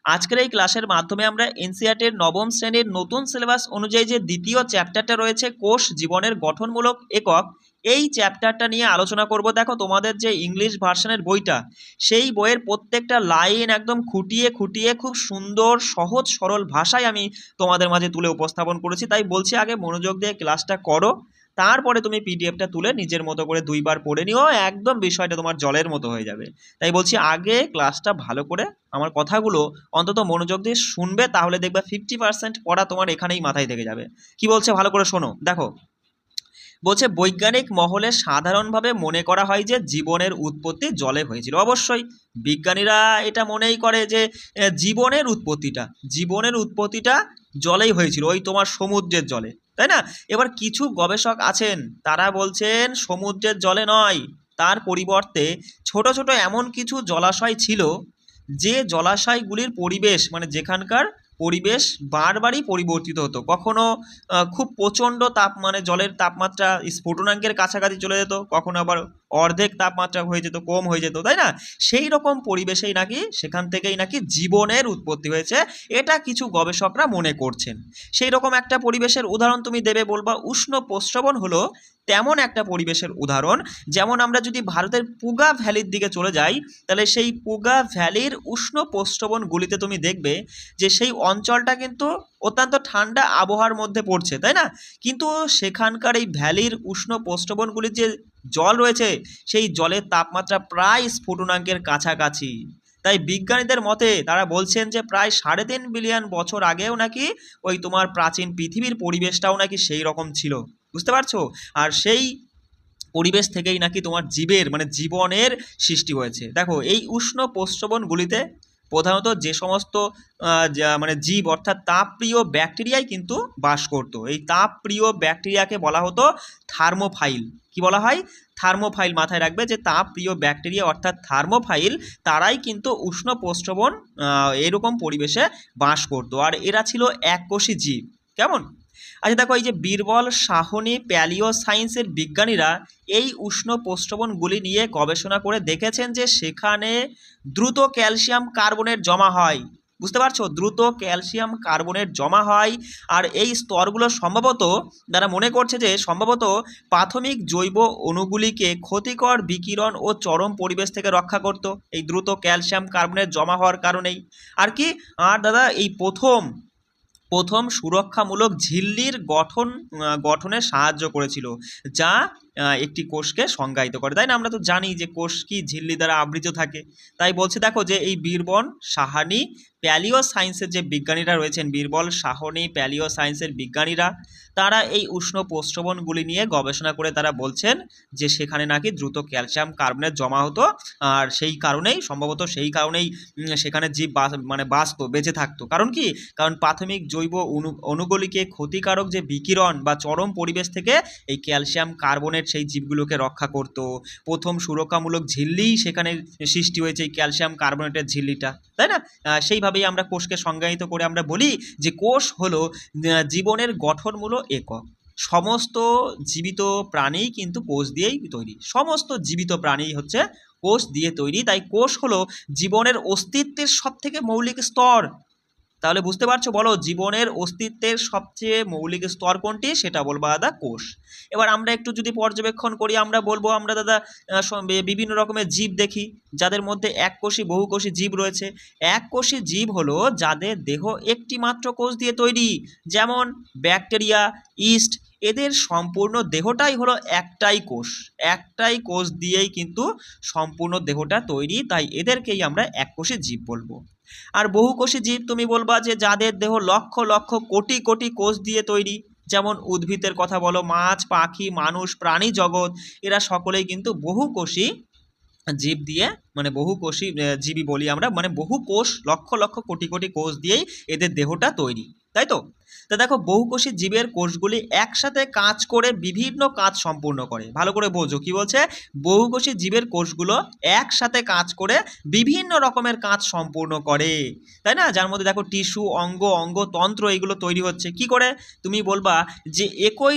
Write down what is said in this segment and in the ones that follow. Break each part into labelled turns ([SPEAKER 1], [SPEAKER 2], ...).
[SPEAKER 1] আজকের এই ক্লাসের মাধ্যমে আমরা এনসিইআরটির নবম শ্রেণীর নতুন সিলেবাস অনুযায়ী যে দ্বিতীয় চ্যাপ্টারটা রয়েছে কোষ জীবনের গঠনমূলক একক, এই চ্যাপ্টারটা নিয়ে আলোচনা করব। দেখো তোমাদের যে ইংলিশ ভার্সনের বইটা, সেই বইয়ের প্রত্যেকটা লাইন একদম খুঁটিয়ে খুঁটিয়ে খুব সুন্দর সহজ সরল ভাষায় আমি তোমাদের মাঝে তুলে উপস্থাপন করেছি। তাই বলছি আগে মনোযোগ দিয়ে ক্লাসটা করো, তারপরে তুমি পিডিএফটা তুলে নিজের মতো করে দুইবার পড়ে নিও, একদম বিষয়টা তোমার জলের মতো হয়ে যাবে। তাই বলছি আগে ক্লাসটা ভালো করে আমার কথাগুলো অন্তত মনোযোগ দিয়ে শুনবে, তাহলে দেখবে 50% পড়া তোমার এখানেই মাথায় থেকে যাবে। কি বলছে ভালো করে শোনো। দেখো বলছে বৈজ্ঞানিক মহলে সাধারণভাবে মনে করা হয় যে জীবনের উৎপত্তি জলে হয়েছিল। অবশ্যই বিজ্ঞানীরা এটা মনেই করে যে জীবনের উৎপত্তিটা জলেই হয়েছিল, ওই তোমার সমুদ্রের জলে, তাই না? এবার কিছু গবেষক আছেন তারা বলছেন সমুদ্রের জলে নয়, তার পরিবর্তে ছোট ছোট এমন কিছু জলাশয় ছিল যে জলাশয়গুলির পরিবেশ, মানে যেখানকার পরিবেশ বারবারই পরিবর্তিত হতো। কখনো খুব প্রচণ্ড মানে জলের তাপমাত্রা স্ফুটনাঙ্কের কাছাকাছি চলে যেত, কখনো আবার অর্ধেক তাপমাত্রা হয়ে যেত, কম হয়ে যেত, তাই না? সেই রকম পরিবেশেই নাকি সেখান থেকেই নাকি জীবনের উৎপত্তি হয়েছে, এটা কিছু গবেষকরা মনে করছেন। সেই রকম একটা পরিবেশের উদাহরণ তুমি দেবে, বলবা উষ্ণ প্রস্রবণ হলো তেমন একটা পরিবেশের উদাহরণ। যেমন আমরা যদি ভারতের পুগা ভ্যালির দিকে চলে যাই, তাহলে সেই পুগা ভ্যালির উষ্ণ প্রস্রবণগুলিতে তুমি দেখবে যে সেই অঞ্চলটা কিন্তু অত্যন্ত ঠান্ডা আবহাওয়ার মধ্যে পড়ছে, তাই না? কিন্তু সেখানকার এই ভ্যালির উষ্ণ প্রস্রবণগুলির যে জল রয়েছে, সেই জলের তাপমাত্রা প্রায় স্ফুটনাঙ্কের কাছাকাছি। তাই বিজ্ঞানীদের মতে তারা বলছেন যে প্রায় 3.5 বিলিয়ন বছর আগেও নাকি ওই তোমার প্রাচীন পৃথিবীর পরিবেশটাও নাকি সেই রকম ছিল। বুঝতে পারছো? আর সেই পরিবেশ থেকেই নাকি তোমার জীবনের সৃষ্টি হয়েছে। দেখো এই উষ্ণ প্রস্রবণগুলিতে প্রধানত যে সমস্ত জীব অর্থাৎ তাপপ্রিয় ব্যাকটেরিয়াই কিন্তু বাস করতো। এই তাপপ্রিয় ব্যাকটেরিয়াকে বলা হতো থার্মোফাইল। কি বলা হয়? থার্মোফাইল। মাথায় রাখবে যে তাপপ্রিয় ব্যাকটেরিয়া অর্থাৎ থার্মোফাইল, তারাই কিন্তু উষ্ণ প্রস্রবণ এরকম পরিবেশে বাস করতো, আর এরা ছিল এককোষী জীব। কেমন? আচ্ছা দেখো, এই যে বীরবল সাহনী প্যালিও সায়েন্সের বিজ্ঞানীরা এই উষ্ণ প্রস্রবণগুলি নিয়ে গবেষণা করে দেখেছেন যে সেখানে দ্রুত ক্যালসিয়াম কার্বনেট জমা হয়। বুঝতে পারছো? দ্রুত ক্যালসিয়াম কার্বনেট জমা হয়, আর এই স্তরগুলো সম্ভবত তারা মনে করছে যে সম্ভবত প্রাথমিক জৈব অণুগুলিকে ক্ষতিকর বিকিরণ ও চরম পরিবেশ থেকে রক্ষা করত, এই দ্রুত ক্যালসিয়াম কার্বনেট জমা হওয়ার কারণেই। আর কি, আর দাদা এই প্রথম সুরক্ষামূলক ঝিল্লির গঠনে সাহায্য করেছিল, যা একটি কোষকে সংজ্ঞায়িত করে, তাই না? আমরা তো জানি যে কোষ কি ঝিল্লি দ্বারা আবৃত থাকে। তাই বলছে দেখো যে এই বীরবল সাহানি প্যালিও সায়েন্সের যে বিজ্ঞানীরা রয়েছেন, বীরবল সাহনী প্যালিও সায়েন্সের বিজ্ঞানীরা, তারা এই উষ্ণ প্রস্রবণগুলি নিয়ে গবেষণা করে তারা বলছেন যে সেখানে নাকি দ্রুত ক্যালসিয়াম কার্বনেট জমা হতো, আর সেই কারণেই সেখানে জীব বাঁচতো, বেঁচে থাকতো। কারণ কি? কারণ প্রাথমিক জৈব অণুগুলিকে ক্ষতিকারক যে বিকিরণ বা চরম পরিবেশ থেকে এই ক্যালসিয়াম কার্বনেট সেই জীবগুলোকে রক্ষা করত। প্রথম সুরক্ষামূলক ঝিল্লি সেখানে সৃষ্টি হয়েছে, এই ক্যালসিয়াম কার্বনেটের ঝিল্লিটা, তাই না? সেইভাবেই আমরা কোষকে সংজ্ঞায়িত করে আমরা বলি যে কোষ হলো জীবনের গঠনমূলক একক। সমস্ত জীবিত প্রাণী কিন্তু কোষ দিয়েই তৈরি, সমস্ত জীবিত প্রাণী হচ্ছে কোষ দিয়ে তৈরি। তাই কোষ হলো জীবনের অস্তিত্বের সবথেকে মৌলিক স্তর। তাহলে বুঝতে পারছো? বলো, জীবনের অস্তিত্বের সবচেয়ে মৌলিক স্তর কোনটি? সেটা বলবো দাদা কোষ। এবার আমরা একটু যদি পর্যবেক্ষণ করি, আমরা বলবো আমরা দাদা বিভিন্ন রকমের জীব দেখি, যাদের মধ্যে এককোষী বহুকোষী জীব রয়েছে। এককোষী জীব হলো যাদের দেহ একটি মাত্র কোষ দিয়ে তৈরি, যেমন ব্যাকটেরিয়া, ইস্ট, এদের সম্পূর্ণ দেহটাই হলো একটাই কোষ দিয়েই কিন্তু সম্পূর্ণ দেহটা তৈরি, তাই এদেরকেই আমরা এককোষী জীব বলবো। আর বহুকোষী জীব তুমি বলবা যে যাদের দেহ লক্ষ লক্ষ কোটি কোটি কোষ দিয়ে তৈরি, যেমন উদ্ভিদের কথা বলো, মাছ, পাখি, মানুষ, প্রাণী জগৎ, এরা সকলেই কিন্তু বহুকোষী জীব দিয়ে, বহুকোষী জীবই বলি আমরা, বহু কোষ, লক্ষ লক্ষ কোটি কোটি কোষ দিয়েই এদের দেহটা তৈরি, তাই তো? তা দেখো বহুকোষী জীবের কোষগুলি একসাথে কাজ করে বিভিন্ন কাজ সম্পূর্ণ করে। ভালো করে বোঝো কি বলছে। বহুকোষী জীবের কোষগুলো একসাথে কাজ করে বিভিন্ন রকমের কাজ সম্পূর্ণ করে, তাই না? যার মধ্যে দেখো টিস্যু, অঙ্গতন্ত্র এগুলো তৈরি হচ্ছে। কি করে? তুমি বলবা যে একই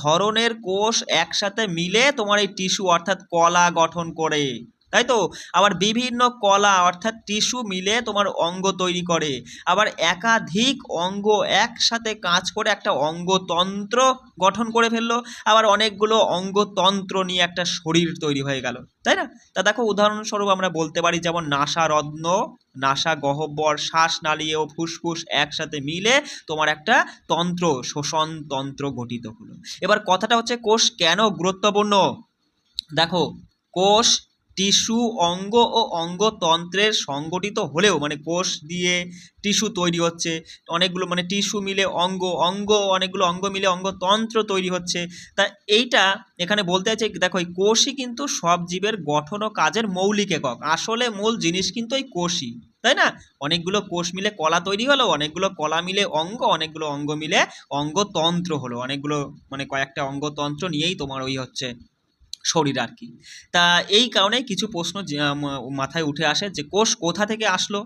[SPEAKER 1] ধরনের কোষ একসাথে মিলে তোমার এই টিস্যু অর্থাৎ কলা গঠন করে। তাই তো? আবার বিভিন্ন কলা অর্থাৎ টিস্যু মিলে তোমার অঙ্গ তৈরি করে। আবার একাধিক অঙ্গ একসাথে কাজ করে একটা অঙ্গতন্ত্র গঠন করে ফেললো। আবার অনেকগুলো অঙ্গতন্ত্র নিয়ে একটা শরীর তৈরি হয়ে গেল, তাই না? তা দেখো উদাহরণস্বরূপ আমরা বলতে পারি যেমন নাসারত্ন, নাসা গহ্বর, শ্বাসনালী ও ফুসফুস একসাথে মিলে তোমার একটা তন্ত্র, শ্বসন তন্ত্র গঠিত হলো। এবার কথাটা হচ্ছে কোষ কেন গুরুত্বপূর্ণ? দেখো কোষ টিস্যু অঙ্গ ও অঙ্গতন্ত্রের সংগঠিত হলেও মানে কোষ দিয়ে টিস্যু তৈরি হচ্ছে, অনেকগুলো মানে টিস্যু মিলে অঙ্গ, অঙ্গ অনেকগুলো অঙ্গ মিলে অঙ্গতন্ত্র তৈরি হচ্ছে। তা এইটা এখানে বলতে চাইছে দেখো এই কোষই কিন্তু সব জীবের গঠন ও কাজের মৌলিক একক। আসলে মূল জিনিস কিন্তু এই কোষই, তাই না? অনেকগুলো কোষ মিলে কলা তৈরি হলো, অনেকগুলো কলা মিলে অঙ্গ, অনেকগুলো অঙ্গ মিলে অঙ্গতন্ত্র হলো, অনেকগুলো মানে কয়েকটা অঙ্গতন্ত্র নিয়েই তোমার ওই হচ্ছে শরীর আর কি। তা এই কারণে কিছু প্রশ্ন মাথায় উঠে আসে যে কোষ কোথা থেকে আসলো,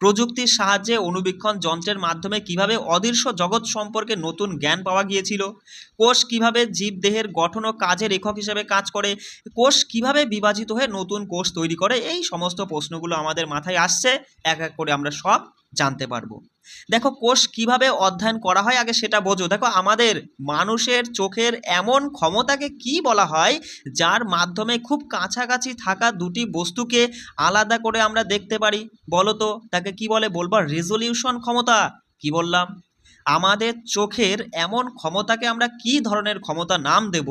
[SPEAKER 1] প্রযুক্তির সাহায্যে অণুবীক্ষণ যন্ত্রের মাধ্যমে কিভাবে অদৃশ্য জগৎ সম্পর্কে নতুন জ্ঞান পাওয়া গিয়েছিল, কোষ কিভাবে জীবদেহের গঠন ও কাজের একক হিসেবে কাজ করে, কোষ কিভাবে বিভাজিত হয়ে নতুন কোষ তৈরি করে, এই সমস্ত প্রশ্নগুলো আমাদের মাথায় আসছে, এক এক করে আমরা সব জানতে পারবো। দেখো কোষ কিভাবে অধ্যয়ন করা হয় আগে সেটা বোঝো। দেখো আমাদের মানুষের চোখের এমন ক্ষমতাকে কি বলা হয় যার মাধ্যমে খুব কাছাকাছি থাকা দুটি বস্তুকে আলাদা করে আমরা দেখতে পারি? বলো তো তাকে কি বলে? বলবা রেজলিউশন ক্ষমতা। কি বললাম? আমাদের চোখের এমন ক্ষমতাকে আমরা কি ধরনের ক্ষমতা নাম দেব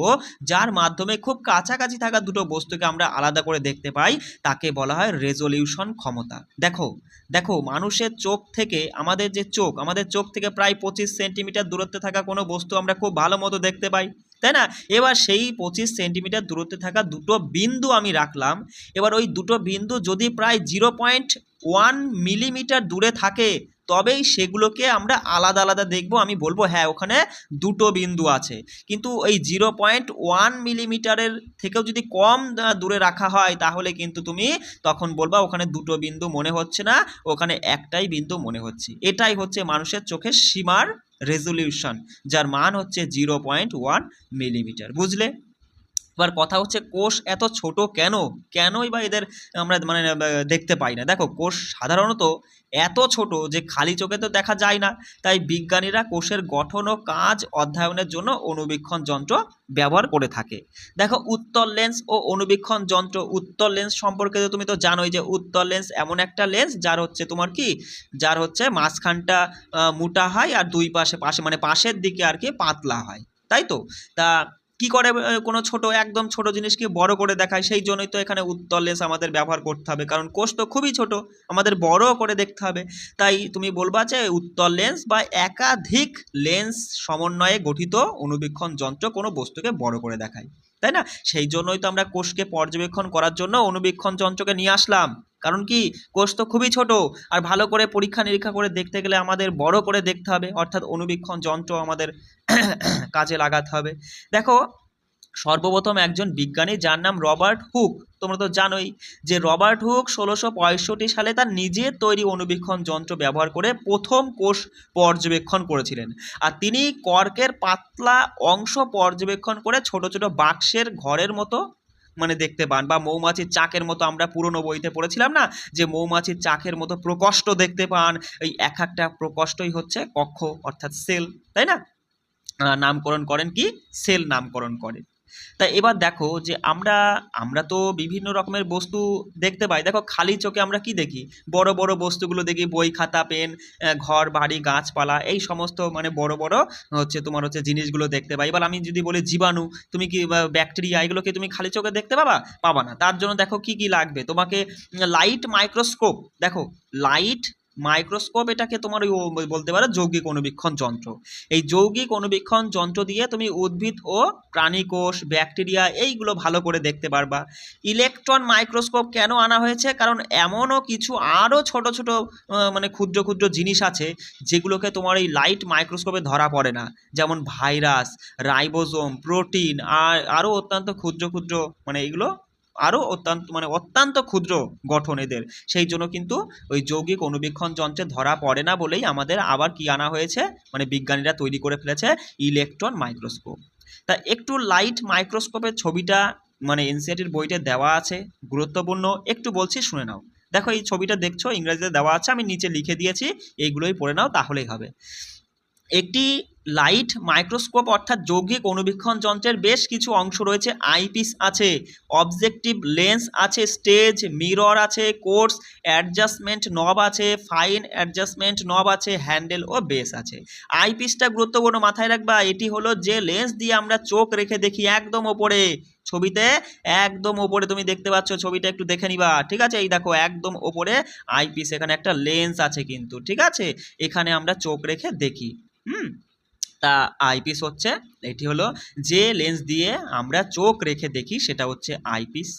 [SPEAKER 1] যার মাধ্যমে খুব কাছাকাছি থাকা দুটো বস্তুকে আমরা আলাদা করে দেখতে পাই? তাকে বলা হয় রেজলিউশন ক্ষমতা। দেখো দেখো মানুষের চোখ থেকে আমাদের চোখ থেকে প্রায় 25 সেন্টিমিটার দূরত্বে থাকা কোনো বস্তু আমরা খুব ভালো মতো দেখতে পাই, তাই না? এবার সেই 25 সেন্টিমিটার দূরত্বে থাকা দুটো বিন্দু আমি রাখলাম। এবার ওই দুটো বিন্দু যদি প্রায় 0.1 মিলিমিটার দূরে থাকে তবেই সেগুলোকে আমরা আলাদা আলাদা দেখব। আমি বলবো হ্যাঁ ওখানে দুটো বিন্দু আছে। কিন্তু ওই 0.1 মিলিমিটারের থেকেও যদি কম দূরে রাখা হয় তাহলে কিন্তু তুমি তখন বলবা ওখানে দুটো বিন্দু মনে হচ্ছে না, ওখানে একটাই বিন্দু মনে হচ্ছে। এটাই হচ্ছে মানুষের চোখের সীমার রেজলিউশন, যার মান হচ্ছে 0.1 মিলিমিটার। বুঝলে? এবার কথা হচ্ছে কোষ এত ছোট কেন, কেনই বা এদের আমরা মানে দেখতে পাই না? দেখো কোষ সাধারণত এত ছোট যে খালি চোখে তো দেখা যায় না, তাই বিজ্ঞানীরা কোষের গঠন ও কাজ অধ্যয়নের জন্য অণুবীক্ষণ যন্ত্র ব্যবহার করে থাকে। দেখো উত্তল লেন্স ও অণুবীক্ষণ যন্ত্র। উত্তল লেন্স সম্পর্কে তো তুমি তো জানোই যে উত্তল লেন্স এমন একটা লেন্স যার হচ্ছে তোমার কি, যার হচ্ছে মাঝখানটা মোটা হয় আর দুই পাশে পাশে মানে পাশের দিকে আর কি পাতলা হয়, তাই তো? তা কি করে কোনো ছোট একদম ছোট জিনিসকে বড় করে দেখায়, সেই জন্যই তো এখানে উত্তল লেন্স আমাদের ব্যবহার করতে হবে, কারণ কোষ তো খুবই ছোট, আমাদের বড় করে দেখতে হবে। তাই তুমি বলবা যে উত্তল লেন্স বা একাধিক লেন্স সমন্বয়ে গঠিত অণুবীক্ষণ যন্ত্র কোনো বস্তুকে বড় করে দেখায়, তাই না? সেই জন্যই তো আমরা কোষকে পর্যবেক্ষণ করার জন্য অণুবীক্ষণ যন্ত্রকে নিয়ে আসলাম। কারণ কি, কোষ তো খুবই ছোট আর ভালো করে পরীক্ষা নিরীক্ষা করে দেখতে গেলে আমাদের বড় করে দেখতে হবে, অর্থাৎ অণুবীক্ষণ যন্ত্র আমাদের কাজে লাগাতে হবে। দেখো সর্বপ্রথম একজন বিজ্ঞানী যার নাম রবার্ট হুক, তোমরা তো জানোই যে রবার্ট হুক 1665 সালে তার নিজের তৈরি অণুবীক্ষণ যন্ত্র ব্যবহার করে প্রথম কোষ পর্যবেক্ষণ করেছিলেন। আর তিনি কর্কের পাতলা অংশ পর্যবেক্ষণ করে ছোট ছোট বাক্সের ঘরের মতো মানে দেখতে পান, বা মৌমাছির চাকের মতো, আমরা পুরনো বইতে পড়েছিলাম না যে মৌমাছির চাকের মতো প্রকোষ্ঠ দেখতে পান, এই এক একটা প্রকোষ্ঠই হচ্ছে কক্ষ অর্থাৎ সেল, তাই না? নামকরণ করেন কি, সেল নামকরণ করেন। তা এবার দেখো যে আমরা আমরা তো বিভিন্ন রকমের বস্তু দেখতে পাই। দেখো খালি চোখে আমরা কি দেখি? বড় বড় বস্তুগুলো দেখি, বই খাতা পেন, ঘর বাড়ি গাছপালা, এই সমস্ত মানে বড় বড় হচ্ছে তোমার হচ্ছে জিনিসগুলো দেখতে পাই। এবার আমি যদি বলি জীবাণু, তুমি কি ব্যাকটেরিয়া, এগুলোকে তুমি খালি চোখে দেখতে পাবা? পাবা না। তার জন্য দেখো কি কি লাগবে তোমাকে, লাইট মাইক্রোস্কোপ। দেখো লাইট মাইক্রোস্কোপ এটাকে তোমার ওই বলতে পারো যৌগিক অণুবীক্ষণ যন্ত্র। এই যৌগিক অণুবীক্ষণ যন্ত্র দিয়ে তুমি উদ্ভিদ ও প্রাণী কোষ, ব্যাকটেরিয়া এইগুলো ভালো করে দেখতে পারবা। ইলেকট্রন মাইক্রোস্কোপ কেন আনা হয়েছে? কারণ এমনও কিছু আরও ছোট ছোট মানে ক্ষুদ্র ক্ষুদ্র জিনিস আছে যেগুলোকে তোমার এই লাইট মাইক্রোস্কোপে ধরা পড়ে না, যেমন ভাইরাস, রাইবোজোম, প্রোটিন, আর আরও অত্যন্ত ক্ষুদ্র ক্ষুদ্র মানে এগুলো আরও অত্যন্ত ক্ষুদ্র গঠন এদের। সেই জন্য কিন্তু ওই যৌগিক অণুবীক্ষণ যন্ত্রে ধরা পড়ে না বলেই আমাদের আবার কি আনা হয়েছে, মানে বিজ্ঞানীরা তৈরি করে ফেলেছে ইলেকট্রন মাইক্রোস্কোপ। তা একটু লাইট মাইক্রোস্কোপের ছবিটা মানে এনসিইআরটির বইতে দেওয়া আছে, গুরুত্বপূর্ণ, একটু বলছি শুনে নাও। দেখো এই ছবিটা দেখছো, ইংরেজিতে দেওয়া আছে, আমি নিচে লিখে দিয়েছি, এইগুলোই পড়ে নাও তাহলেই হবে। একটি লাইট মাইক্রোস্কোপ অর্থাৎ যৌগিক অনুবীক্ষণ যন্ত্রের বেশ কিছু অংশ রয়েছে। আইপিস আছে, অবজেক্টিভ লেন্স আছে, স্টেজ, মিরর আছে, কোর্স অ্যাডজাস্টমেন্ট নব আছে, ফাইন অ্যাডজাস্টমেন্ট নব আছে, হ্যান্ডেল ও বেস আছে। আইপিসটা গুরুত্বপূর্ণ, মাথায় রাখবা, এটি হলো যে লেন্স দিয়ে আমরা চোখ রেখে দেখি, একদম ওপরে ছবিতে, একদম ওপরে তুমি দেখতে পাচ্ছ, ছবিটা একটু দেখে নিবা, ঠিক আছে? এই দেখো একদম ওপরে আইপিস, এখানে একটা লেন্স আছে কিন্তু, ঠিক আছে? এখানে আমরা চোখ রেখে দেখি। তা আইপিস হচ্ছে, এটি হলো যে লেন্স দিয়ে আমরা চোখ রেখে দেখি, সেটা হচ্ছে আইপিস।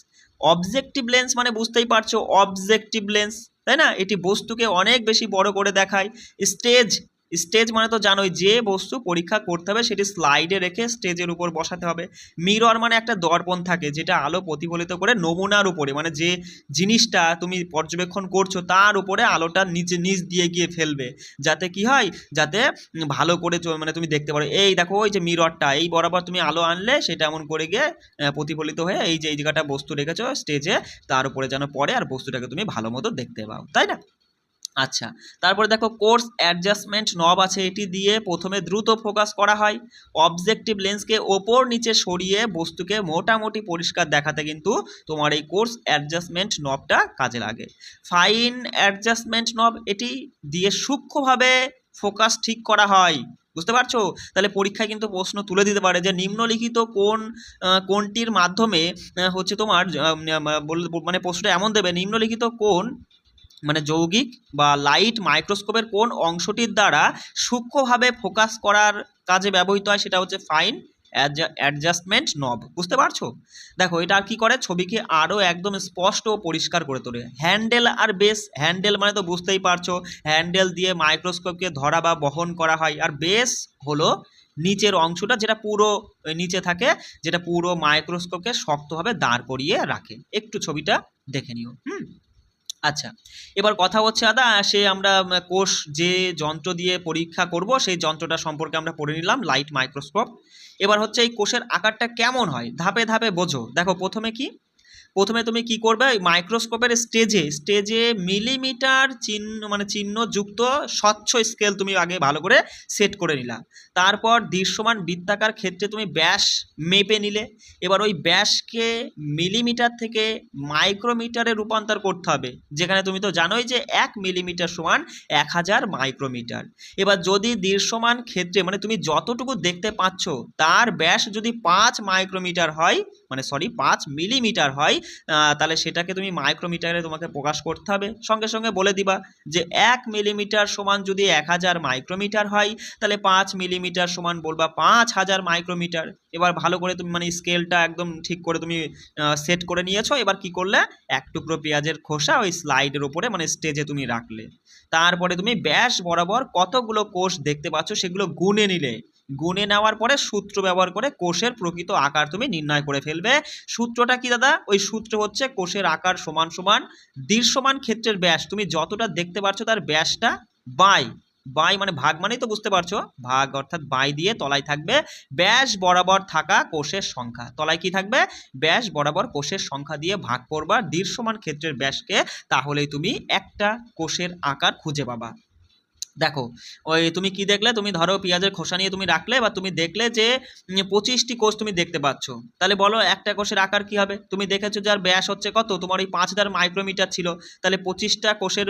[SPEAKER 1] অবজেক্টিভ লেন্স মানে বুঝতেই পারছো, অবজেক্টিভ লেন্স, তাই না? এটি বস্তুকে অনেক বেশি বড় করে দেখায়। স্টেজ, স্টেজ মানে তো জানোই, যে বস্তু পরীক্ষা করতে হবে সেটি স্লাইডে রেখে স্টেজের উপর বসাতে হবে। মিরর মানে একটা দর্পণ থাকে, যেটা আলো প্রতিফলিত করে নমুনার উপরে, মানে যে জিনিসটা তুমি পর্যবেক্ষণ করছো তার উপরে আলোটা নিচ দিয়ে গিয়ে ফেলবে, যাতে কি হয়, যাতে ভালো করে মানে তুমি দেখতে পারো। এই দেখো ওই যে মিররটা, এই বরাবর তুমি আলো আনলে সেটা এমন করে গিয়ে প্রতিফলিত হয়ে এই যে এই জায়গাটা বস্তু রেখেছো স্টেজে, তার উপরে যেন পড়ে আর বস্তুটাকে তুমি ভালো মতো দেখতে পাও, তাই না? আচ্ছা, তারপরে দেখো কোর্স অ্যাডজাস্টমেন্ট নব আছে, এটি দিয়ে প্রথমে দ্রুত ফোকাস করা হয়। অবজেক্টিভ লেন্সকে ওপর নিচে সরিয়ে বস্তুকে মোটামুটি পরিষ্কার দেখাতে কিন্তু তোমার এই কোর্স অ্যাডজাস্টমেন্ট নবটা কাজে লাগে। ফাইন অ্যাডজাস্টমেন্ট নব, এটি দিয়ে সূক্ষ্মভাবে ফোকাস ঠিক করা হয়, বুঝতে পারছো? তাহলে পরীক্ষায় কিন্তু প্রশ্ন তুলে দিতে পারে যে নিম্নলিখিত কোনটির মাধ্যমে হচ্ছে তোমার মানে প্রশ্নটা এমন দেবে, নিম্নলিখিত কোন মানে যৌগিক বা লাইট মাইক্রোস্কোপের কোন অংশটির দ্বারা সূক্ষ্মভাবে ফোকাস করার কাজে ব্যবহৃত হয়, সেটা হচ্ছে ফাইন অ্যাডজাস্টমেন্ট নব, বুঝতে পারছো? দেখো এটা আর কি করে, ছবিকে আরও একদম স্পষ্ট ও পরিষ্কার করে তোলে। হ্যান্ডেল আর বেস, হ্যান্ডেল মানে তো বুঝতেই পারছো, হ্যান্ডেল দিয়ে মাইক্রোস্কোপকে ধরা বা বহন করা হয়। আর বেস হলো নিচের অংশটা, যেটা পুরো নিচে থাকে, যেটা পুরো মাইক্রোস্কোপকে শক্তভাবে দাঁড় করিয়ে রাখে। একটু ছবিটা দেখে নিও। আচ্ছা, এবার কথা হচ্ছে দাদা, সে আমরা কোষ যে যন্ত্র দিয়ে পরীক্ষা করব সেই যন্ত্রটা সম্পর্কে আমরা পড়ে নিলাম, লাইট মাইক্রোস্কোপ। এবার হচ্ছে এই কোষের আকারটা কেমন হয়, ধাপে ধাপে বোঝো। দেখো প্রথমে তুমি কি করবে, মাইক্রোস্কোপের স্টেজে মিলিমিটার চিহ্নযুক্ত স্বচ্ছ স্কেল তুমি আগে ভালো করে সেট করে নিলা। তারপর দৃশ্যমান বৃত্তাকার ক্ষেত্রে তুমি ব্যাস মেপে নিলে। এবার ওই ব্যাসকে মিলিমিটার থেকে মাইক্রোমিটারে রূপান্তর করতে হবে, যেখানে তুমি তো জানোই যে 1 মিলিমিটার সমান 1000 মাইক্রোমিটার। এবার যদি দৃশ্যমান ক্ষেত্রে মানে তুমি যতটুকু দেখতে পাচ্ছ তার ব্যাস যদি 5 মাইক্রোমিটার হয়, মানে 5 মিলিমিটার হয়, তাহলে সেটাকে তুমি মাইক্রোমিটারে তোমাকে প্রকাশ করতে হবে। সঙ্গে সঙ্গে বলে দিবা যে 1 মিলিমিটার সমান যদি 1000 মাইক্রোমিটার হয়, তাহলে 5 মিলিমিটার সমান বলবা 5000 মাইক্রোমিটার। এবার ভালো করে তুমি মানে স্কেলটা একদম ঠিক করে তুমি সেট করে নিয়েছো। এবার কি করলে, এক টুকরো পেঁয়াজের খোসা ওই স্লাইডের উপরে মানে স্টেজে তুমি রাখলে। তারপরে তুমি ব্যাস বরাবর কতগুলো কোষ দেখতে পাচ্ছ সেগুলো গুনে নিলে। গুনে নেওয়ার পরে সূত্র ব্যবহার করে কোষের প্রকৃত আকার তুমি নির্ণয় করে ফেলবে। সূত্রটা কি দাদা? ওই সূত্র হচ্ছে কোষের আকার সমান সমান দৃশ্যমান ক্ষেত্রের ব্যাস, তুমি যতটা দেখতে পাচ্ছ তার ব্যাসটা বাই মানে ভাগ, মানেই তো বুঝতে পারছো, ভাগ অর্থাৎ বাই দিয়ে তলায় থাকবে ব্যাস বরাবর থাকা কোষের সংখ্যা। তলায় কি থাকবে? ব্যাস বরাবর কোষের সংখ্যা দিয়ে ভাগ করবা দৃশ্যমান ক্ষেত্রের ব্যাসকে, তাহলেই তুমি একটা কোষের আকার খুঁজে পাবা। দেখো ওই তুমি কি দেখলে, তুমি ধরো পেঁয়াজের খোসা নিয়ে তুমি রাখলে বা তুমি দেখলে যে 25টি কোষ তুমি দেখতে পাচ্ছ, তাহলে বলো একটা কোষের আকার কি হবে? তুমি দেখেছো যার ব্যাস হচ্ছে কত, তোমার ওই 5000 মাইক্রোমিটার ছিল, তাহলে 25টা কোষের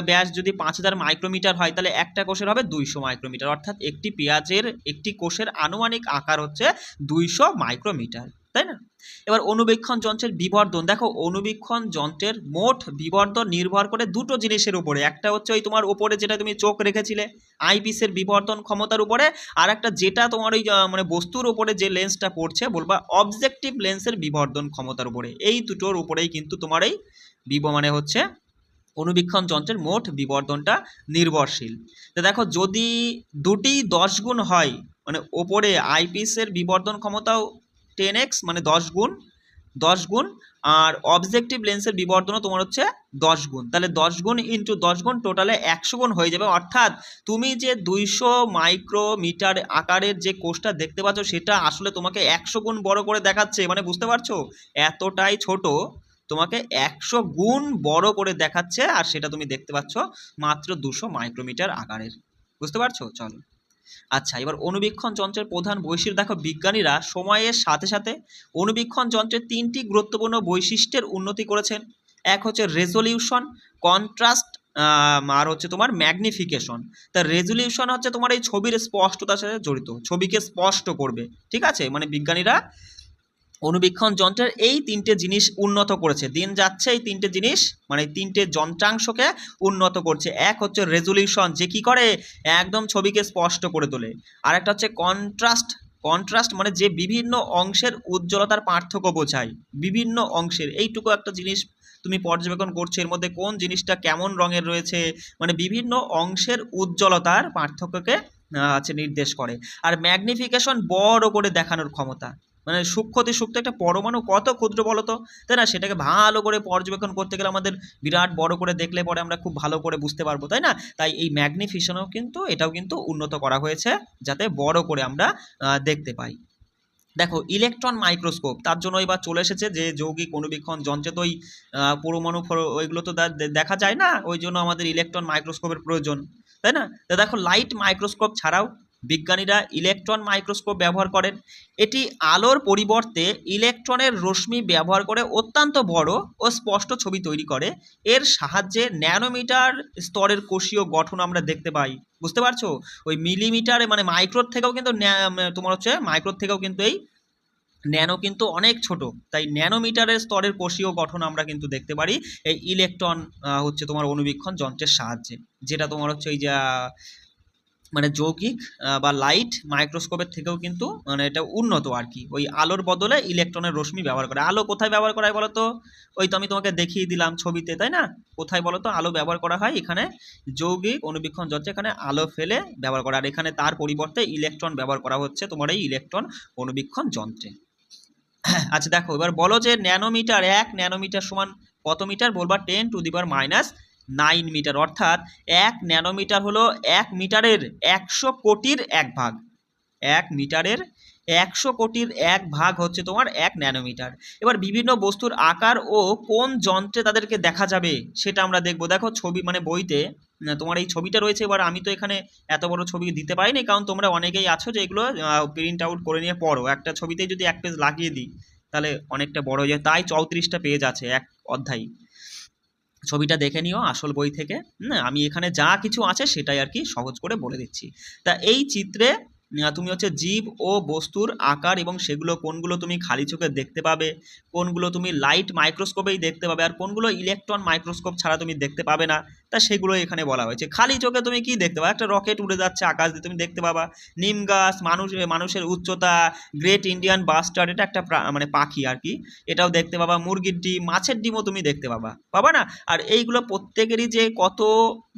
[SPEAKER 1] ব্যাস যদি 5000 মাইক্রোমিটার হয়, তাহলে একটা কোষের হবে 200 মাইক্রোমিটার, অর্থাৎ একটি পেঁয়াজের একটি কোষের আনুমানিক আকার হচ্ছে 200 মাইক্রোমিটার, তাই না? এবার অনুবীক্ষণ যন্ত্রের বিবর্ধন, দেখো অনুবীক্ষণ যন্ত্রের মোট বিবর্ধন নির্ভর করে দুটো জিনিসের উপরে। একটা হচ্ছে ওই তোমার উপরে যেটা তুমি চোখ রেখেছিলে আইপিসের বিবর্ধন ক্ষমতার উপরে, আর একটা যেটা তোমার ওই মানে বস্তুর উপরে যে লেন্সটা পড়ছে বলবা অবজেক্টিভ লেন্সের বিবর্ধন ক্ষমতার উপরে। এই দুটোর উপরেই কিন্তু তোমার এই মানে হচ্ছে অনুবীক্ষণ যন্ত্রের মোট বিবর্ধনটা নির্ভরশীল। তো দেখো যদি দুটি 10 গুণ হয়, মানে ওপরে আইপিসের বিবর্ধন ক্ষমতাও 10x মানে 10 গুণ আর অবজেক্টিভ লেন্সের বিবর্ধনও তোমার হচ্ছে 10 গুণ। তাহলে 10 গুণ ইন্টু 10 গুণ টোটালে 100 গুণ হয়ে যাবে। অর্থাৎ তুমি যে 200 মাইক্রোমিটার আকারের যে কোষটা দেখতে পাচ্ছ সেটা আসলে তোমাকে 100 গুণ বড় করে দেখাচ্ছে। মানে বুঝতে পারছো, এতটাই ছোট তোমাকে 100 গুণ বড় করে দেখাচ্ছে, আর সেটা তুমি দেখতে পাচ্ছ মাত্র 200 মাইক্রোমিটার আকারের। বুঝতে পারছো? চলো আচ্ছা, এবার অণুবীক্ষণ যন্ত্রের প্রধান বৈশিষ্ট্য দেখো। বিজ্ঞানীরা সময়ের সাথে সাথে অণুবীক্ষণ যন্ত্রের 3টি গুরুত্বপূর্ণ বৈশিষ্ট্যের উন্নতি করেছেন। এক হচ্ছে রেজলিউশন, কন্ট্রাস্ট, আর হচ্ছে তোমার ম্যাগনিফিকেশন। তা রেজলিউশন হচ্ছে তোমার এই ছবির স্পষ্টতার সাথে জড়িত, ছবিকে স্পষ্ট করবে। ঠিক আছে, মানে বিজ্ঞানীরা অণুবীক্ষণ যন্ত্রের এই 3টে জিনিস উন্নত করেছে। দিন যাচ্ছে এই 3টে জিনিস, মানে 3টে যন্ত্রাংশকে উন্নত করছে। এক হচ্ছে রেজলিউশন, যে কি করে একদম ছবিকে স্পষ্ট করে তোলে। আর একটা হচ্ছে কন্ট্রাস্ট, কন্ট্রাস্ট মানে যে বিভিন্ন অংশের উজ্জ্বলতার পার্থক্য বোঝায়। বিভিন্ন অংশের এইটুকু একটা জিনিস তুমি পর্যবেক্ষণ করছো, এর মধ্যে কোন জিনিসটা কেমন রঙের রয়েছে, মানে বিভিন্ন অংশের উজ্জ্বলতার পার্থক্যকে নির্দেশ করে। আর ম্যাগনিফিকেশন বড় করে দেখানোর ক্ষমতা, মানে সূক্ষ্মতে সূক্ষ্ম একটা পরমাণু কত ক্ষুদ্র বলো তো, তাই না? সেটাকে ভালো করে পর্যবেক্ষণ করতে গেলে আমাদের বিরাট বড় করে দেখলে পরে আমরা খুব ভালো করে বুঝতে পারবো, তাই না? তাই এই ম্যাগনিফিকেশনও কিন্তু এটাও কিন্তু উন্নত করা হয়েছে যাতে বড় করে আমরা দেখতে পাই। দেখো ইলেকট্রন মাইক্রোস্কোপ, তার জন্য এবার চলে এসেছে যে যৌগিক অণুবীক্ষণ যন্ত্রে তো ওই পরমাণু ওইগুলো তো দেখা যায় না, ওই জন্য আমাদের ইলেকট্রন মাইক্রোস্কোপের প্রয়োজন, তাই না? তো দেখো লাইট মাইক্রোস্কোপ ছাড়াও বিজ্ঞানীরা ইলেকট্রন মাইক্রোস্কোপ ব্যবহার করেন। এটি আলোর পরিবর্তে ইলেকট্রনের রশ্মি ব্যবহার করে অত্যন্ত বড় ও স্পষ্ট ছবি তৈরি করে। এর সাহায্যে ন্যানোমিটার স্তরের কোষীয় গঠন আমরা দেখতে পাই। বুঝতে পারছো? ওই মিলিমিটারে মানে মাইক্রোর থেকেও কিন্তু তোমার হচ্ছে মাইক্রোর থেকেও কিন্তু এই ন্যানো কিন্তু অনেক ছোট, তাই ন্যানোমিটারের স্তরের কোষীয় গঠন আমরা কিন্তু দেখতে পারি এই ইলেকট্রন হচ্ছে তোমার অণুবীক্ষণ যন্ত্রের সাহায্যে, যেটা তোমার হচ্ছে ওই যে মানে যৌগিক বা লাইট মাইক্রোস্কোপের থেকেও কিন্তু মানে এটা উন্নত আর কি। ওই আলোর বদলে ইলেকট্রনের রশ্মি ব্যবহার করে। আলো কোথায় ব্যবহার করা হয় বলো তো? ওই তো আমি তোমাকে দেখিয়ে দিলাম ছবিতে, তাই না? কোথায় বলো তো আলো ব্যবহার করা হয়? এখানে যৌগিক অণুবীক্ষণ যন্ত্রে এখানে আলো ফেলে ব্যবহার করা, আর এখানে তার পরিবর্তে ইলেকট্রন ব্যবহার করা হচ্ছে তোমার এই ইলেকট্রন অণুবীক্ষণ যন্ত্রে। আচ্ছা দেখো, এবার বলো যে ন্যানোমিটার, 1 ন্যানোমিটার সমান কত মিটার? বলবা 10⁻⁹ মিটার। অর্থাৎ 1 ন্যানোমিটার হলো 1 মিটারের 100 কোটির 1 ভাগ। 1 মিটারের 100 কোটির 1 ভাগ হচ্ছে তোমার 1 ন্যানোমিটার। এবার বিভিন্ন বস্তুর আকার ও কোন যন্ত্রে তাদেরকে দেখা যাবে সেটা আমরা দেখবো। দেখো ছবি মানে বইতে তোমার এই ছবিটা রয়েছে। এবার আমি তো এখানে এত বড় ছবি দিতে পারিনি, কারণ তোমরা অনেকেই আছো যে এগুলো প্রিন্ট আউট করে নিয়ে পড়ো। একটা ছবিতেই যদি 1 পেজ লাগিয়ে দিই তাহলে অনেকটা বড় হয়ে যায়, তাই 34টা পেজ আছে এক অধ্যায়। ছবিটা দেখে নিও আসল বই থেকে। আমি এখানে যা কিছু আছে সেটাই আর কি সহজ করে বলে দিচ্ছি। তা এই চিত্রে তুমি হচ্ছে জীব ও বস্তুর আকার এবং সেগুলো কোনগুলো তুমি খালি চোখে দেখতে পাবে, কোনগুলো তুমি লাইট মাইক্রোস্কোপেই দেখতে পাবে, আর কোনগুলো ইলেকট্রন মাইক্রোস্কোপ ছাড়া তুমি দেখতে পাবে না, তা সেগুলো এখানে বলা হয়েছে। খালি চোখে তুমি কি দেখতে পাবে? একটা রকেট উড়ে যাচ্ছে আকাশ দিয়ে, তুমি দেখতে পাবা। নিম গাছ, মানুষের উচ্চতা, গ্রেট ইন্ডিয়ান বাস্টার্ড, এটা একটা মানে পাখি আর কি, এটাও দেখতে পাবা। মুরগির ডিম, মাছের ডিমও তুমি দেখতে পাবা না? আর এইগুলো প্রত্যেকেরই যে কত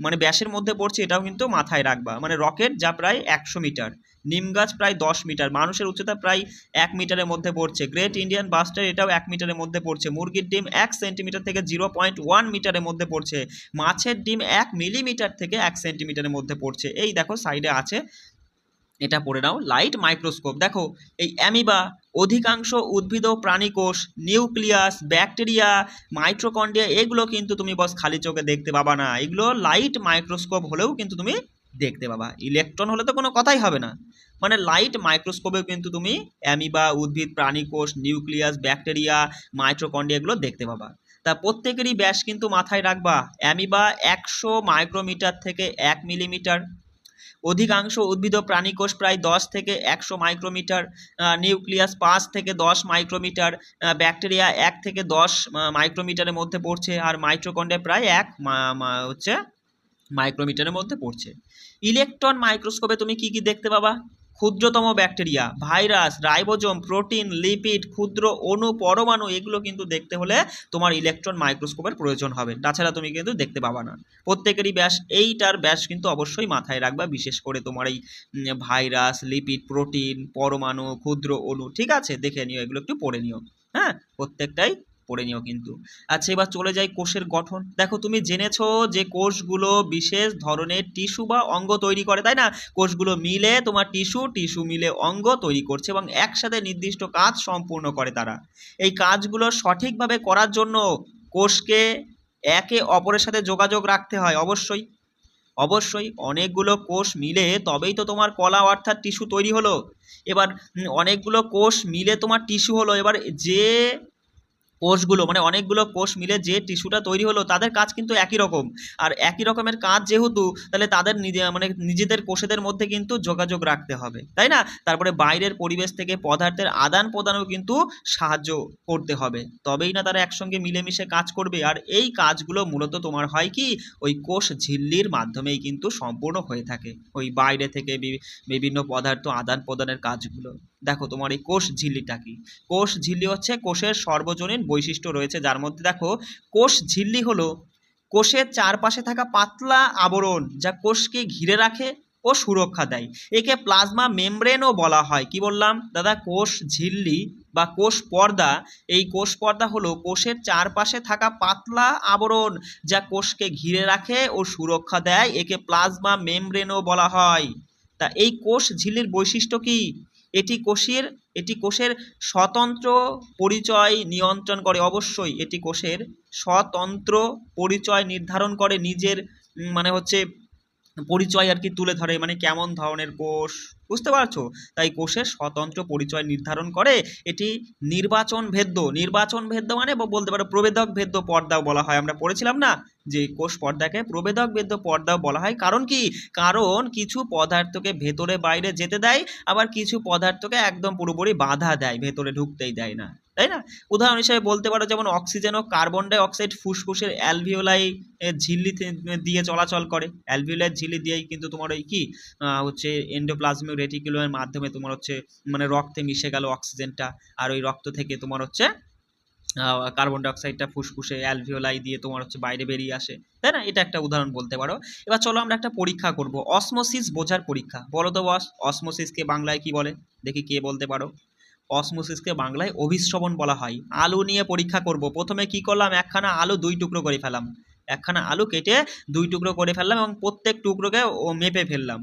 [SPEAKER 1] মানে ব্যাসের মধ্যে পড়ছে এটাও কিন্তু মাথায় রাখবা। মানে রকেট যা প্রায় 100 মিটার, নিম গাছ প্রায় 10 মিটার, মানুষের উচ্চতা প্রায় 1 মিটারের মধ্যে পড়ছে, গ্রেট ইন্ডিয়ান বাস্টার্ড এটাও 1 মিটারের মধ্যে পড়ছে, মুরগির ডিম 1 সেন্টিমিটার থেকে 0.1 মিটারের মধ্যে পড়ছে, মাছের ডিম 1 মিলিমিটার থেকে 1 সেন্টিমিটারের মধ্যে পড়ছে। এই দেখো সাইডে আছে, এটা পড়ে নাও। লাইট মাইক্রোস্কোপ দেখো এই অ্যামিবা, অধিকাংশ উদ্ভিদ ও প্রাণীকোষ, নিউক্লিয়াস, ব্যাকটেরিয়া, মাইটোকন্ড্রিয়া, এগুলো কিন্তু তুমি বস খালি চোখে দেখতে পাবা না। এগুলো লাইট মাইক্রোস্কোপ হলেও কিন্তু তুমি দেখতে পাবা। ইলেকট্রন হলে তো কোনো কথাই হবে না। মানে লাইট মাইক্রোস্কোপেও কিন্তু তুমি অ্যামিবা, উদ্ভিদ, প্রাণীকোষ, নিউক্লিয়াস, ব্যাকটেরিয়া, মাইটোকন্ড্রিয়া এগুলো দেখতে পাবা। তা প্রত্যেকেরই ব্যাস কিন্তু মাথায় রাখবা। অ্যামিবা 100 মাইক্রোমিটার থেকে 1 মিলিমিটার, অধিকাংশ উদ্ভিদ ও প্রাণীকোষ প্রায় 10 থেকে 100 মাইক্রোমিটার, নিউক্লিয়াস 5 থেকে 10 মাইক্রোমিটার, ব্যাকটেরিয়া 1 থেকে 10 মাইক্রোমিটারের মধ্যে পড়ছে, আর মাইটোকন্ড্রিয়া প্রায় 1 হচ্ছে মাইক্রোমিটারের মধ্যে পড়ছে। ইলেকট্রন মাইক্রোস্কোপে তুমি কি কি দেখতে পাবা? ক্ষুদ্রতম bacteria, virus, ribosome, protein, lipid, ক্ষুদ্র অণু, পরমাণু, এগুলো কিন্তু দেখতে হলে তোমার ইলেকট্রন মাইক্রোস্কোপের প্রয়োজন হবে, তাছাড়া তুমি কিন্তু দেখতে পাবা না। প্রত্যেকেরই ব্যাস, এইটার ব্যাস কিন্তু অবশ্যই মাথায় রাখবা, বিশেষ করে তোমার এই ভাইরাস, লিপিড, প্রোটিন, পরমাণু, ক্ষুদ্র অণু, ঠিক আছে? দেখে নিও, এগুলো একটু পড়ে নিও। হ্যাঁ, প্রত্যেকটাই পড়ে নিও কিন্তু। আচ্ছা, এবার চলে যাই কোষের গঠন। দেখো তুমি জেনেছো যে কোষগুলো বিশেষ ধরনের টিস্যু বা অঙ্গ তৈরি করে, তাই না? কোষগুলো মিলে তোমার টিস্যু মিলে অঙ্গ তৈরি করছে এবং একসাথে নির্দিষ্ট কাজ সম্পূর্ণ করে তারা। এই কাজগুলো সঠিকভাবে করার জন্য কোষকে একে অপরের সাথে যোগাযোগ রাখতে হয় অবশ্যই। অবশ্যই অনেকগুলো কোষ মিলে তবেই তো তোমার কলা অর্থাৎ টিস্যু তৈরি হলো। এবার অনেকগুলো কোষ মিলে তোমার টিস্যু হলো। এবার যে কোষগুলো মানে অনেকগুলো কোষ মিলে যে টিস্যুটা তৈরি হলো তাদের কাজ কিন্তু একই রকম। আর একই রকমের কাজ যেহেতু, তাহলে তাদের নিজেদের কোষেদের মধ্যে কিন্তু যোগাযোগ রাখতে হবে, তাই না? তারপরে বাইরের পরিবেশ থেকে পদার্থের আদান প্রদানও কিন্তু সাহায্য করতে হবে, তবেই না তারা একসঙ্গে মিলেমিশে কাজ করবে। আর এই কাজগুলো মূলত তোমার হয় কি ওই কোষ ঝিল্লির মাধ্যমেই কিন্তু সম্পূর্ণ হয়ে থাকে, ওই বাইরে থেকে বিভিন্ন পদার্থ আদান প্রদানের কাজগুলো। দেখো তোমার এই কোষ ঝিল্লিটা কি? কোষ ঝিল্লি হচ্ছে কোষের সর্বজনীন বৈশিষ্ট্য রয়েছে, যার মধ্যে দেখো কোষ ঝিল্লি হলো কোষের চারপাশে থাকা পাতলা আবরণ যা কোষকে ঘিরে রাখে ও সুরক্ষা দেয়। একে প্লাজমা মেমব্রেনও বলা হয়। কি বললাম দাদা? কোষ ঝিল্লি বা কোষ পর্দা। এই কোষ পর্দা হলো কোষের চারপাশে থাকা পাতলা আবরণ যা কোষকে ঘিরে রাখে ও সুরক্ষা দেয়। একে প্লাজমা মেমব্রেনও বলা হয়। তা এই কোষ ঝিল্লির বৈশিষ্ট্য কি? এটি কোষের স্বতন্ত্র পরিচয় নিয়ন্ত্রণ করে। অবশ্যই এটি কোষের স্বতন্ত্র পরিচয় নির্ধারণ করে, নিজের মানে হচ্ছে পরিচয় আর কি তুলে ধরে, মানে কেমন ধরনের কোষ, বুঝতে পারছো? তাই কোষের স্বতন্ত্র পরিচয় নির্ধারণ করে। এটি নির্বাচন ভেদ্য মানে বলতে পারো প্রবেদক ভেদ্য পর্দাও বলা হয়। আমরা পড়েছিলাম না যে কোষ পর্দাকে প্রবেদক ভেদ্য পর্দাও বলা হয়। কারণ কি? কারণ কিছু পদার্থকে ভেতরে বাইরে যেতে দেয়, আবার কিছু পদার্থকে একদম পুরোপুরি বাধা দেয়, ভেতরে ঢুকতেই দেয় না, তাই না? উদাহরণ হিসেবে বলতে পারো যেমন অক্সিজেন ও কার্বন ডাই অক্সাইড ফুসফুসের অ্যালভিওলাই ঝিল্লি দিয়ে চলাচল করে। অ্যালভিওলাই ঝিল্লি দিয়েই কিন্তু তোমার ওই কি হচ্ছে এন্ডোপ্লাজমিক রেটিকুলামের মাধ্যমে তোমার হচ্ছে মানে রক্তে মিশে গেল অক্সিজেনটা, আর ওই রক্ত থেকে তোমার হচ্ছে কার্বন ডাইঅক্সাইডটা ফুসফুসে অ্যালভিওলাই দিয়ে তোমার হচ্ছে বাইরে বেরিয়ে আসে, তাই না? এটা একটা উদাহরণ বলতে পারো। এবার চলো আমরা একটা পরীক্ষা করব, অসমোসিস বোঝার পরীক্ষা। বলো তো বস, অসমোসিসকে বাংলায় কি বলে? দেখি কে বলতে পারো। অসমোসিসকে বাংলায় অভিশ্রবণ বলা হয়। আলু নিয়ে পরীক্ষা করব। প্রথমে কি করলাম, একখানা আলু দুই টুকরো করে ফেলাম, একখানা আলু কেটে দুই টুকরো করে ফেললাম এবং প্রত্যেক টুকরোকে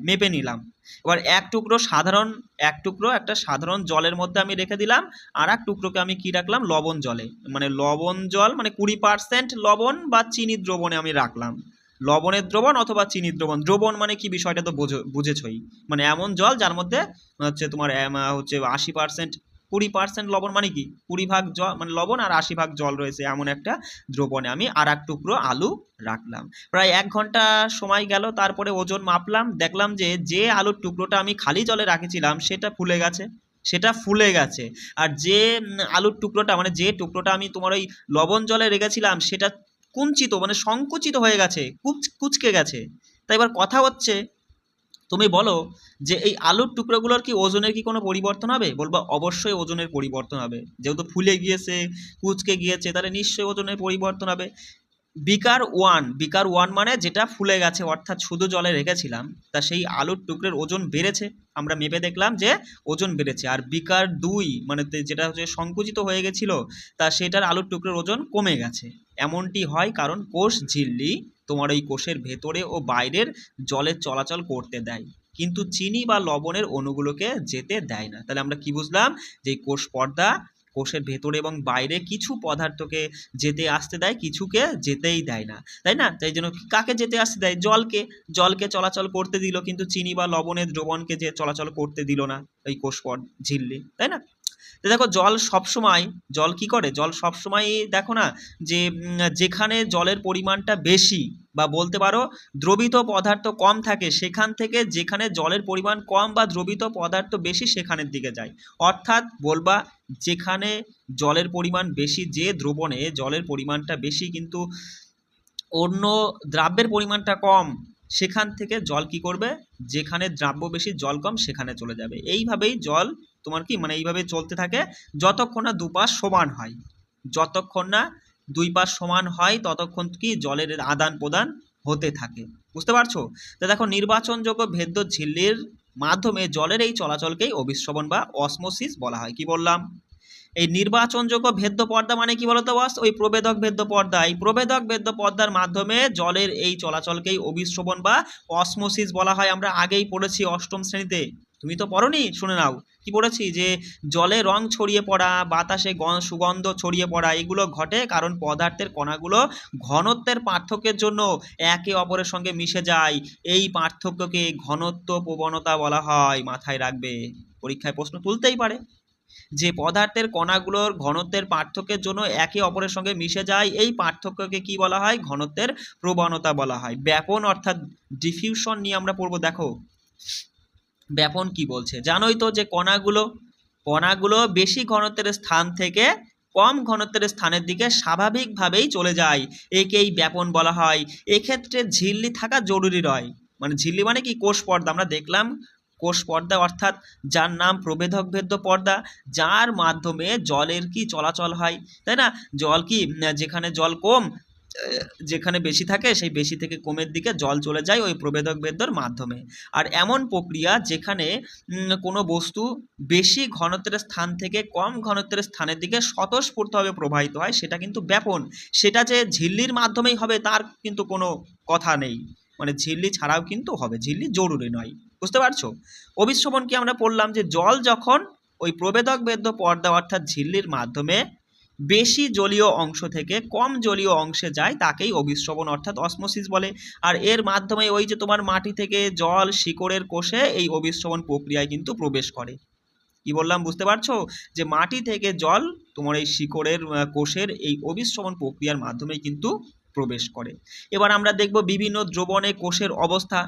[SPEAKER 1] মেপে নিলাম। এবার এক টুকরো একটা সাধারণ জলের মধ্যে আমি রেখে দিলাম, আর এক টুকরোকে আমি কি রাখলাম, লবণ জলে, মানে লবণ জল মানে 20% লবণ বা চিনি দ্রবণে আমি রাখলাম। লবণের দ্রবণ অথবা চিনির দ্রবণ মানে কি বিষয়টা তো বুঝেছই, মানে এমন জল যার মধ্যে হচ্ছে তোমার হচ্ছে 80%, 20% লবণ মানে কি 20 ভাগ জল মানে লবণ আর 80 ভাগ জল রয়েছে, এমন একটা দ্রবণে আমি আর এক টুকরো আলু রাখলাম। প্রায় 1 ঘন্টা সময় গেল, তারপরে ওজন মাপলাম, দেখলাম যে আলুর টুকরোটা আমি খালি জলে রাখেছিলাম সেটা ফুলে গেছে। আর যে আলুর টুকরোটা মানে যে টুকরোটা আমি তোমার ওই লবণ জলে রেখেছিলাম সেটা কুঞ্চিত মানে সংকুচিত হয়ে গেছে, কুচকে গেছে। তাই এবার কথা হচ্ছে, তুমি বলো যে এই আলুর টুকরোগুলোর কি ওজনের কি কোনো পরিবর্তন হবে? বলবা অবশ্যই ওজনের পরিবর্তন হবে, যেহেতু ফুলে গিয়েছে, কুচকে গিয়েছে, তাহলে নিশ্চয়ই ওজনের পরিবর্তন হবে। বিকার ওয়ান মানে যেটা ফুলে গেছে অর্থাৎ শুধু জলে রেখেছিলাম, তা সেই আলুর টুকরোর ওজন বেড়েছে, আমরা মেপে দেখলাম যে ওজন বেড়েছে। আর বিকার 2 মানে যেটা হচ্ছে সংকুচিত হয়ে গেছিল, তা সেটার আলুর টুকরোর ওজন কমে গেছে। এমনটি হয় কারণ কোষ ঝিল্লি তোমার ওই কোষের ভেতরে ও বাইরের জলের চলাচল করতে দেয়, কিন্তু চিনি বা লবণের অণুগুলোকে যেতে দেয় না। তাহলে আমরা কি বুঝলাম, যে কোষ পর্দা কোষের ভেতরে এবং বাইরে কিছু পদার্থকে যেতে আসতে দেয়, কিছুকে যেতেই দেয় না, তাই না? তাই জন্য কাকে যেতে আসতে দেয়? জলকে চলাচল করতে দিল, কিন্তু চিনি বা লবণের দ্রবণকে যে চলাচল করতে দিল না এই কোষপট ঝিল্লি, তাই না? তো দেখো জল কি করে, জল সবসময় দেখো না যে যেখানে জলের পরিমাণটা বেশি বা বলতে পারো দ্রবিত পদার্থ কম থাকে, সেখান থেকে যেখানে জলের পরিমাণ কম বা দ্রবিত পদার্থ বেশি সেখানের দিকে যায়। অর্থাৎ বলবা যেখানে জলের পরিমাণ বেশি, যে দ্রবণে জলের পরিমাণটা বেশি কিন্তু অন্য দ্রাব্যের পরিমাণটা কম, সেখান থেকে জল কি করবে, যেখানে দ্রাব্য বেশি জল কম সেখানে চলে যাবে। এইভাবেই জল তোমার কি মানে এইভাবে চলতে থাকে যতক্ষণ না দুপাশ সমান হয়, যতক্ষণ না দুই পাশ সমান হয় ততক্ষণ কি জলের আদান প্রদান হতে থাকে, বুঝতে পারছো? তো দেখো নির্বাচনযোগ্য ভেদ্য ঝিল্লির মাধ্যমে জলের এই চলাচলকেই অভিস্রবণ বা অসমোসিস বলা হয়। কি বললাম? এই নির্বাচনযোগ্য ভেদ্য পর্দা মানে কি বলতো বস? ওই প্রবেদক ভেদ্য পর্দা। এই প্রবেদক ভেদ্য পর্দার মাধ্যমে জলের এই চলাচলকেই অভিস্রবণ বা অসমোসিস বলা হয়। আমরা আগেই পড়েছি অষ্টম শ্রেণীতে। তুমি তো পড়োনি? শুনে নাও। কি পড়েছি? যে জলে রং ছড়িয়ে পড়া, বাতাসে সুগন্ধ ছড়িয়ে পড়া এগুলো ঘটে কারণ পদার্থের কণাগুলো ঘনত্বের পার্থক্যের জন্য একে অপরের সঙ্গে মিশে যায়। এই পার্থক্যকে ঘনত্ব প্রবণতা বলা হয়। মাথায় রাখবে, পরীক্ষায় প্রশ্ন তুলতেই পারে যে পদার্থের কণাগুলোর ঘনত্বের পার্থক্যের জন্য একে অপরের সঙ্গে মিশে যায়, এই পার্থক্যকে কি বলা হয়? ঘনত্বের প্রবণতা বলা হয়। ব্যাপন অর্থাৎ ডিফিউশন নিয়ে আমরা পড়বো। দেখো ব্যাপন কি বলছে জানোই তো, যে কণাগুলো বেশি ঘনত্বের স্থান থেকে কম ঘনত্বের স্থানের দিকে স্বাভাবিকভাবেই চলে যায়, একেই ব্যাপন বলা হয়। এক্ষেত্রে ঝিল্লি থাকা জরুরি নয়। মানে ঝিল্লি মানে কি? কোষ পর্দা। আমরা দেখলাম কোষ পর্দা অর্থাৎ যার নাম প্রবেদক ভেদ্য পর্দা, যার মাধ্যমে জলের কি চলাচল হয়, তাই না? জল কি যেখানে জল কম, যেখানে বেশি থাকে সেই বেশি থেকে কমের দিকে জল চলে যায় ওই প্রবেদক ভেদ্যর মাধ্যমে। আর এমন প্রক্রিয়া যেখানে কোনো বস্তু বেশি ঘনত্বের স্থান থেকে কম ঘনত্বের স্থানের দিকে স্বতঃস্ফূর্তভাবে প্রবাহিত হয় সেটা কিন্তু ব্যাপন। সেটা যে ঝিল্লির মাধ্যমেই হবে তার কিন্তু কোনো কথা নেই। মানে ঝিল্লি ছাড়াও কিন্তু হবে, ঝিল্লি জরুরি নয়। বুঝতে পারছো? অভিস্রবণ কি আমরা পড়লাম যে জল যখন ওই প্রবেদক ভেদ্য পর্দা অর্থাৎ ঝিল্লির মাধ্যমে বেশি জলীয় অংশ থেকে কম জলীয় অংশে যায় তাকেই অভিস্রবণ অর্থাৎ অসমোসিস বলে। আর এর মাধ্যমে ওই যে তোমার মাটি থেকে জল শিকড়ের কোষে এই অভিস্রবণ প্রক্রিয়ায় কিন্তু প্রবেশ করে। কি বললাম বুঝতে পারছো? যে মাটি থেকে জল তোমার এই শিকড়ের কোষের এই অভিস্রবণ প্রক্রিয়ার মাধ্যমেই কিন্তু প্রবেশ করে। এবার আমরা দেখব বিভিন্ন দ্রবণে কোষের অবস্থা।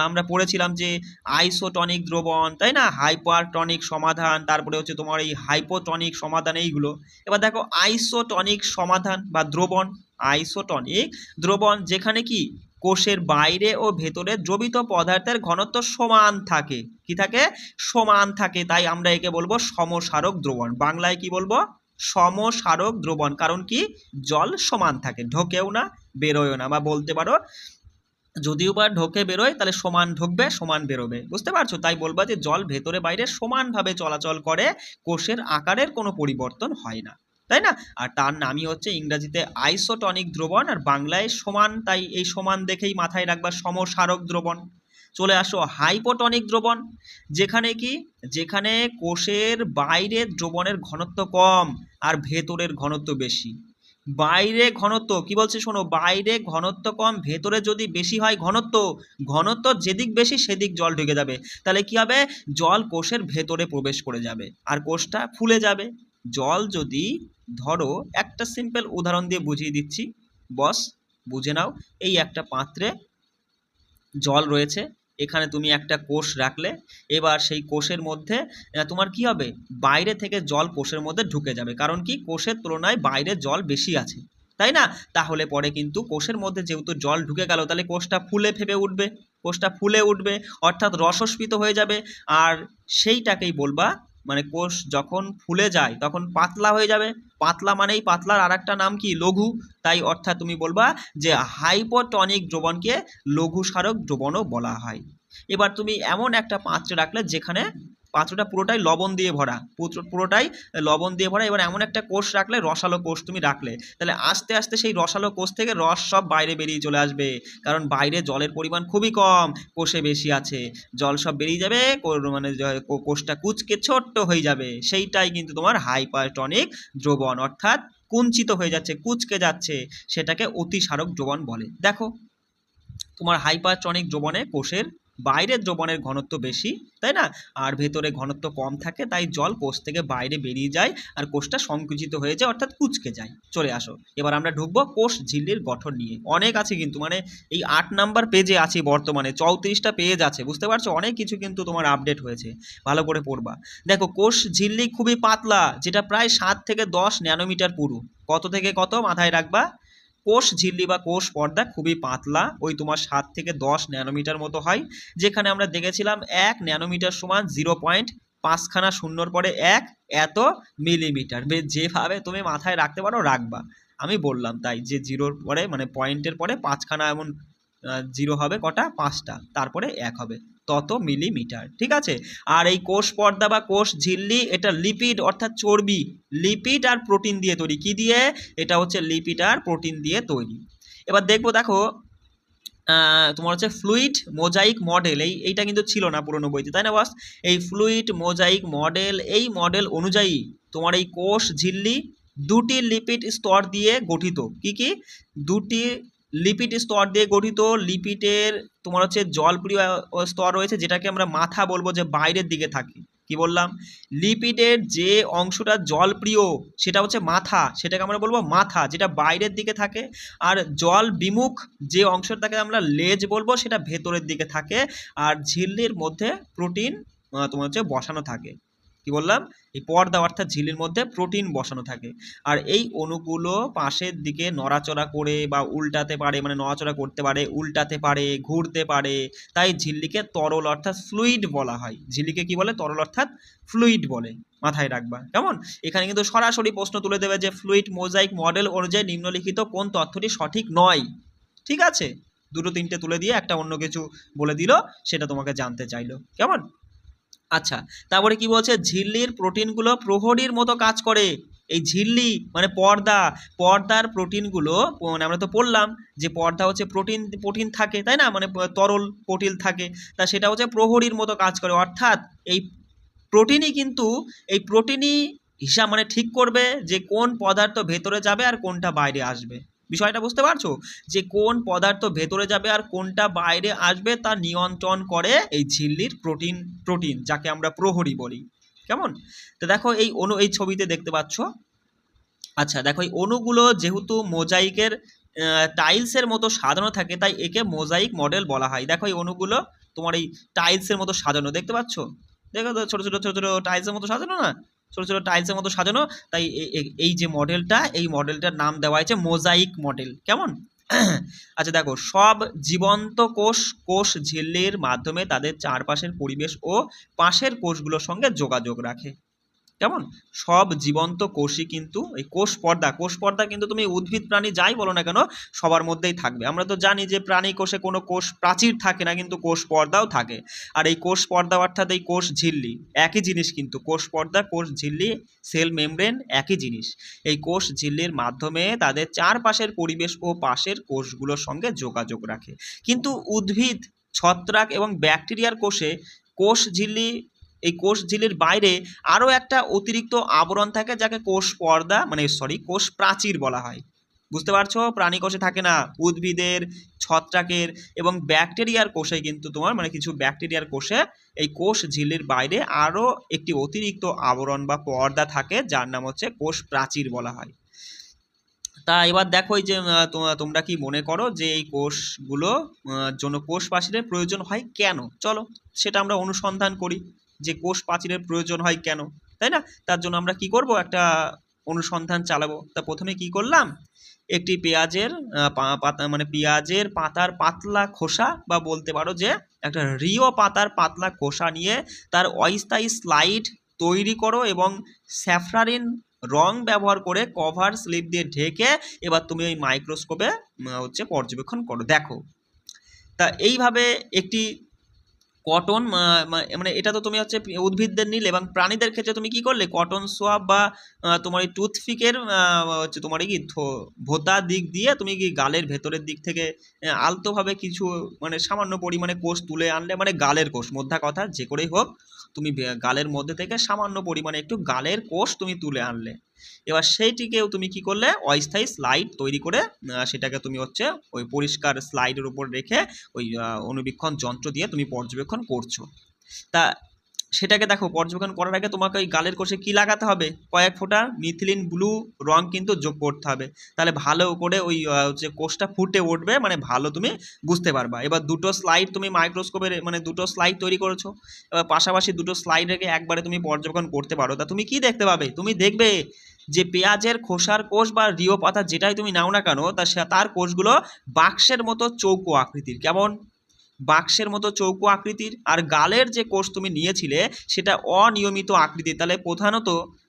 [SPEAKER 1] আমরা পড়েছিলাম যে আইসোটনিক দ্রবণ, তাই না? হাইপারটনিক সমাধান, তারপরে হচ্ছে তোমার এই হাইপোটনিক সমাধান, এইগুলো। এবার দেখো আইসোটনিক সমাধান বা দ্রবণ। আইসোটনিক দ্রবণ যেখানে কি কোষের বাইরে ও ভেতরে দ্রবিত পদার্থের ঘনত্ব সমান থাকে। কি থাকে? সমান থাকে। তাই আমরা একে বলবো সমসারক দ্রবণ। বাংলায় কি বলবো? সমসারক দ্রবণ। কারণ কি? জল সমান থাকে, ঢোকেও না বেরোয়ও না। বা বলতে পারো যদিও বা ঢোকে বেরোয় তাহলে সমান ঢুকবে সমান বেরোবে। বুঝতে পারছো? তাই বলবা যে জল ভেতরে বাইরে সমানভাবে চলাচল করে, কোষের আকারের কোনো পরিবর্তন হয় না, তাই না? আর তার নামই হচ্ছে ইংরাজিতে আইসোটনিক দ্রবণ, আর বাংলায় সমান। তাই এই সমান দেখেই মাথায় রাখবা সমসারক দ্রবণ। চলে আসো হাইপোটনিক দ্রবণ। যেখানে কোষের বাইরের দ্রবণের ঘনত্ব কম আর ভেতরের ঘনত্ব বেশি। বাইরে ঘনত্ব কি বলছে শোনো, বাইরে ঘনত্ব কম, ভেতরে যদি বেশি হয় ঘনত্ব যেদিক বেশি সেদিক জল ঢুকে যাবে। তাহলে কি হবে? জল কোষের ভেতরে প্রবেশ করে যাবে আর কোষটা ফুলে যাবে। জল যদি ধরো, একটা সিম্পল উদাহরণ দিয়ে বুঝিয়ে দিচ্ছি বস, বুঝে নাও। এই একটা পাত্রে জল রয়েছে, এখানে তুমি একটা কোষ রাখলে, এবার সেই কোষের মধ্যে তোমার কি হবে? বাইরে থেকে জল কোষের মধ্যে ঢুকে যাবে। কারণ কি? কোষের তুলনায় বাইরে জল বেশি আছে, তাই না? তাহলে পরে কিন্তু কোষের মধ্যে যেহেতু জল ঢুকে গেল, তাহলে কোষটা ফুলে ফেপে উঠবে, কোষটা ফুলে উঠবে অর্থাৎ রসস্ফীত হয়ে যাবে। আর সেইটাকেই বলবা, মানে কোষ যখন ফুলে যায় তখন পাতলা হয়ে যাবে। পাতলা মানেই পাতলার আর একটা নাম কি? লঘু। তাই অর্থাৎ তুমি বলবা যে হাইপোটনিক দ্রবণকে লঘু সারক দ্রবণও বলা হয়। এবার তুমি এমন একটা পাত্রে রাখলে যেখানে পাত্রটা পুরোটাই লবণ দিয়ে ভরা, পুরোটাই লবণ দিয়ে ভরা। এবার এমন একটা কোষ রাখলে, রসালো কোষ তুমি রাখলে, তাহলে আস্তে আস্তে সেই রসালো কোষ থেকে রস সব বাইরে বেরিয়ে চলে আসবে। কারণ বাইরে জলের পরিমাণ খুবই কম, কোষে বেশি আছে, জল সব বেরিয়ে যাবে, মানে কোষটা কুঁচকে ছোট্ট হয়ে যাবে। সেইটাই কিন্তু তোমার হাইপারটনিক দ্রবণ, অর্থাৎ কুঞ্চিত হয়ে যাচ্ছে, কুঁচকে যাচ্ছে, সেটাকে অতিসারক দ্রবণ বলে। দেখো তোমার হাইপারটনিক দ্রবণে কোষের বাইরের দ্রবণের ঘনত্ব বেশি, তাই না? আর ভেতরে ঘনত্ব কম থাকে, তাই জল কোষ থেকে বাইরে বেরিয়ে যায় আর কোষটা সংকুচিত হয়ে যায় অর্থাৎ কুঁচকে যায়। চলে আসো, এবার আমরা ঢুকবো কোষ ঝিল্লির গঠন নিয়ে। অনেক আছে কিন্তু, মানে এই 8 নাম্বার পেজে আছি বর্তমানে, 34টা পেজ আছে। বুঝতে পারছো? অনেক কিছু কিন্তু তোমার আপডেট হয়েছে, ভালো করে পড়বা। দেখো কোষ ঝিল্লি খুবই পাতলা, যেটা প্রায় 7 থেকে 10 ন্যানোমিটার পুরু। কত থেকে কত মাথায় রাখবা? কোষ ঝিল্লি বা কোষ পর্দা খুবই পাতলা, ওই তোমার 7 থেকে 10 ন্যানোমিটার মতো হয়। যেখানে আমরা দেখেছিলাম 1 ন্যানোমিটার সমান 0.5 খানা শূন্যর পরে 1 এত মিলিমিটার। যেভাবে তুমি মাথায় রাখতে পারো রাখবা, আমি বললাম তাই, যে জিরোর পরে মানে পয়েন্টের পরে 5 খানা এমন জিরো হবে কটা, 5টা, তারপরে 1 হবে, তত মিলিমিটার। ঠিক আছে। আর এই কোষ পর্দা বা কোষ ঝিল্লি এটা লিপিড অর্থাৎ চর্বি, লিপিড আর প্রোটিন দিয়ে তৈরি। কি দিয়ে? এটা হচ্ছে লিপিড আর প্রোটিন দিয়ে তৈরি। এবার দেখো তোমার হচ্ছে ফ্লুইড মোজাইক মডেল, এইটা কিন্তু ছিল না পুরনো বইতে, তাই না বস? এই ফ্লুইড মোজাইক মডেল, এই মডেল অনুযায়ী তোমার এই কোষ ঝিল্লি দুটি লিপিড স্তর দিয়ে গঠিত। কি কি? দুটি লিপিড স্তর দিয়ে গঠিত। লিপিডের তোমার হচ্ছে জলপ্রিয় স্তর রয়েছে, যেটাকে আমরা মাথা বলবো, যে বাইরের দিকে থাকে। কি বললাম? লিপিডের যে অংশটা জলপ্রিয় সেটা হচ্ছে মাথা, সেটাকে আমরা বলবো মাথা, যেটা বাইরের দিকে থাকে। আর জল বিমুখ যে অংশটাকে আমরা লেজ বলবো, সেটা ভেতরের দিকে থাকে। আর ঝিল্লির মধ্যে প্রোটিন তোমার হচ্ছে বসানো থাকে। কি বললাম? এই পর্দা অর্থাৎ ঝিল্লির মধ্যে প্রোটিন বসানো থাকে। আর এই অণুগুলো পাশের দিকে নড়াচড়া করে বা উল্টাতে পারে, মানে নড়াচড়া করতে পারে, উল্টাতে পারে, ঘুরতে পারে। তাই ঝিল্লিকে তরল অর্থাৎ ফ্লুইড বলা হয়। ঝিল্লিকে কি বলে? তরল অর্থাৎ ফ্লুইড বলে। মাথায় রাখবা, কেমন? এখানে কিন্তু সরাসরি প্রশ্ন তুলে দেবে যে ফ্লুইড মোজাইক মডেল অনুযায়ী নিম্নলিখিত কোন তথ্যটি সঠিক নয়। ঠিক আছে, দুটো তিনটে তুলে দিয়ে একটা অন্য কিছু বলে দিল, সেটা তোমাকে জানতে চাইলো। কেমন? আচ্ছা, তারপরে কি বলছে? ঝিল্লির প্রোটিনগুলো প্রহরীর মতো কাজ করে। এই ঝিল্লি মানে পর্দার প্রোটিনগুলো, মানে আমরা তো পড়লাম যে পর্দা হচ্ছে প্রোটিন থাকে, তাই না? মানে তরল প্রোটিন থাকে, তা সেটা হচ্ছে প্রহরীর মতো কাজ করে। অর্থাৎ এই প্রোটিনই হিসাব মানে ঠিক করবে যে কোন পদার্থ ভেতরে যাবে আর কোনটা বাইরে আসবে। বিষয়টা বুঝতে পারছো? যে কোন পদার্থ ভেতরে যাবে আর কোনটা বাইরে আসবে তা নিয়ন্ত্রণ করে এই ঝিল্লির প্রোটিন, যাকে আমরা প্রহরী বলি। কেমন? তো দেখো এই ছবিতে দেখতে পাচ্ছ। আচ্ছা দেখো, এই অণুগুলো যেহেতু মোজাইকের টাইলসের মতো সাজানো থাকে, তাই একে মোজাইক মডেল বলা হয়। দেখো এই অণুগুলো তোমার এই টাইলসের মতো সাজানো, দেখতে পাচ্ছ? দেখো তো, ছোট ছোট ছোট ছোট টাইলসের মতো সাজানো না, ছোট ছোট টাইলসের মতো সাজানো। তাই এই যে মডেলটা, এই মডেলটার নাম দেওয়া হয়েছে মোজাইক মডেল। কেমন? আচ্ছা দেখো, সব জীবন্ত কোষ ঝিল্লির মাধ্যমে তাদের চারপাশের পরিবেশ ও পাশের কোষগুলোর সঙ্গে যোগাযোগ রাখে। কেমন? সব জীবন্ত কোষই কিন্তু এই কোষ পর্দা কিন্তু তুমি উদ্ভিদ প্রাণী যাই বলো না কেন, সবার মধ্যেই থাকবে। আমরা তো জানি যে প্রাণী কোষে কোনো কোষ প্রাচীর থাকে না, কিন্তু কোষ পর্দাও থাকে। আর এই কোষ পর্দা অর্থাৎ এই কোষ ঝিল্লি একই জিনিস, কিন্তু কোষ পর্দা কোষ ঝিল্লি সেল মেমব্রেন একই জিনিস। এই কোষ ঝিল্লির মাধ্যমে তাদের চারপাশের পরিবেশ ও পাশের কোষগুলোর সঙ্গে যোগাযোগ রাখে। কিন্তু উদ্ভিদ, ছত্রাক এবং ব্যাকটেরিয়ার কোষ ঝিল্লির বাইরে আরও একটা অতিরিক্ত আবরণ থাকে, যাকে কোষ প্রাচীর বলা হয়। বুঝতে পারছো? প্রাণী কোষে থাকে না, উদ্ভিদের, ছত্রাকের এবং ব্যাকটেরিয়ার কোষে কিন্তু তোমার মানে কিছু ব্যাকটেরিয়ার কোষে এই কোষ ঝিল্লির বাইরে আরও একটি অতিরিক্ত আবরণ বা পর্দা থাকে, যার নাম হচ্ছে কোষ প্রাচীর বলা হয়। তা এবার দেখো, এই যে তোমরা কি মনে করো যে এই কোষগুলো জন্য কোষ প্রাচীরের প্রয়োজন হয় কেন? চলো সেটা আমরা অনুসন্ধান করি যে কোষ প্রাচীরের প্রয়োজন হয় কেন, তাই না? তার জন্য আমরা কি করব? একটা অনুসন্ধান চালাবো। তা প্রথমে কি করলাম? একটি পেঁয়াজের পাতার পাতলা খোসা, বা বলতে পারো যে একটা রিও পাতার পাতলা খোসা নিয়ে তার অস্থায়ী স্লাইড তৈরি করো এবং স্যাফরারিন রং ব্যবহার করে কভার স্লিপ দিয়ে ঢেকে এবার তুমি ওই মাইক্রোস্কোপে হচ্ছে পর্যবেক্ষণ করো। দেখো, তা এইভাবে একটি কটন মানে এটা তো তুমি হচ্ছে উদ্ভিদদের নিলে, এবং প্রাণীদের ক্ষেত্রে তুমি কি করলে? কটন সোয়াব বা তোমার এই টুথপিকের হচ্ছে তোমার কি ভোঁতা দিক দিয়ে তুমি কি গালের ভেতরের দিক থেকে আলতোভাবে কিছু মানে সামান্য পরিমাণে কোষ তুলে আনলে, মানে গালের কোষ, মোদ্দা কথা যে করেই হোক, তুমি গালের মধ্যে থেকে সামান্য পরিমাণে একটু গালের কোষ তুমি তুলে আনলে। এবার সেইটিকেও তুমি কি করলে? অস্থায়ী স্লাইড তৈরি করে সেটাকে তুমি হচ্ছে ওই পরিষ্কার স্লাইডের উপর রেখে ওই অনুবীক্ষণ যন্ত্র দিয়ে তুমি পর্যবেক্ষণ করছো। তা সেটাকে দেখো, পর্যবেক্ষণ করার আগে তোমাকে ওই গালের কোষে কি লাগাতে হবে? কয়েক ফোঁটা মিথিলিন ব্লু রং কিন্তু যোগ করতে হবে, তাহলে ভালো করে ওই হচ্ছে কোষটা ফুটে উঠবে, মানে ভালো তুমি বুঝতে পারবা। এবার দুটো স্লাইড তুমি মাইক্রোস্কোপের মানে দুটো স্লাইড তৈরি করেছো, এবার পাশাপাশি দুটো স্লাইড রেখে একবারে তুমি পর্যবেক্ষণ করতে পারো। তা তুমি কি দেখতে পাবে? তুমি দেখবে যে পেঁয়াজের খোসার কোষ বা রিও পাতা যেটাই তুমি নাও না কেন, তার কোষগুলো বাক্সের মতো চৌকো আকৃতির। কেমন? বাক্সের মতো চৌকো আকৃতির। আর গালের যে কোষ তুমি নিয়েছিলে সেটা অনিয়মিত আকৃতির। তাহলে প্রধানত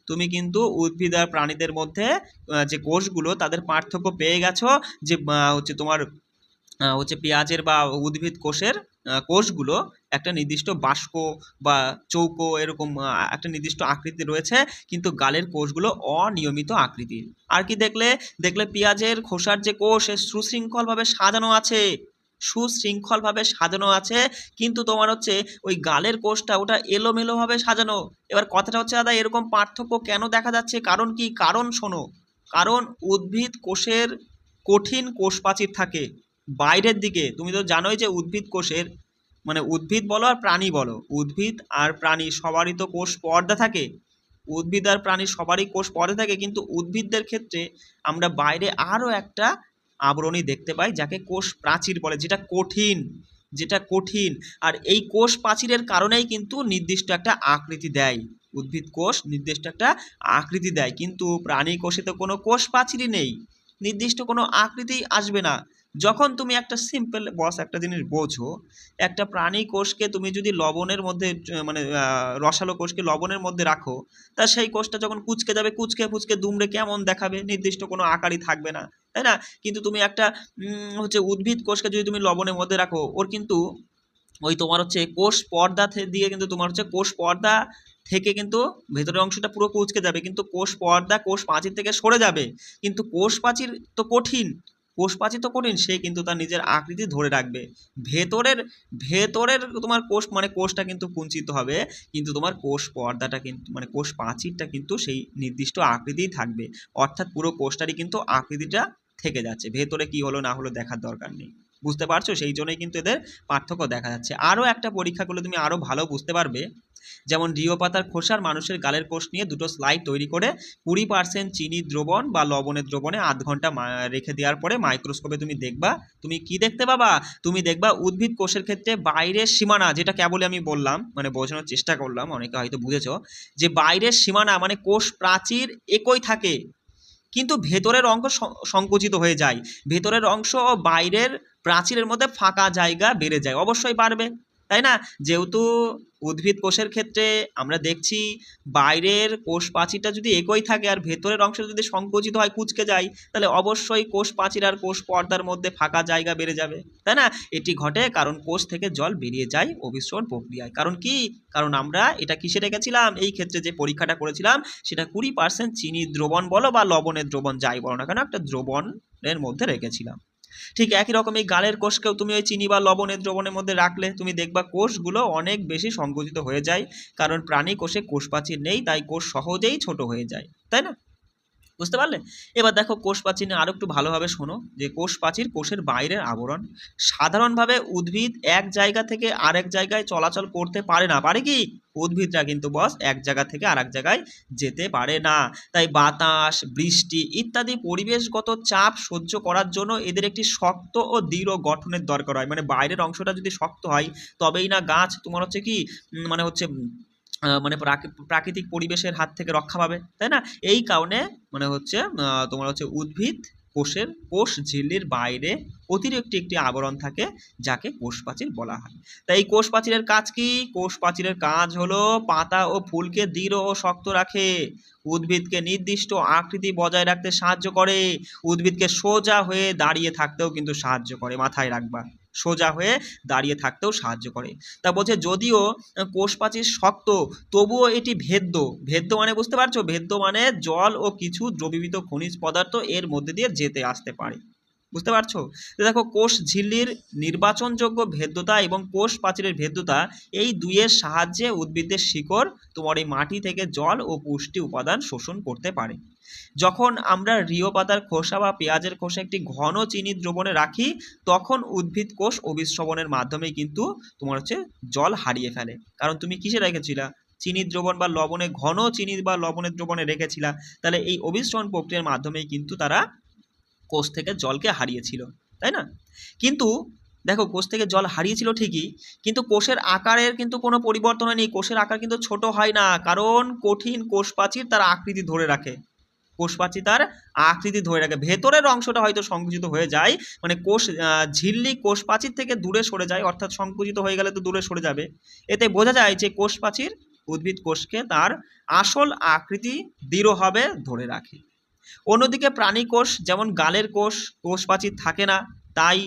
[SPEAKER 1] তুমি কিন্তু উদ্ভিদ আর প্রাণীদের মধ্যে যে কোষগুলো তাদের পার্থক্য পেয়ে গেছো, যে হচ্ছে তোমার হচ্ছে পেঁয়াজের বা উদ্ভিদ কোষের কোষগুলো একটা নির্দিষ্ট বাস্ক বা চৌকো এরকম একটা নির্দিষ্ট আকৃতি রয়েছে, কিন্তু গালের কোষগুলো অনিয়মিত আকৃতির। আর কি দেখলে, দেখলে পেঁয়াজের খোসার যে কোষ সুশৃঙ্খলভাবে সাজানো আছে, সুশৃঙ্খলভাবে সাজানো আছে, কিন্তু তোমার হচ্ছে ওই গালের কোষটা ওটা এলোমেলোভাবে সাজানো। এবার কথাটা হচ্ছে দাদা এরকম পার্থক্য কেন দেখা যাচ্ছে, কারণ কি, কারণ শোনো, কারণ উদ্ভিদ কোষের কঠিন কোষ প্রাচীর থাকে বাইরের দিকে। তুমি তো জানোই যে উদ্ভিদ কোষের মানে উদ্ভিদ বলো আর প্রাণী বলো, উদ্ভিদ আর প্রাণী সবারই তো কোষ পর্দা থাকে, উদ্ভিদ আর প্রাণী সবারই কোষ পর্দা থাকে, কিন্তু উদ্ভিদদের ক্ষেত্রে আমরা বাইরে আরও একটা আবরণী দেখতে পাই যাকে কোষ প্রাচীর বলে, যেটা কঠিন, যেটা কঠিন। আর এই কোষ প্রাচীরের কারণেই কিন্তু নির্দিষ্ট একটা আকৃতি দেয়, উদ্ভিদ কোষ নির্দিষ্ট একটা আকৃতি দেয়, কিন্তু প্রাণী কোষে তো কোনো কোষ প্রাচীরই নেই, নির্দিষ্ট কোনো আকৃতি আসবে না। যখন তুমি একটা সিম্পল বস একটা জিনিস বোঝো, একটা প্রাণী কোষকে তুমি যদি লবণের মধ্যে মানে রসালো কোষকে লবণের মধ্যে রাখো, তা সেই কোষটা যখন কুঁচকে যাবে, কুঁচকে ফুচকে দুমড়ে কেমন দেখাবে, নির্দিষ্ট কোনো আকারই থাকবে না, তাই না? কিন্তু তুমি একটা হচ্ছে উদ্ভিদ কোষকে যদি তুমি লবণের মধ্যে রাখো, ওর কিন্তু ওই তোমার হচ্ছে কোষ পর্দা দিয়ে কিন্তু তোমার হচ্ছে কোষ পর্দা থেকে কিন্তু ভেতরের অংশটা পুরো কুঁচকে যাবে, কিন্তু কোষ পর্দা কোষ প্রাচীর থেকে সরে যাবে, কিন্তু কোষ প্রাচীর তো কঠিন, কোষ প্রাচীর তো কঠিন, সে কিন্তু তার নিজের আকৃতি ধরে রাখবে। ভেতরের ভেতরের তোমার কোষ মানে কোষটা কিন্তু কুঞ্চিত হবে, কিন্তু তোমার কোষ পর্দাটা কিন্তু মানে কোষ প্রাচীরটা কিন্তু সেই নির্দিষ্ট আকৃতিই থাকবে, অর্থাৎ পুরো কোষটারই কিন্তু আকৃতিটা থেকে যাচ্ছে, ভেতরে কি হলো না হলো দেখার দরকার নেই। বুঝতে পারছো? সেই জন্যই কিন্তু এদের পার্থক্য দেখা যাচ্ছে। আরও একটা পরীক্ষা করলে তুমি আরও ভালো বুঝতে পারবে, যেমন রিও পাতার খোসার মানুষের গালের কোষ নিয়ে দুটো স্লাইড তৈরি করে 20% চিনির দ্রবণ বা লবণের দ্রবণে আধ ঘন্টা রেখে দেওয়ার পরে মাইক্রোস্কোপে তুমি দেখবা, তুমি কি দেখতে পাবা, তুমি দেখবা উদ্ভিদ কোষের ক্ষেত্রে বাইরের সীমানা, যেটা কেবলই আমি বললাম মানে বোঝানোর চেষ্টা করলাম, অনেকে হয়তো বুঝেছো, যে বাইরের সীমানা মানে কোষ প্রাচীর একই থাকে, কিন্তু ভেতরের অংশ সংকুচিত হয়ে যায়, ভেতরের অংশ ও বাইরের প্রাচীরের মধ্যে ফাঁকা জায়গা বেড়ে যায়, অবশ্যই বাড়বে, তাই না? যেহেতু উদ্ভিদ কোষের ক্ষেত্রে আমরা দেখছি বাইরের কোষ প্রাচীরটা যদি একই থাকে আর ভেতরের অংশ যদি সংকুচিত হয়, কুঁচকে যায়, তাহলে অবশ্যই কোষ প্রাচীর আর কোষ পর্দার মধ্যে ফাঁকা জায়গা বেড়ে যাবে, তাই না? এটি ঘটে কারণ কোষ থেকে জল বেরিয়ে যায় অভিসরণ প্রক্রিয়ায়। কারণ কি, কারণ আমরা এটা কিসে রেখেছিলাম, এই ক্ষেত্রে যে পরীক্ষাটা করেছিলাম সেটা 20% চিনি দ্রবণ বলো বা লবণের দ্রবণ যাই বলো না কেন, একটা দ্রবণের মধ্যে রেখেছিলাম। ঠিক একই রকম এই গালের কোষকেও তুমি ওই চিনি বা লবণের দ্রবণের মধ্যে রাখলে তুমি দেখবা কোষগুলো অনেক বেশি সংকুচিত হয়ে যায়, কারণ প্রাণী কোষে কোষ প্রাচীর নেই, তাই কোষ সহজেই ছোট হয়ে যায়, তাই না? বুঝতে পারলে? এবার দেখো কোষ প্রাচীর নিয়ে আরো একটু ভালোভাবে শোনো, যে কোষ প্রাচীর কোষের বাইরের আবরণ। সাধারণভাবে উদ্ভিদ এক জায়গা থেকে আরেক জায়গায় চলাচল করতে পারে না, পারে কি? উদ্ভিদরা কিন্তু বস এক জায়গা থেকে আরেক জায়গায় যেতে পারে না, তাই বাতাস, বৃষ্টি ইত্যাদি পরিবেশগত চাপ সহ্য করার জন্য এদের একটি শক্ত ও দৃঢ় গঠনের দরকার হয়। মানে বাইরের অংশটা যদি শক্ত হয় তবেই না গাছ তোমার হচ্ছে কি মানে হচ্ছে মানে প্রাকৃতিক পরিবেশের হাত থেকে রক্ষা পাবে, তাই না? এই কারণে মানে হচ্ছে তোমার হচ্ছে উদ্ভিদ কোষের কোষ ঝিল্লির বাইরে অতিরিক্ত একটি আবরণ থাকে যাকে কোষ প্রাচীর বলা হয়। তাই এই কোষ প্রাচীরের কাজ কি? কোষ প্রাচীরের কাজ হলো পাতা ও ফুলকে দৃঢ় ও শক্ত রাখে, উদ্ভিদকে নির্দিষ্ট আকৃতি বজায় রাখতে সাহায্য করে, উদ্ভিদকে সোজা হয়ে দাঁড়িয়ে থাকতেও কিন্তু সাহায্য করে, মাথায় রাখবা, সোজা হয়ে দাঁড়িয়ে থাকতেও সাহায্য করে। তা বলছে যদিও কোষ প্রাচীর শক্ত, তবুও এটি ভেদ্য। ভেদ্য মানে বুঝতে পারছো? ভেদ্য মানে জল ও কিছু দ্রবীভূত খনিজ পদার্থ এর মধ্যে দিয়ে যেতে আসতে পারে। বুঝতে পারছো? তো দেখো কোষ ঝিল্লির নির্বাচনযোগ্য ভেদ্যতা এবং কোষ প্রাচীরের ভেদ্যতা, এই দুইয়ের সাহায্যে উদ্ভিদের শিকড় তোমার এই মাটি থেকে জল ও পুষ্টি উপাদান শোষণ করতে পারে। যখন আমরা রিও পাতার খোসা বা পেঁয়াজের খোসা একটি ঘন চিনি দ্রবণে রাখি, তখন উদ্ভিদ কোষ অভিস্রবণের মাধ্যমে কিন্তু তোমার হচ্ছে জল হারিয়ে ফেলে। কারণ তুমি কিসে রেখেছিলা? চিনির দ্রবণ বা লবণে, ঘন চিনি বা লবণের দ্রবণে রেখেছিলা, তাহলে এই অভিস্রবণ প্রক্রিয়ার মাধ্যমেই কিন্তু তারা কোষ থেকে জলকে হারিয়েছিল, তাই না? কিন্তু দেখো কোষ থেকে জল হারিয়েছিল ঠিকই, কিন্তু কোষের আকারের কিন্তু কোনো পরিবর্তন হয়নি, কোষের আকার কিন্তু ছোট হয় না, কারণ কঠিন কোষ প্রাচীর তার আকৃতি ধরে রাখে, কোষ প্রাচীর তার আকৃতি ধরে রাখে, ভেতরের অংশটা হয়তো সংকুচিত হয়ে যায়, মানে কোষ ঝিল্লি কোষ প্রাচীর থেকে দূরে সরে যায়, অর্থাৎ সংকুচিত হয়ে গেলে তো দূরে সরে যাবে। এতে বোঝা যায় যে কোষ প্রাচীর উদ্ভিদ কোষকে তার আসল আকৃতি দৃঢ়ভাবে ধরে রাখে। অন্যদিকে প্রাণী কোষ যেমন গালের কোষ, কোষ প্রাচীর থাকে না, তাই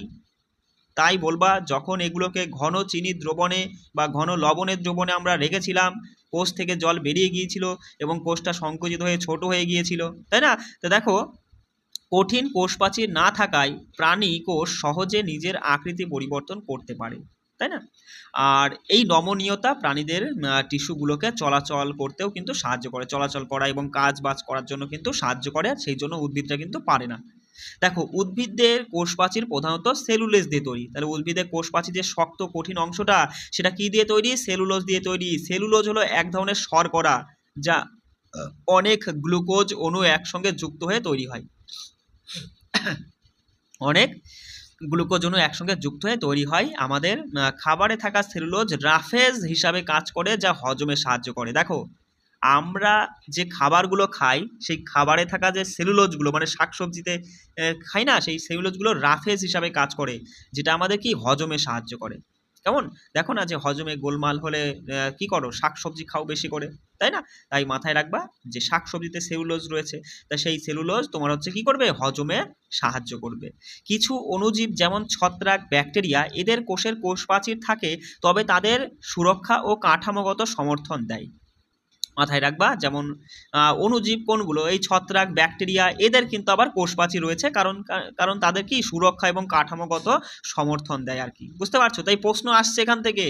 [SPEAKER 1] তাই বলবা যখন এগুলোকে ঘন চিনির দ্রবণে বা ঘন লবণের দ্রবণে আমরা রেখেছিলাম, কোষ থেকে জল বেরিয়ে গিয়েছিল এবং কোষটা সংকুচিত হয়ে ছোট হয়ে গিয়েছিল, তাই না? তো দেখো, কঠিন কোষপ্রাচীর না থাকায় প্রাণী কোষ সহজে নিজের আকৃতি পরিবর্তন করতে পারে, তাই না? আর এই নমনীয়তা প্রাণীদের টিস্যুগুলোকে চলাচল করতেও কিন্তু সাহায্য করে, চলাচল করা এবং কাজ বাজ করার জন্য কিন্তু সাহায্য করে, সেই জন্য উদ্ভিদটা কিন্তু পারে না। দেখো, উদ্ভিদদের কোষপ্রাচীর প্রধানত সেলুলোজ দিয়ে তৈরি। তাহলে উদ্ভিদের কোষপ্রাচীর যে শক্ত কঠিন অংশটা, সেটা কি দিয়ে তৈরি? সেলুলোজ দিয়ে তৈরি। সেলুলোজ হলো এক ধরনের শর্করা, যা অনেক গ্লুকোজ অণু একসঙ্গে যুক্ত হয়ে তৈরি হয়। অনেক গ্লুকোজ অণু একসঙ্গে যুক্ত হয়ে তৈরি হয়। আমাদের খাবারে থাকা সেলুলোজ রাফেজ হিসাবে কাজ করে, যা হজমে সাহায্য করে। দেখো, আমরা যে খাবারগুলো খাই, সেই খাবারে থাকা যে সেলুলোজগুলো, মানে শাকসবজিতে খাই না, সেই সেলুলোজগুলো রাফেজ হিসাবে কাজ করে, যেটা আমাদের কি হজমে সাহায্য করে। কেমন? দেখো না, যে হজমে গোলমাল হলে কি করো? শাকসবজি খাও বেশি করে, তাই না? তাই মাথায় রাখবা যে শাকসবজিতে সেলুলোজ রয়েছে, তা সেই সেলুলোজ তোমার হচ্ছে কি করবে? হজমে সাহায্য করবে। কিছু অণুজীব যেমন ছত্রাক, ব্যাকটেরিয়া, এদের কোষের কোষপ্রাচীর থাকে, তবে তাদের সুরক্ষা ও কাঠামোগত সমর্থন দেয়। মাথায় রাখবা, যেমন অণুজীব কোনগুলো? এই ছত্রাক, ব্যাকটেরিয়া, এদের কিন্তু আবার কোষপ্রাচীর রয়েছে, কারণ তাদের কি সুরক্ষা এবং কাঠামোগত সমর্থন দেয় আর কি। বুঝতে পারছো? তাই প্রশ্ন আসছে এখান থেকে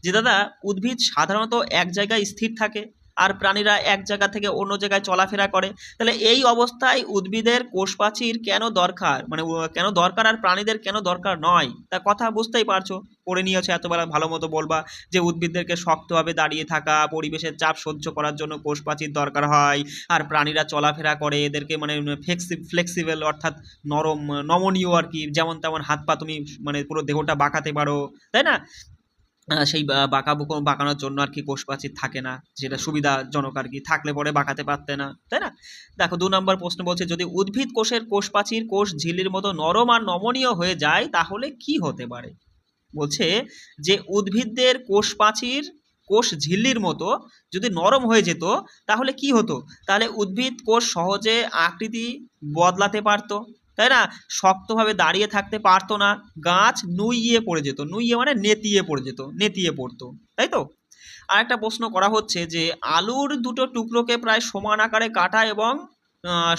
[SPEAKER 1] যে দাদা, উদ্ভিদ সাধারণত এক জায়গায় স্থির থাকে আর প্রাণীরা এক জায়গা থেকে অন্য জায়গায় চলাফেরা করে, তাহলে এই অবস্থায় উদ্ভিদের কোষপ্রাচীর কেন দরকার, মানে কেন দরকার আর প্রাণীদের কেন দরকার নয়? তার কথা বুঝতেই পারছো, পড়ে নিয়েছো এতবার, ভালো মতো বলবা যে উদ্ভিদদেরকে শক্তভাবে দাঁড়িয়ে থাকা, পরিবেশের চাপ সহ্য করার জন্য কোষপ্রাচীর দরকার হয়, আর প্রাণীরা চলাফেরা করে, এদেরকে মানে ফ্লেক্সিবল অর্থাৎ নরম, নমনীয় আর কি, যেমন তেমন হাত পা তুমি মানে পুরো দেহটা বাঁকাতে পারো, তাই না? সেই বাঁকানোর জন্য আর কি কোষপ্রাচীর থাকে না, যেটা সুবিধাজনক আর কি, থাকলে পরে বাঁকাতে পারতে না, তাই না? দেখো, 2 নম্বর প্রশ্ন বলছে, যদি উদ্ভিদ কোষের কোষপ্রাচীর কোষ ঝিল্লির মতো নরম আর নমনীয় হয়ে যায় তাহলে কি হতে পারে? বলছে যে উদ্ভিদদের কোষপ্রাচীর কোষ ঝিল্লির মতো যদি নরম হয়ে যেত তাহলে কি হতো? তাহলে উদ্ভিদ কোষ সহজে আকৃতি বদলাতে পারতো, তাই না? শক্তভাবে দাঁড়িয়ে থাকতে পারতো না, গাছ নুইয়ে পড়ে যেত, নুইয়ে মানে নেতিয়ে পড়ে যেত, নেতিয়ে পড়তো, তাই তো? আর একটা প্রশ্ন করা হচ্ছে যে আলুর দুটো টুকরোকে প্রায় সমান আকারে কাটা এবং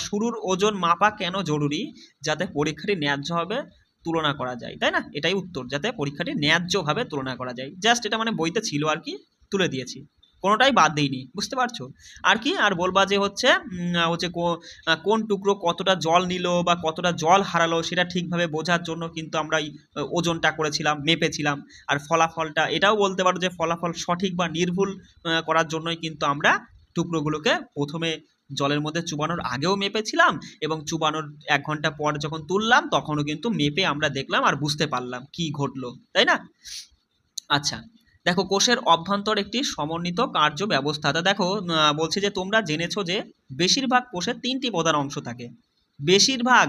[SPEAKER 1] শুরুর ওজন মাপা কেন জরুরি? যাতে পরীক্ষাটি ন্যায্যভাবে তুলনা করা যায়, তাই না? এটাই উত্তর, যাতে পরীক্ষাটি ন্যায্যভাবে তুলনা করা যায়। জাস্ট এটা মানে বইতে ছিল আর কি, তুলে দিয়েছি, কোনোটাই বাদ দিইনি। বুঝতে পারছো? আর কি আর বলবা যে হচ্ছে কোন টুকরো কতটা জল নিল বা কতটা জল হারালো সেটা ঠিকভাবে বোঝার জন্য কিন্তু আমরা এই ওজনটা করেছিলাম, মেপেছিলাম। আর ফলাফলটা এটাও বলতে পারো যে ফলাফল সঠিক বা নির্ভুল করার জন্যই কিন্তু আমরা টুকরোগুলোকে প্রথমে জলের মধ্যে চুবানোর আগেও মেপেছিলাম, এবং চুবানোর 1 ঘন্টা পর যখন তুললাম তখনও কিন্তু মেপে আমরা দেখলাম আর বুঝতে পারলাম কি ঘটলো, তাই না? আচ্ছা, দেখো, কোষের অভ্যন্তর একটি সমন্বিত কার্য ব্যবস্থা। তা দেখো, বলছে যে তোমরা জেনেছো যে বেশিরভাগ কোষের 3টি প্রধান অংশ থাকে। বেশিরভাগ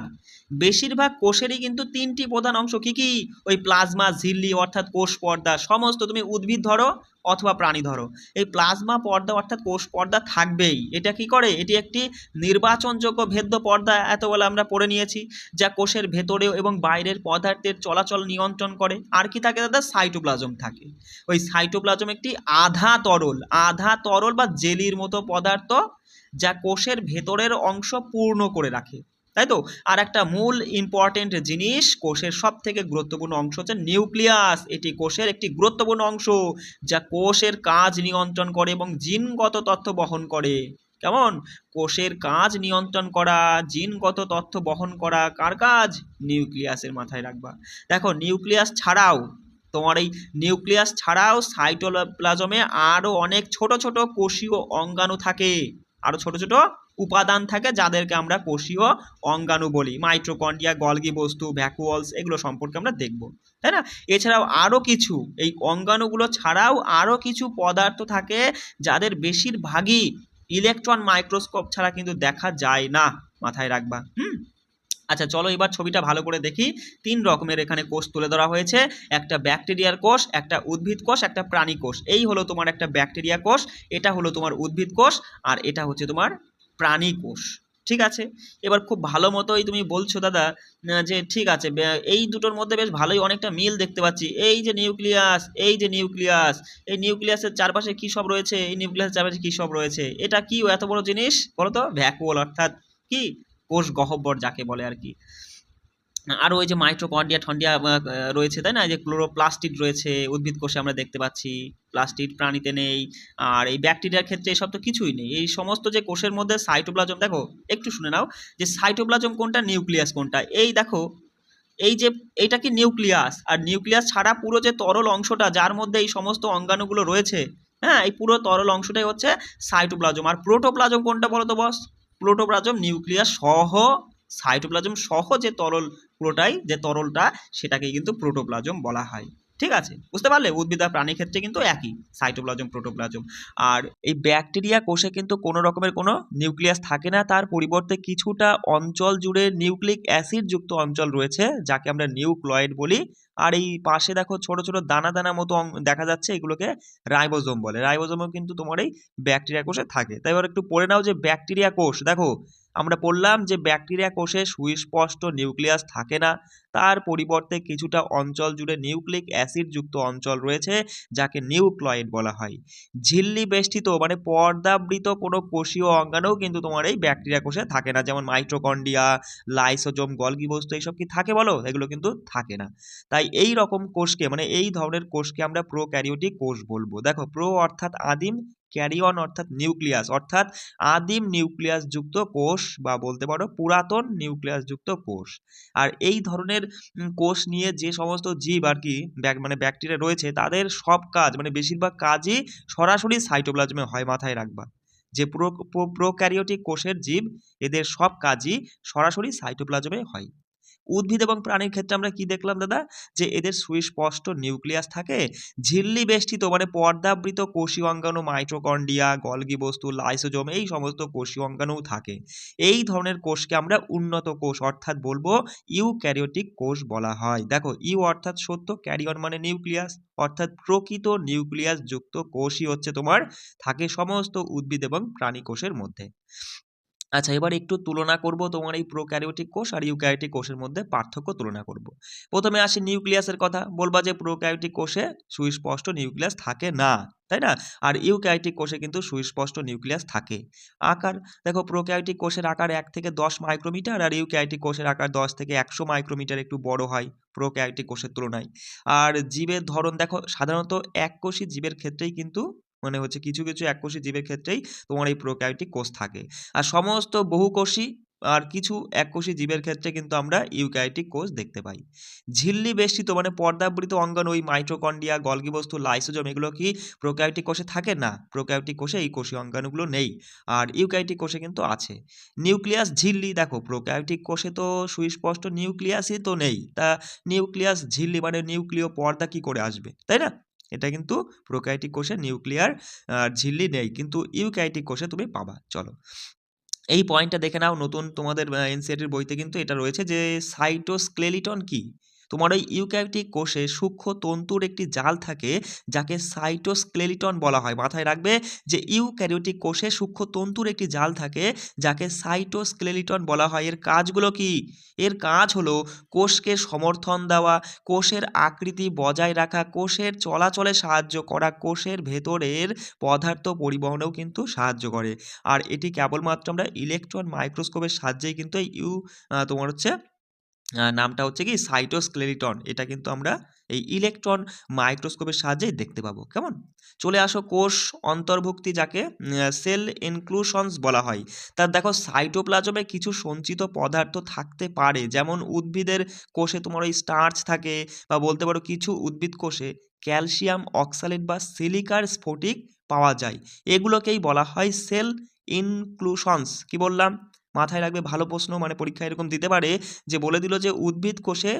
[SPEAKER 1] বেশিরভাগ কোষেরই কিন্তু 3টি প্রধান অংশ। কি কি? ওই প্লাজমা, ঝিল্লি অর্থাৎ কোষ পর্দা, সমস্ত তুমি উদ্ভিদ ধরো অথবা প্রাণী ধরো, এই প্লাজমা পর্দা অর্থাৎ কোষ পর্দা থাকবেই। এটা কি করে? এটি একটি নির্বাচনযোগ্য ভেদ্য পর্দা, এতবেলা আমরা পড়ে নিয়েছি, যা কোষের ভেতরেও এবং বাইরের পদার্থের চলাচল নিয়ন্ত্রণ করে। আর কি থাকে দাদা? সাইটোপ্লাজম থাকে। ওই সাইটোপ্লাজম একটি আধা তরল বা জেলির মতো পদার্থ, যা কোষের ভেতরের অংশ পূর্ণ করে রাখে, তাই তো? আর একটা মূল ইম্পর্টেন্ট জিনিস, কোষের সব থেকে গুরুত্বপূর্ণ অংশ হচ্ছে নিউক্লিয়াস। এটি কোষের একটি গুরুত্বপূর্ণ অংশ, যা কোষের কাজ নিয়ন্ত্রণ করে এবং জিনগত তথ্য বহন করে। কেমন? কোষের কাজ নিয়ন্ত্রণ করা, জিনগত তথ্য বহন করা কার কাজ? নিউক্লিয়াসের, মাথায় রাখবা। দেখো, নিউক্লিয়াস ছাড়াও সাইটোপ্লাজমে আরও অনেক ছোট ছোট কোষীয় অঙ্গাণু থাকে, আরও ছোট ছোট উপাদান থাকে, যাদেরকে আমরা কোষীয় অঙ্গাণু বলি। মাইটোকন্ড্রিয়া, গলগি বস্তু, ভ্যাকুওলস, এগুলো সম্পর্কে আমরা দেখব, তাই না? এছাড়াও আরও কিছু, এই অঙ্গাণুগুলো ছাড়াও আরও কিছু পদার্থ থাকে, যাদের বেশিরভাগই ইলেকট্রন মাইক্রোস্কোপ ছাড়া কিন্তু দেখা যায় না, মাথায় রাখবা। আচ্ছা, চলো এবার ছবিটা ভালো করে দেখি। 3 রকমের এখানে কোষ তুলে ধরা হয়েছে, একটা ব্যাকটেরিয়ার কোষ, একটা উদ্ভিদ কোষ, একটা প্রাণী কোষ। এই হলো তোমার একটা ব্যাকটেরিয়া কোষ, এটা হলো তোমার উদ্ভিদ কোষ, আর এটা হচ্ছে তোমার প্রাণী কোষ। ঠিক আছে, এবার খুব ভালো মতোই তুমি বলছো দাদা যে ঠিক আছে, এই দুটোর মধ্যে বেশ ভালোই অনেকটা মিল দেখতে পাচ্ছি। এই যে নিউক্লিয়াস, এই যে নিউক্লিয়াস, এই নিউক্লিয়াসের চারপাশে কি সব রয়েছে, এই নিউক্লিয়াসের চারপাশে কি সব রয়েছে, এটা কি এত বড় জিনিস বলো তো? ভ্যাকুওল, অর্থাৎ কি কোষ গহ্বর যাকে বলে আর কি। আরও ওই যে মাইটোকন্ড্রিয়া ঠন্ডিয়া রয়েছে, তাই না? যে ক্লোরোপ্লাস্টিড রয়েছে উদ্ভিদ কোষে আমরা দেখতে পাচ্ছি, প্লাস্টিড প্রাণীতে নেই। আর এই ব্যাকটেরিয়ার ক্ষেত্রে এসব তো কিছুই নেই। এই সমস্ত যে কোষের মধ্যে সাইটোপ্লাজম, দেখো একটু শুনে নাও যে সাইটোপ্লাজম কোনটা, নিউক্লিয়াস কোনটা। এই দেখো, এই যে এইটা কি নিউক্লিয়াস, আর নিউক্লিয়াস ছাড়া পুরো যে তরল অংশটা যার মধ্যে এই সমস্ত অঙ্গাণুগুলো রয়েছে, হ্যাঁ, এই পুরো তরল অংশটাই হচ্ছে সাইটোপ্লাজম। আর প্রোটোপ্লাজম কোনটা বলো তো বস? প্রোটোপ্লাজম নিউক্লিয়াস সহ, সাইটোপ্লাজম সহ যে তরল, পুরোটাই যে তরলটা, সেটাকেই কিন্তু প্রোটোপ্লাজম বলা হয়। ঠিক আছে, বুঝতে পারলে? উদ্ভিদ আর প্রাণীর ক্ষেত্রে কিন্তু একই, সাইটোপ্লাজম প্রোটোপ্লাজম। আর এই ব্যাকটেরিয়া কোষে কিন্তু কোনো রকমের কোনো নিউক্লিয়াস থাকে না, তার পরিবর্তে কিছুটা অঞ্চল জুড়ে নিউক্লিক অ্যাসিড যুক্ত অঞ্চল রয়েছে যাকে আমরা নিউক্লয়েড বলি। আর এই পাশে দেখো ছোট ছোট দানা দানা মতো দেখা যাচ্ছে, এগুলোকে রাইবোজোম বলে। রাইবোজোমও কিন্তু তোমার এই ব্যাকটেরিয়া কোষে থাকে। তাই এবার একটু পড়ে নাও যে ব্যাকটেরিয়া কোষ, দেখো আমরা বললাম যে ব্যাকটেরিয়া কোষে সুস্পষ্ট নিউক্লিয়াস থাকে না, তার পরিবর্তে কিছুটা অঞ্চল জুড়ে নিউক্লিক অ্যাসিড যুক্ত অঞ্চল রয়েছে যাকে নিউক্লয়েড বলা হয়। ঝিল্লি বেষ্টিত মানে পর্দাবৃত কোনো কোষীয় অঙ্গাণুও কিন্তু তোমার এই ব্যাকটেরিয়া কোষে থাকে না, যেমন মাইটোকন্ড্রিয়া, লাইসোজোম, গলগি বস্তু, এইসব কি থাকে বলো? এগুলো কিন্তু থাকে না। তাই এই রকম কোষকে, মানে এই ধরনের কোষকে আমরা প্রোক্যারিওটিক কোষ বলবো। দেখো, প্রো অর্থাৎ আদিম, ক্যারিয়ন অর্থাৎ নিউক্লিয়াস, অর্থাৎ আদিম নিউক্লিয়াস যুক্ত কোষ, বা বলতে পারো পুরাতন নিউক্লিয়াস যুক্ত কোষ। আর এই ধরনের কোষ নিয়ে যে সমস্ত জীব আর কি, মানে ব্যাকটেরিয়া রয়েছে, তাদের সব কাজ মানে বেশিরভাগ কাজই সরাসরি সাইটোপ্লাজমে হয়, মাথায় রাখবা। যে প্রোক্যারিওটিক কোষের জীব, এদের সব কাজই সরাসরি সাইটোপ্লাজমে হয়। উদ্ভিদ এবং প্রাণীর ক্ষেত্রে আমরা কি দেখলাম দাদা? যে এদের সুস্পষ্ট নিউক্লিয়াস থাকে, ঝিল্লি বেষ্টিত মানে পর্দাবৃত কোষীয় অঙ্গাণু, মাইটোকন্ড্রিয়া, গলগি বস্তু, লাইসোজোম, এই সমস্ত কোষীয় অঙ্গাণু থাকে। এই ধরনের কোষকে আমরা উন্নত কোষ অর্থাৎ বলবো ইউক্যারিওটিক কোষ বলা হয়। দেখো, ইউ অর্থাৎ সত্য, ক্যারিয়ন মানে নিউক্লিয়াস, অর্থাৎ প্রকৃত নিউক্লিয়াস যুক্ত কোষই হচ্ছে তোমার থাকে সমস্ত উদ্ভিদ এবং প্রাণী কোষের মধ্যে। আচ্ছা, এবার একটু তুলনা করব তোমার এই প্রোক্যারিওটিক কোষ আর ইউক্যারিওটিক কোষের মধ্যে পার্থক্য তুলনা করব। প্রথমে আসি নিউক্লিয়াসের কথা, বলবা যে প্রোক্যারিওটিক কোষে সুস্পষ্ট নিউক্লিয়াস থাকে না, তাই না? আর ইউক্যারিওটিক কোষে কিন্তু সুস্পষ্ট নিউক্লিয়াস থাকে। আকার, দেখো প্রোক্যারিওটিক কোষের আকার 1 থেকে 10 মাইক্রোমিটার, আর ইউক্যারিওটিক কোষের আকার 10 থেকে 100 মাইক্রোমিটার একটু বড় হয় প্রোক্যারিওটিক কোষের তুলনায়। আর জীবের ধরন দেখো, সাধারণত এককোষী জীবের ক্ষেত্রেই কিন্তু, মানে হচ্ছে কিছু কিছু এককোষী জীবের ক্ষেত্রেই তোমার এই প্রোক্যারিওটিক কোষ থাকে। আর সমস্ত বহুকোষী আর কিছু এককোষী জীবের ক্ষেত্রে কিন্তু আমরা ইউক্যারিওটিক কোষ দেখতে পাই। ঝিল্লি বেষ্টিত মানে পর্দাবৃত অঙ্গাণু, ওই মাইটোকন্ড্রিয়া, গলগি বস্তু, লাইসোজোম, এগুলো কি প্রোক্যারিওটিক কোষে থাকে না? প্রোক্যারিওটিক কোষে এই কোষীয় অঙ্গাণুগুলো নেই, আর ইউক্যারিওটিক কোষে কিন্তু আছে। নিউক্লিয়াস ঝিল্লি, দেখো প্রোক্যারিওটিক কোষে তো সুস্পষ্ট নিউক্লিয়াসই তো নেই, তা নিউক্লিয়াস ঝিল্লি মানে নিউক্লিয় পর্দা কি করে আসবে, তাই না? এটা কিন্তু প্রোক্যারিওটিক কোষে নিউক্লিয়ার ঝিল্লি নেই, কিন্তু ইউক্যারিওটিক কোষে তুমি পাবা। চলো, এই পয়েন্টটা দেখে নাও, নতুন তোমাদের এনসিইআরটির বইতে কিন্তু এটা রয়েছে যে সাইটোস্কেলিটন কি। তোমার ওই ইউক্যারিওটিক কোষে সূক্ষ্ম তন্তুর একটি জাল থাকে যাকে সাইটোস্কেলিটন বলা হয়। মাথায় রাখবে যে ইউক্যারিওটিক কোষে সূক্ষ্ম তন্তুর একটি জাল থাকে যাকে সাইটোস্কেলিটন বলা হয়। এর কাজগুলো কি? এর কাজ হলো কোষকে সমর্থন দেওয়া, কোষের আকৃতি বজায় রাখা, কোষের চলাচলে সাহায্য করা, কোষের ভেতরের পদার্থ পরিবহনেও কিন্তু সাহায্য করে। আর এটি কেবলমাত্র আমরা ইলেকট্রন মাইক্রোস্কোপের সাহায্যেই কিন্তু এই তোমার হচ্ছে নামটা হচ্ছে কি সাইটোস্কেলিটন, এটা কিন্তু আমরা এই ইলেকট্রন মাইক্রোস্কোপের সাহায্যেই দেখতে পাবো। কেমন? চলে আসো কোষ অন্তর্ভুক্তি, যাকে সেল ইনক্লুশনস বলা হয়। তার দেখো, সাইটোপ্লাজমে কিছু সঞ্চিত পদার্থ থাকতে পারে, যেমন উদ্ভিদের কোষে তোমার ওই স্টার্চ থাকে, বা বলতে পারো কিছু উদ্ভিদ কোষে ক্যালসিয়াম অক্সালেট বা সিলিকার স্ফটিক পাওয়া যায়। এগুলোকেই বলা হয় সেল ইনক্লুশনস। কি বললাম? মাথায় রাখবে, ভালো প্রশ্ন, মানে পরীক্ষা এরকম দিতে পারে যে বলে দিল যে উদ্ভিদ কোষে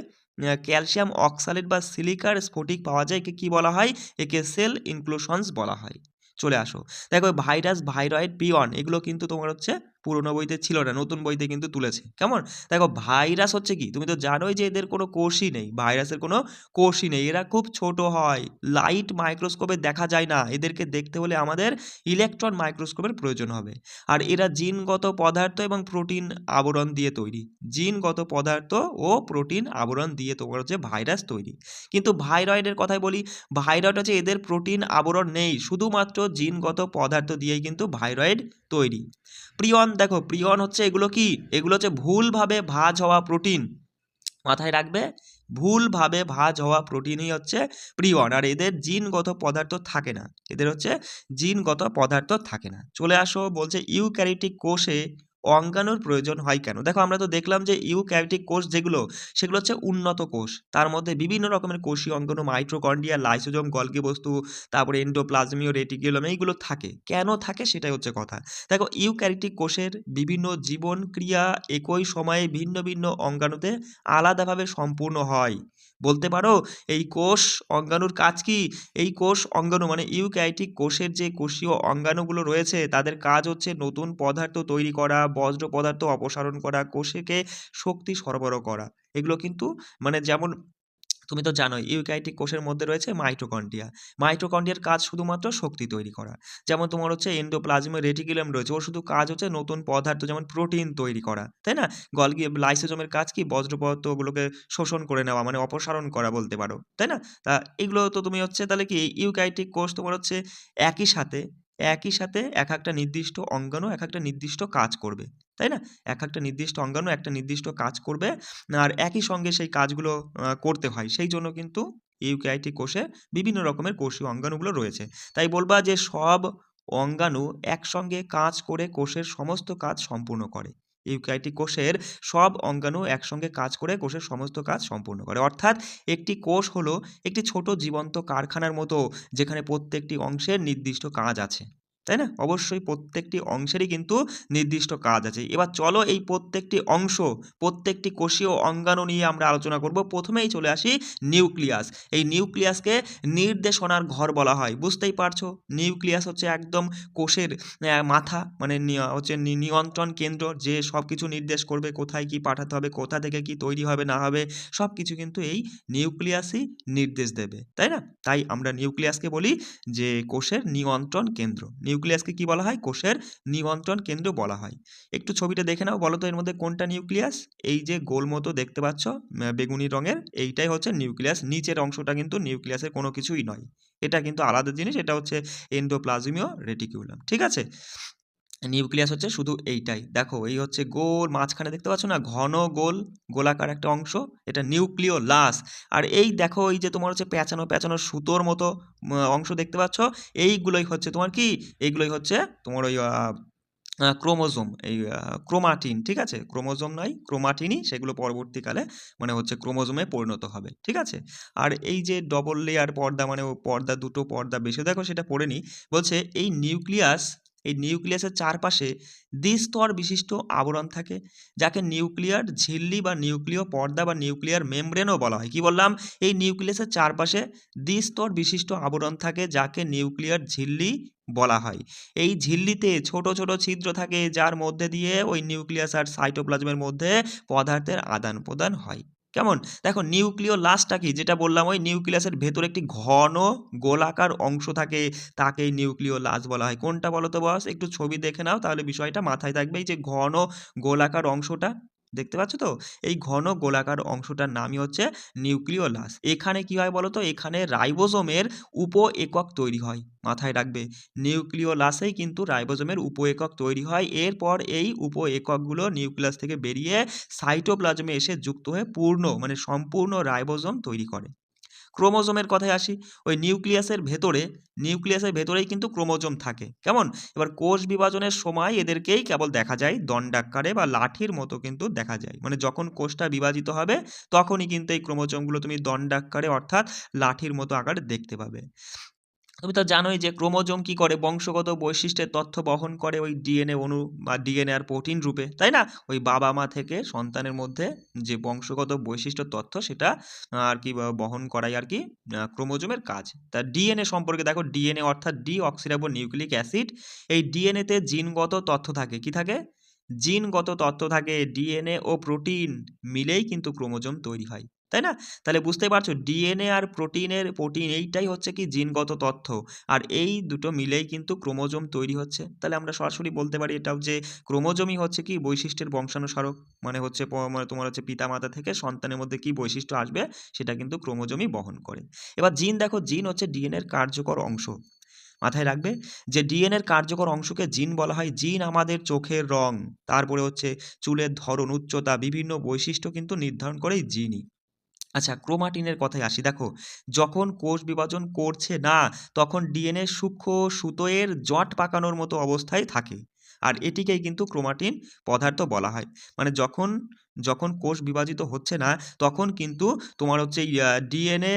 [SPEAKER 1] ক্যালসিয়াম অক্সালেট বা সিলিকার স্ফটিক পাওয়া যায়, একে কি বলা হয়? একে সেল ইনক্লুশনস বলা হয়। চলে আসো, দেখো ভাইরাস, ভাইরয়েড, পিওন, এগুলো কিন্তু তোমার হচ্ছে পুরোনো বইতে ছিল না, নতুন বইতে কিন্তু তুলেছে। কেমন? দেখো ভাইরাস হচ্ছে কি, তুমি তো জানোই যে এদের কোনো কোষই নেই, ভাইরাসের কোনো কোষই নেই, এরা খুব ছোট হয়, লাইট মাইক্রোস্কোপে দেখা যায় না, এদেরকে দেখতে হলে আমাদের ইলেকট্রন মাইক্রোস্কোপের প্রয়োজন হবে। আর এরা জিনগত পদার্থ এবং প্রোটিন আবরণ দিয়ে তৈরি, জিনগত পদার্থ ও প্রোটিন আবরণ দিয়ে তোমার হচ্ছে ভাইরাস তৈরি। কিন্তু ভাইরয়েডের কথাই বলি, ভাইরয়েড হচ্ছে এদের প্রোটিন আবরণ নেই, শুধুমাত্র জিনগত পদার্থ দিয়েই কিন্তু ভাইরয়েড তৈরি। প্রিয়ন, দেখো প্রিয়ন হচ্ছে এগুলো কি, এগুলো হচ্ছে ভুলভাবে ভাঁজ হওয়া প্রোটিন, মাথায় রাখবে, ভুলভাবে ভাঁজ হওয়া প্রোটিনই হচ্ছে প্রিয়ন। আর এদের জিনগত পদার্থ থাকে না, এদের হচ্ছে জিনগত পদার্থ থাকে না। চলে আসো, বলছে ইউক্যারিওটিক কোষে অঙ্গাণুর প্রয়োজন হয় কেন। দেখো আমরা তো দেখলাম যে ইউক্যারিওটিক কোষ যেগুলো, সেগুলো হচ্ছে উন্নত কোষ, তার মধ্যে বিভিন্ন রকমের কোষীয় অঙ্গাণু, মাইটোকন্ড্রিয়া, লাইসোজোম, গলগি বস্তু, তারপরে এন্ডোপ্লাজমীয় রেটিকুলাম, এইগুলো থাকে। কেন থাকে সেটাই হচ্ছে কথা। দেখো ইউক্যারিওটিক কোষের বিভিন্ন জীবন ক্রিয়া একই সময়ে ভিন্ন ভিন্ন অঙ্গাণুতে আলাদাভাবে সম্পূর্ণ হয়। বলতে পারো এই কোষ অঙ্গাণুর কাজ কি? এই কোষ অঙ্গাণু মানে ইউক্যারিওটিক কোষের যে কোষীয় অঙ্গাণুগুলো রয়েছে, তাদের কাজ হচ্ছে নতুন পদার্থ তৈরি করা, বজ্র পদার্থ অপসারণ করা, কোষকে শক্তি সরবরাহ করা। এগুলো কিন্তু মানে যেমন তুমি তো জানোই ইউক্যারিওটিক কোষের মধ্যে রয়েছে মাইটোকন্ড্রিয়া, মাইটোকন্ড্রিয়ার কাজ শুধুমাত্র শক্তি তৈরি করা। যেমন তোমার হচ্ছে এন্ডোপ্লাজমীয় রেটিকুলাম রয়েছে, ওর শুধু কাজ হচ্ছে নতুন পদার্থ যেমন প্রোটিন তৈরি করা, তাই না? গলগি লাইসোজোমের কাজ কি, বজ্র পদার্থগুলোকে শোষণ করে নেওয়া, মানে অপসারণ করা বলতে পারো, তাই না? তা এগুলো তো তুমি হচ্ছে তাহলে কি ইউক্যারিওটিক কোষ তোমার হচ্ছে একই সাথে একই সাথে এক একটা নির্দিষ্ট অঙ্গাণু এক একটা নির্দিষ্ট কাজ করবে, তাই না? এক একটা নির্দিষ্ট অঙ্গাণু একটা নির্দিষ্ট কাজ করবে, আর একই সঙ্গে সেই কাজগুলো করতে হয়। সেই জন্য কিন্তু ইউক্যারিওটিক কোষে বিভিন্ন রকমের কোষীয় অঙ্গাণুগুলো রয়েছে। তাই বলবা যে সব অঙ্গাণু একসঙ্গে কাজ করে কোষের সমস্ত কাজ সম্পূর্ণ করে। ইউক্যারিওটিক কোষের সব অঙ্গাণু একসঙ্গে কাজ করে কোষের সমস্ত কাজ সম্পূর্ণ করে। অর্থাৎ একটি কোষ হলো একটি ছোট জীবন্ত কারখানার মতো, যেখানে প্রত্যেকটি অংশের নির্দিষ্ট কাজ আছে। তাই না? অবশ্যই প্রত্যেকটি অংশেরই কিন্তু নির্দিষ্ট কাজ আছে। এবার চলো এই প্রত্যেকটি অংশ, প্রত্যেকটি কোষীয় অঙ্গাণু নিয়ে আমরা আলোচনা করব। প্রথমেই চলে আসি নিউক্লিয়াস। এই নিউক্লিয়াসকে নির্দেশনার ঘর বলা হয়। বুঝতেই পারছো, নিউক্লিয়াস হচ্ছে একদম কোষের মাথা, মানে হচ্ছে নিয়ন্ত্রণ কেন্দ্র, যে সব কিছু নির্দেশ করবে কোথায় কি পাঠাতে হবে, কোথা থেকে কি তৈরি হবে না হবে, সব কিছু কিন্তু এই নিউক্লিয়াসই নির্দেশ দেবে, তাই না? তাই আমরা নিউক্লিয়াসকে বলি যে কোষের নিয়ন্ত্রণ কেন্দ্র। নিউক্লিয়াসকে কি বলা হয়? কোষের নিয়ন্ত্রণ কেন্দ্র বলা হয়। একটু ছবিটা দেখে নাও, বলো তো এর মধ্যে কোনটা নিউক্লিয়াস? এই যে গোল মতো দেখতে পাচ্ছ বেগুনি রঙের, এইটাই হচ্ছে নিউক্লিয়াস। নিচের অংশটা কিন্তু নিউক্লিয়াসের কোনো কিছুই নয়, এটা কিন্তু আলাদা জিনিস, এটা হচ্ছে এন্ডোপ্লাজমীয় রেটিকুলাম, ঠিক আছে? নিউক্লিয়াস হচ্ছে শুধু এইটাই। দেখো এই হচ্ছে গোল মাঝখানে দেখতে পাচ্ছ না, ঘন গোল গোলাকার একটা অংশ, এটা নিউক্লিওলাস। আর এই দেখো এই যে তোমার হচ্ছে পেঁচানো পেঁচানো সুতোর মতো অংশ দেখতে পাচ্ছ, এইগুলোই হচ্ছে তোমার কি, এইগুলোই হচ্ছে তোমার ওই ক্রোমোজোম, এই ক্রোমাটিন, ঠিক আছে? ক্রোমোজোম নয়, ক্রোমাটিনই সেগুলো পরবর্তীকালে মানে হচ্ছে ক্রোমোজোমে পরিণত হবে, ঠিক আছে? আর এই যে ডবল লেয়ার পর্দা, মানে ও পর্দা, দুটো পর্দা বেশি, দেখো সেটা পড়ে নি। বলছে এই নিউক্লিয়াস, এই নিউক্লিয়াসের চারপাশে দ্বিস্তর বিশিষ্ট আবরণ থাকে, যাকে নিউক্লিয়ার ঝিল্লি বা নিউক্লিয় পর্দা বা নিউক্লিয়ার মেমব্রেনও বলা হয়। কি বললাম? এই নিউক্লিয়াসের চারপাশে দ্বিস্তর বিশিষ্ট আবরণ থাকে, যাকে নিউক্লিয়ার ঝিল্লি বলা হয়। এই ঝিল্লিতে ছোট ছোট ছিদ্র থাকে, যার মধ্যে দিয়ে ওই নিউক্লিয়াস আর সাইটোপ্লাজমের মধ্যে পদার্থের আদান প্রদান হয়। কেমন? দেখো নিউক্লিওলাসটা কি, যেটা বললাম ওই নিউক্লিয়াসের ভেতরে একটি ঘন গোলাকার অংশ থাকে, তাকেই নিউক্লিওলাস বলা হয়। কোনটা বলো তো বস? একটু ছবি দেখে নাও, তাহলে বিষয়টা মাথায় থাকবে। এই যে ঘন গোলাকার অংশটা দেখতে পাচ্ছ তো, এই ঘন গোলাকার অংশটার নামই হচ্ছে নিউক্লিওলাস। এখানে কি হয় বলো তো? এখানে রাইবোজোমের উপ একক তৈরি হয়, মাথায় রাখবে। নিউক্লিওলাসেই কিন্তু রাইবোজোমের উপ একক তৈরি হয়। এরপর এই উপ এককগুলো নিউক্লিয়াস থেকে বেরিয়ে সাইটোপ্লাজমে এসে যুক্ত হয়ে পূর্ণ মানে সম্পূর্ণ রাইবোজোম তৈরি করে। ক্রোমোজোমের কথায় আসি, ওই নিউক্লিয়াসের ভেতরেই কিন্তু ক্রোমোজোম থাকে। কেমন? এবার কোষ বিভাজনের সময় এদেরকেই কেবল দেখা যায় দণ্ডাকারে বা লাঠির মতো কিন্তু দেখা যায়। মানে যখন কোষটা বিভাজিত হবে তখনই কিন্তু এই ক্রোমোজোমগুলো তুমি দণ্ডাকারে অর্থাৎ লাঠির মতো আকারে দেখতে পাবে। তুমি তো জানোই যে ক্রোমোজোম কি করে, বংশগত বৈশিষ্ট্যের তথ্য বহন করে ওই ডিএনএ অণু বা ডিএনএ আর প্রোটিন রূপে, তাই না? ওই বাবা মা থেকে সন্তানের মধ্যে যে বংশগত বৈশিষ্ট্য তথ্য, সেটা আর কি বহন করাই আর কি ক্রোমোজোমের কাজ। তা ডিএনএ সম্পর্কে দেখো, ডিএনএ অর্থাৎ ডি অক্সিরাইবো নিউক্লিক অ্যাসিড, এই ডিএনএতে জিনগত তথ্য থাকে। কি থাকে? জিনগত তথ্য থাকে, ডিএনএ ও প্রোটিন মিলেই কিন্তু ক্রোমোজোম তৈরি হয়, তাই না? তাহলে বুঝতেই পারছো ডিএনএ আর প্রোটিন এইটাই হচ্ছে কি জিনগত তথ্য, আর এই দুটো মিলেই কিন্তু ক্রোমোজোম তৈরি হচ্ছে। তাহলে আমরা সরাসরি বলতে পারি এটাও যে ক্রোমোজোমই হচ্ছে কি বৈশিষ্ট্যের বংশানুসারক, মানে হচ্ছে মানে তোমার হচ্ছে পিতামাতা থেকে সন্তানের মধ্যে কি বৈশিষ্ট্য আসবে সেটা কিন্তু ক্রোমোজোমই বহন করে। এবার জিন দেখো, জিন হচ্ছে ডিএনএ এর কার্যকর অংশ। মাথায় রাখবে যে ডিএনএ এর কার্যকর অংশকে জিন বলা হয়। জিন আমাদের চোখের রং, তারপরে হচ্ছে চুলের ধরন, উচ্চতা, বিভিন্ন বৈশিষ্ট্য কিন্তু নির্ধারণ করে এই জিনই। আচ্ছা, ক্রোমাটিনের কথায় আসি। দেখো, যখন কোষ বিভাজন করছে না তখন ডিএনএ সূক্ষ্ম সুতোয় জট পাকানোর মতো অবস্থায় থাকে, আর এটিকেই কিন্তু ক্রোমাটিন পদার্থ বলা হয়। মানে যখন যখন কোষ বিভাজিত হচ্ছে না তখন কিন্তু তোমার হচ্ছে ডিএনএ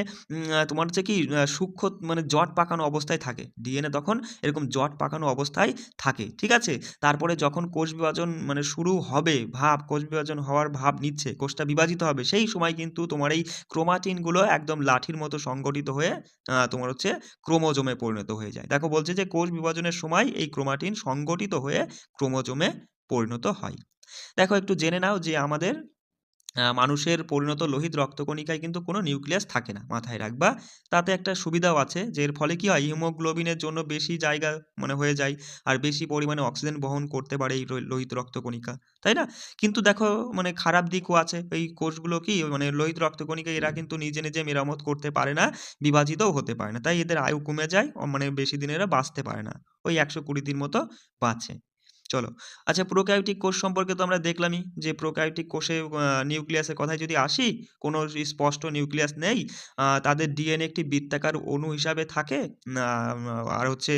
[SPEAKER 1] তোমার হচ্ছে কি সূক্ষ্ম মানে জট পাকানো অবস্থায় থাকে, ডিএনএ তখন এরকম জট পাকানো অবস্থায় থাকে, ঠিক আছে? তারপরে যখন কোষ বিভাজন মানে শুরু হবে, কোষ বিভাজন হওয়ার ভাব নিচ্ছে, কোষটা বিভাজিত হবে, সেই সময় কিন্তু তোমার এই ক্রোমাটিনগুলো একদম লাঠির মতো সংগঠিত হয়ে তোমার হচ্ছে ক্রোমোজোমে পরিণত হয়ে যায়। দেখো বলছে যে কোষ বিভাজনের সময় এই ক্রোমাটিন সংগঠিত হয়ে ক্রোমোজোমে পরিণত হয়। দেখো একটু জেনে নাও যে আমাদের মানুষের পরিণত লোহিত রক্তকণিকায় কিন্তু কোনো নিউক্লিয়াস থাকে না, মাথায় রাখবা। তাতে একটা সুবিধাও আছে যে এর ফলে কি হয়, হিমোগ্লোবিনের জন্য বেশি জায়গা মানে হয়ে যায়, আর বেশি পরিমাণে অক্সিজেন বহন করতে পারে এই লোহিত রক্তকণিকা, তাই না? কিন্তু দেখো মানে খারাপ দিকও আছে, এই কোষগুলো কি মানে লোহিত রক্তকণিকা এরা কিন্তু নিজে নিজে মেরামত করতে পারে না, বিভাজিতও হতে পারে না, তাই এদের আয়ু কমে যায়, মানে বেশি দিন এরা বাঁচতে পারে না, ওই 120 দিন মতো বাঁচে। চলো, আচ্ছা প্রোক্যারিওটিক কোষ সম্পর্কে তো আমরা দেখলামই যে প্রোক্যারিওটিক কোষে নিউক্লিয়াসের কথায় যদি আসি, কোনো স্পষ্ট নিউক্লিয়াস নেই, তাদের ডিএনএ একটি বৃত্তাকার অণু হিসাবে থাকে। আর হচ্ছে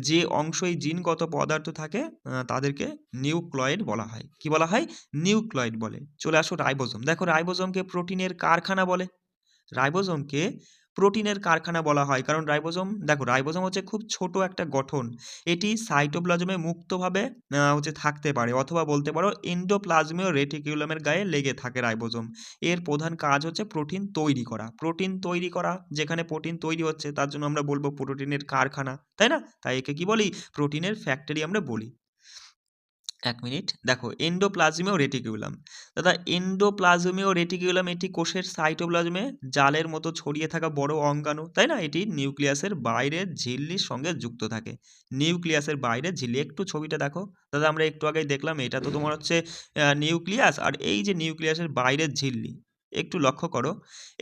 [SPEAKER 1] যে অংশ এই জিনগত পদার্থ থাকে তাদেরকে নিউক্লয়েড বলা হয়। কি বলা হয়? নিউক্লয়েড বলে। চলে আসো রাইবোজোম। দেখো রাইবোজোমকে প্রোটিনের কারখানা বলে। রাইবোজোমকে প্রোটিনের কারখানা বলা হয়, কারণ রাইবোজোম, দেখো রাইবোজোম হচ্ছে খুব ছোট একটা গঠন। এটি সাইটোপ্লাজমে মুক্তভাবে হচ্ছে থাকতে পারে, অথবা বলতে পারো এন্ডোপ্লাজমীয় রেটিকুলামের গায়ে লেগে থাকে রাইবোজোম। এর প্রধান কাজ হচ্ছে প্রোটিন তৈরি করা। প্রোটিন তৈরি করা, যেখানে প্রোটিন তৈরি হচ্ছে তার জন্য আমরা বলবো প্রোটিনের কারখানা, তাই না? তাই একে কি বলি? প্রোটিনের ফ্যাক্টরি আমরা বলি। ১ মিনিট। দেখো এন্ডোপ্লাজমীয় রেটিকুলাম। দাদা এন্ডোপ্লাজমীয় রেটিকুলাম এটি কোষের সাইটোপ্লাজমে জালের মতো ছড়িয়ে থাকা বড় অঙ্গাণু, তাই না? এটি নিউক্লিয়াসের বাইরের ঝিল্লির সঙ্গে যুক্ত থাকে। নিউক্লিয়াসের বাইরের ঝিল্লি, একটু ছবিটা দেখো। দাদা আমরা একটু আগেই দেখলাম এটা তো তোমার হচ্ছে নিউক্লিয়াস, আর এই যে নিউক্লিয়াসের বাইরের ঝিল্লি, একটু লক্ষ্য করো।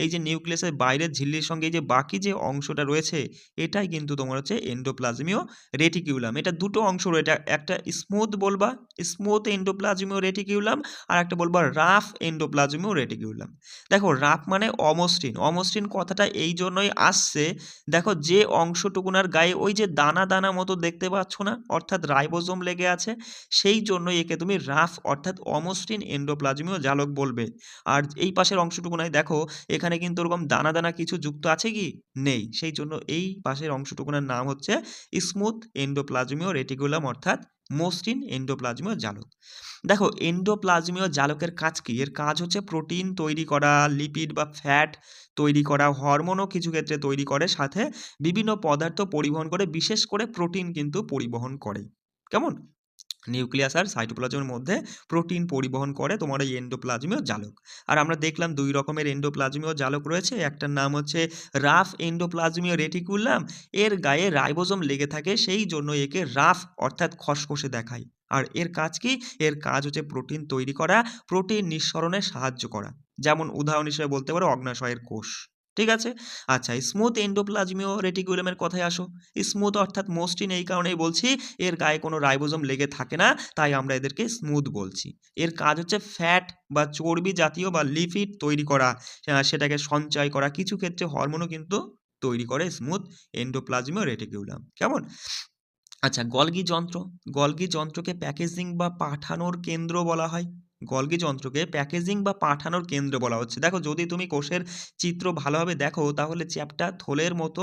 [SPEAKER 1] এই যে নিউক্লিয়াসের বাইরের ঝিল্লির সঙ্গে এই যে বাকি যে অংশটা রয়েছে এটাই কিন্তু তোমার হচ্ছে এন্ডোপ্লাজমীয় রেটিকিউলাম। এটা দুটো অংশ রয়েছে, একটা স্মুথ বলবা, স্মুথ এন্ডোপ্লাজমীয় রেটিকিউলাম, আর একটা বলবা রাফ এন্ডোপ্লাজমীয় রেটিকিউলাম। দেখো রাফ মানে অমসৃণ, অমসৃণ কথাটা এই জন্যই আসছে, দেখো যে অংশটুকুনার গায়ে ওই যে দানা দানা মতো দেখতে পাচ্ছ না, অর্থাৎ রাইবোজোম লেগে আছে, সেই জন্যই একে তুমি রাফ অর্থাৎ অমসৃণ এন্ডোপ্লাজমীয় জালক বলবে। আর এই পাশের অংশটুকুনায় দেখো এখানে কিন্তু ওরকম দানা দানা কিছু যুক্ত আছে কি? নেই, সেই জন্য এই পাশের অংশটুকুনার নাম হচ্ছে স্মুথ এন্ডোপ্লাজমীয় রেটিকুলাম অর্থাৎ মসৃণ এন্ডোপ্লাজমীয় জালক। দেখো এন্ডোপ্লাজমীয় জালকের কাজ কি? এর কাজ হচ্ছে প্রোটিন তৈরি করা, লিপিড বা ফ্যাট তৈরি করা, হরমোনও কিছু ক্ষেত্রে তৈরি করে, সাথে বিভিন্ন পদার্থ পরিবহন করে, বিশেষ করে প্রোটিন কিন্তু পরিবহন করে। কেমন? নিউক্লিয়াস আর সাইটোপ্লাজমের মধ্যে প্রোটিন পরিবহন করে তোমার এই এন্ডোপ্লাজমীয় জালক। আর আমরা দেখলাম ২ রকমের এন্ডোপ্লাজমীয় জালক রয়েছে, একটার নাম হচ্ছে রাফ এন্ডোপ্লাজমীয় রেটিকুলাম, এর গায়ে রাইবোজোম লেগে থাকে, সেই জন্য একে রাফ অর্থাৎ খসখসে দেখায়। আর এর কাজ কি? এর কাজ হচ্ছে প্রোটিন তৈরি করা, প্রোটিন নিঃসরণে সাহায্য করা। যেমন উদাহরণ হিসেবে বলতে পারো অগ্ন্যাশয়ের কোষ। ঠিক আছে? আচ্ছা, স্মুথ এন্ডোপ্লাজমীয় রেটিকুলামের কথায় আসো। স্মুথ অর্থাৎ মসৃণ এই কারণেই বলছি, এর গায়ে কোনো রাইবোজোম লেগে থাকে না, তাই আমরা এদেরকে স্মুথ বলছি। এর কাজ হচ্ছে ফ্যাট বা চর্বি জাতীয় বা লিপিড তৈরি করা, সেটাকে সঞ্চয় করা, কিছু ক্ষেত্রে হরমোনও কিন্তু তৈরি করে স্মুথ এন্ডোপ্লাজমীয় রেটিকুলাম। কেমন? আচ্ছা, গলগি যন্ত্র। গলগি যন্ত্রকে প্যাকেজিং বা পাঠানোর কেন্দ্র বলা হয়। গলগি যন্ত্রকে প্যাকেজিং বা পাঠানোর কেন্দ্র বলা হচ্ছে। দেখো যদি তুমি কোষের চিত্র ভালোভাবে দেখো তাহলে চ্যাপ্টা থলের মতো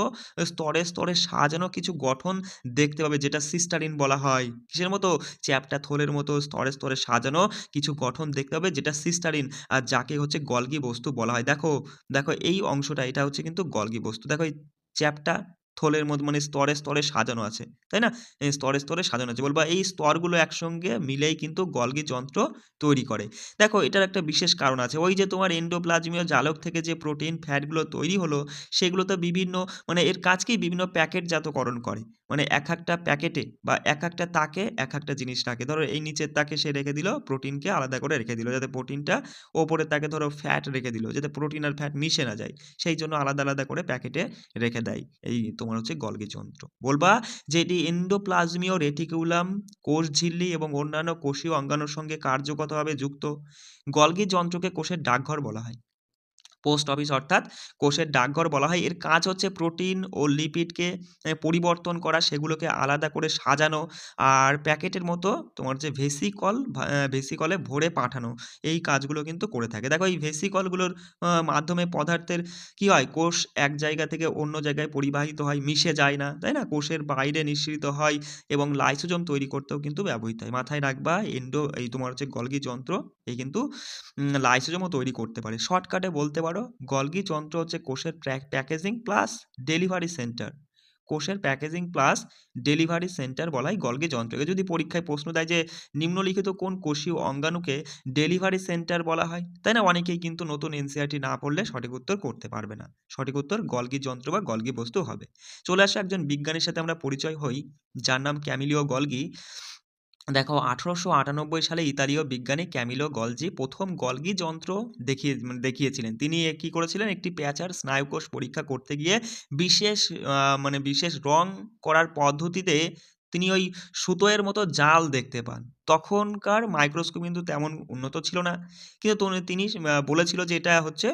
[SPEAKER 1] স্তরে স্তরে সাজানো কিছু গঠন দেখতে পাবে, যেটা সিস্টারিন বলা হয়। কিসের মতো? চ্যাপ্টা থলের মতো স্তরে স্তরে সাজানো কিছু গঠন দেখতে পাবে, যেটা সিস্টারিন, আর যাকে হচ্ছে গলগি বস্তু বলা হয়। দেখো দেখো এই অংশটা, এটা হচ্ছে কিন্তু গলগি বস্তু। দেখো এই চ্যাপ্টা থলের মধ্যে মানে স্তরে স্তরে সাজানো আছে, তাই না? এই স্তরে স্তরে সাজানো আছে, বলবা এই স্তরগুলো একসঙ্গে মিলেই কিন্তু গলগি যন্ত্র তৈরি করে। দেখো এটার একটা বিশেষ কারণ আছে, ওই যে তোমার এন্ডোপ্লাজমীয় জালক থেকে যে প্রোটিন ফ্যাটগুলো তৈরি হলো, সেগুলো তো বিভিন্ন মানে এর কাজকেই বিভিন্ন প্যাকেটজাতকরণ করে। মানে এক একটা প্যাকেটে বা এক একটা তাকে এক একটা জিনিস রাখে। ধরো এই নিচের তাকে সে রেখে দিল প্রোটিনকে আলাদা করে রেখে দিল, যাতে প্রোটিনটা, ওপরের তাকে ধরো ফ্যাট রেখে দিল যাতে প্রোটিন আর ফ্যাট মিশে না যায়, সেই জন্য আলাদা আলাদা করে প্যাকেটে রেখে দেয় এই তোমার হচ্ছে গলগি যন্ত্র। বলবা যে এটি এন্ডোপ্লাজমীয় রেটিকুলাম, কোষ ঝিল্লি এবং অন্যান্য কোষীয় অঙ্গাণুর সঙ্গে কার্যগতভাবে যুক্ত। গলগি যন্ত্রকে কোষের ডাকঘর বলা হয়, পোস্ট অফিস অর্থাৎ কোষের ডাকঘর বলা হয়। এর কাজ হচ্ছে প্রোটিন ও লিপিডকে পরিবর্তন করা, সেগুলোকে আলাদা করে সাজানো, আর প্যাকেটের মতো তোমার যে ভেসিকলে ভরে পাঠানো, এই কাজগুলো কিন্তু করে থাকে। দেখো এই ভেসিকলগুলোর মাধ্যমে পদার্থের কি হয়, কোষ এক জায়গা থেকে অন্য জায়গায় পরিবাহিত হয়, মিশে যায় না, তাই না? কোষের বাইরে নিঃসৃত হয় এবং লাইসোজোম তৈরি করতেও কিন্তু ব্যবহৃত হয়। মাথায় রাখবা এই তোমার হচ্ছে গলগি যন্ত্র, এই কিন্তু লাইসোজোমও তৈরি করতে পারে। শর্টকাটে বলতে পারো গলগি যন্ত্র হচ্ছে কোষের প্যাকেজিং প্লাস ডেলিভারি সেন্টার। কোষের প্যাকেজিং প্লাস ডেলিভারি সেন্টার বলা হয় গলগি যন্ত্রকে। যদি পরীক্ষায় প্রশ্ন দেয় যে নিম্নলিখিত কোন কোষীয় অঙ্গাণুকে ডেলিভারি সেন্টার বলা হয়, তাই না? অনেকেই কিন্তু নতুন এনসিইআরটি না পড়লে সঠিক উত্তর করতে পারবে না। সঠিক উত্তর গলগি যন্ত্র বা গলগি বস্তু হবে। চলে আসে একজন বিজ্ঞানীর সাথে আমরা পরিচয় হই, যার নাম ক্যামিলিও গলগি। দেখো 1898 সালে ইতালীয় বিজ্ঞানী ক্যামিলো গলজি প্রথম গলগি যন্ত্র দেখিয়েছিলেন। তিনি কি করেছিলেন, একটি প্যাঁচার স্নায়ুকোষ পরীক্ষা করতে গিয়ে বিশেষ বিশেষ রং করার পদ্ধতিতে তিনি ওই সুতোয়ের মতো জাল দেখতে পান। তখনকার মাইক্রোস্কোপ কিন্তু তেমন উন্নত ছিল না, কিন্তু তিনি বলেছিল যে এটা হচ্ছে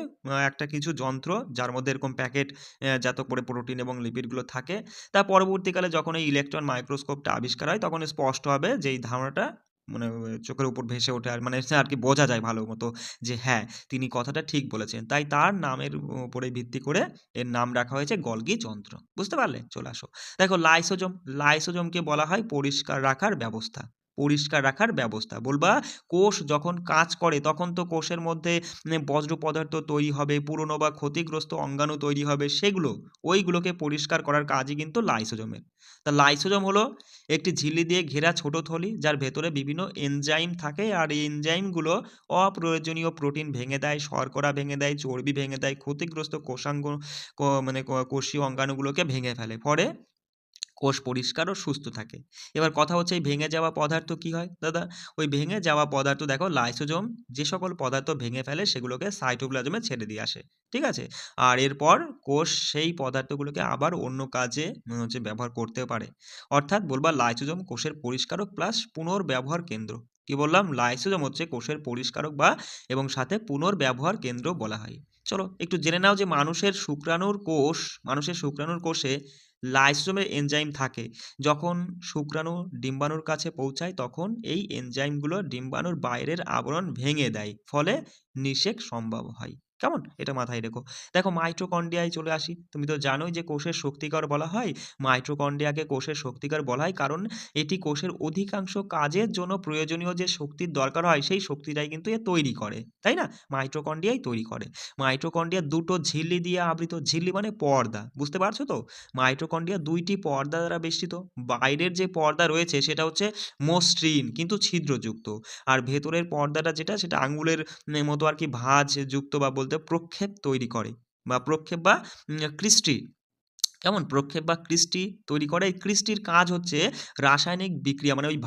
[SPEAKER 1] একটা কিছু যন্ত্র যার মধ্যে এরকম প্যাকেট জাত করে প্রোটিন এবং লিপিডগুলো থাকে। তা পরবর্তীকালে যখন এই ইলেকট্রন মাইক্রোস্কোপটা আবিষ্কার হয়, তখন স্পষ্ট হবে যে এই ধারণাটা মানে চোখের উপর ভেসে ওঠে, আর মানে আর কি বোঝা যায় ভালো মতো যে হ্যাঁ, তিনি কথাটা ঠিক বলেছেন। তাই তার নামের উপরে ভিত্তি করে এর নাম রাখা হয়েছে গলগি যন্ত্র। বুঝতে পারলে? চলে আসো। দেখো লাইসোজোমকে বলা হয় পরিষ্কার রাখার ব্যবস্থা। পরিষ্কার রাখার ব্যবস্থা বলবা কোষ যখন কাজ করে তখন তো কোষের মধ্যে বজ্র পদার্থ তৈরি হবে, পুরনো বা ক্ষতিগ্রস্ত অঙ্গাণু তৈরি হবে, ওইগুলোকে পরিষ্কার করার কাজই কিন্তু লাইসোজোমের। তা লাইসোজোম হলো একটি ঝিল্লি দিয়ে ঘেরা ছোট থলি, যার ভেতরে বিভিন্ন এনজাইম থাকে, আর এই এনজাইমগুলো অপ্রয়োজনীয় প্রোটিন ভেঙে দেয়, শর্করা ভেঙে দেয়, চর্বি ভেঙে দেয়, ক্ষতিগ্রস্ত কোষীয় অঙ্গাণুগুলোকে ভেঙে ফেলে, ফলে কোষ পরিষ্কার ও সুস্থ থাকে। এবার কথা হচ্ছে এই ভেঙে যাওয়া পদার্থ কি হয় দাদা? ওই ভেঙে যাওয়া পদার্থ দেখো লাইসোজোম যে সকল পদার্থ ভেঙে ফেলে সেগুলোকে সাইটোপ্লাজমে ছেড়ে দিয়ে আসে। ঠিক আছে? আর এরপর কোষ সেই পদার্থগুলোকে আবার অন্য কাজে ব্যবহার করতে পারে। অর্থাৎ বলবা লাইসোজোম কোষের পরিষ্কারক প্লাস পুনর্ব্যবহার কেন্দ্র। কি বললাম? লাইসোজোম হচ্ছে কোষের পরিষ্কারক বা এবং সাথে পুনর্ব্যবহার কেন্দ্র বলা হয়। চলো একটু জেনে নাও যে মানুষের শুক্রাণুর কোষে লাইসোজোমের এনজাইম থাকে। যখন শুক্রাণু ডিম্বাণুর কাছে পৌঁছায় তখন এই এনজাইমগুলো ডিম্বাণুর বাইরের আবরণ ভেঙে দেয়, ফলে নিষেক সম্ভব হয়। কেমন? এটা মাথায় রেখো। দেখো মাইটোকন্ড্রিয়ায় চলে আসি। তুমি তো জানোই যে কোষের শক্তিকর বলা হয়। মাইটোকন্ড্রিয়াকে কোষের শক্তিকর বলা হয় কারণ এটি কোষের অধিকাংশ কাজের জন্য প্রয়োজনীয় যে শক্তির দরকার হয় সেই শক্তিটাই কিন্তু এ তৈরি করে, তাই না? মাইটোকন্ড্রিয়াই তৈরি করে। মাইটোকন্ড্রিয়া দুটো ঝিল্লি দিয়ে আবৃত। ঝিল্লি মানে পর্দা, বুঝতে পারছো তো? মাইটোকন্ড্রিয়া দুইটি পর্দা দ্বারা বেষ্টিত। বাইরের যে পর্দা রয়েছে সেটা হচ্ছে মসৃণ কিন্তু ছিদ্রযুক্ত, আর ভেতরের পর্দাটা যেটা সেটা আঙুলের মতো আর কি ভাঁজ যুক্ত বা বলতে প্রক্ষেপ তৈরি করে, বা প্রক্ষেপ বা ক্রিস্টি। কেমন? প্রক্ষেপ বা ক্রিস্টি তৈরি করে। এই ক্রিস্টির কাজ হচ্ছে রাসায়নিক বিক্রিয়া, মানে ওই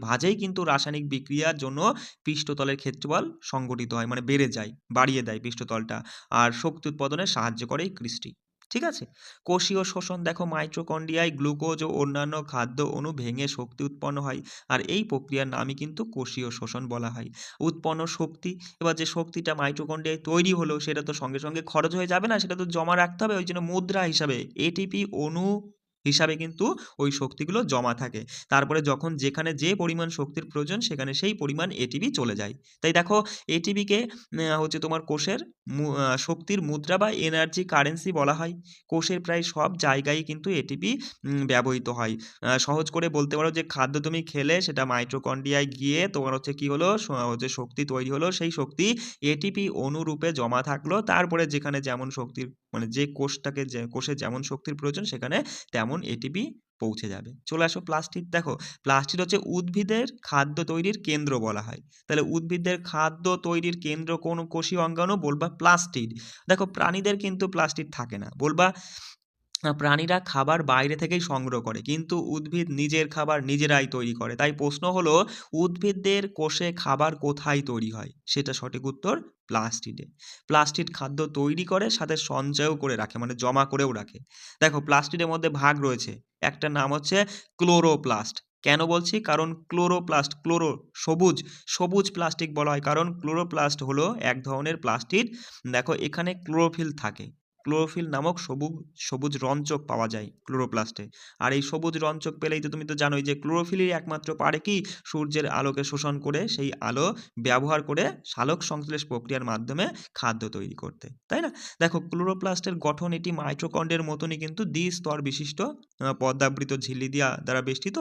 [SPEAKER 1] ভাঁজেই কিন্তু রাসায়নিক বিক্রিয়ার জন্য পৃষ্ঠতলের ক্ষেত্রফল সংগঠিত হয়, মানে বেড়ে যায়, বাড়িয়ে দেয় পৃষ্ঠতলটা, আর শক্তি উৎপাদনে সাহায্য করে এই ক্রিস্টি। ঠিক আছে? কোষীয় শোষণ দেখো মাইটোকন্ড্রিয়ায় গ্লুকোজ ও অন্যান্য খাদ্য অণু ভেঙে শক্তি উৎপন্ন হয়, আর এই প্রক্রিয়ার নামই কিন্তু কোষীয় শোষণ বলা হয়। উৎপন্ন শক্তি, এবার যে শক্তিটা মাইটোকন্ড্রিয়ায় তৈরি হলো সেটা তো সঙ্গে সঙ্গে খরচ হয়ে যাবে না, সেটা তো জমা রাখতে হবে, ওই জন্য মুদ্রা হিসাবে এটিপি অণু হিসাবে কিন্তু ওই শক্তিগুলো জমা থাকে। তারপরে যখন যেখানে যে পরিমাণ শক্তির প্রয়োজন সেখানে সেই পরিমাণ এটিপি চলে যায়। তাই দেখো এটিপিকে হচ্ছে তোমার কোষের শক্তির মুদ্রা বা এনার্জি কারেন্সি বলা হয়। কোষের প্রায় সব জায়গায় কিন্তু এটিপি ব্যবহৃত হয়। সহজ করে বলতে পারো যে খাদ্য তুমি খেলে সেটা মাইটোকন্ড্রিয়ায় গিয়ে তোমার হচ্ছে কি হলো হচ্ছে শক্তি তৈরি হলো, সেই শক্তি এটিপি অণুরূপে জমা থাকলো। তারপরে যেখানে যেমন শক্তির মানে যে কোষটাকে যে কোষে যেমন শক্তির প্রয়োজন সেখানে তেমন এটিপি পৌঁছে যাবে। চলে আসো প্লাস্টিড। দেখো প্লাস্টিড হচ্ছে উদ্ভিদের খাদ্য তৈরির কেন্দ্র বলা হয়। তাহলে উদ্ভিদের খাদ্য তৈরির কেন্দ্র কোন কোষীয় অঙ্গাণু? বলবা প্লাস্টিড। দেখো প্রাণীদের কিন্তু প্লাস্টিড থাকে না, বলবা প্রাণীরা খাবার বাইরে থেকেই সংগ্রহ করে, কিন্তু উদ্ভিদ নিজের খাবার নিজেরাই তৈরি করে। তাই প্রশ্ন হলো উদ্ভিদদের কোষে খাবার কোথায় তৈরি হয়? সেটা সঠিক উত্তর প্লাস্টিডে। প্লাস্টিড খাদ্য তৈরি করে সাথে সঞ্চয়ও করে রাখে, মানে জমা করেও রাখে। দেখো প্লাস্টিডের মধ্যে ভাগ রয়েছে, একটা নাম হচ্ছে ক্লোরোপ্লাস্ট। কেন বলছি? কারণ ক্লোরোপ্লাস্ট, ক্লোরো সবুজ, সবুজ প্লাস্টিক বলা হয় কারণ ক্লোরোপ্লাস্ট হলো এক ধরনের প্লাস্টিড। দেখো এখানে ক্লোরোফিল থাকে, ক্লোরোফিল নামক সবুজ সবুজ রঞ্চক পাওয়া যায় ক্লোরোপ্লাস্টে। আর এই সবুজ রঞ্চক পেলেই তো তুমি তো জানোই যে ক্লোরোফিলই একমাত্র পারে কি সূর্যের আলোকে শোষণ করে সেই আলো ব্যবহার করে সালোক সংশ্লেষ প্রক্রিয়ার মাধ্যমে খাদ্য তৈরি করতে, তাই না? দেখো ক্লোরোপ্লাস্টের গঠন এটি মাইটোকন্ড্রিয়ার মতনই কিন্তু দ্বিস্তর বিশিষ্ট পর্দাবৃত ঝিল্লি দ্বারা বেষ্টিত।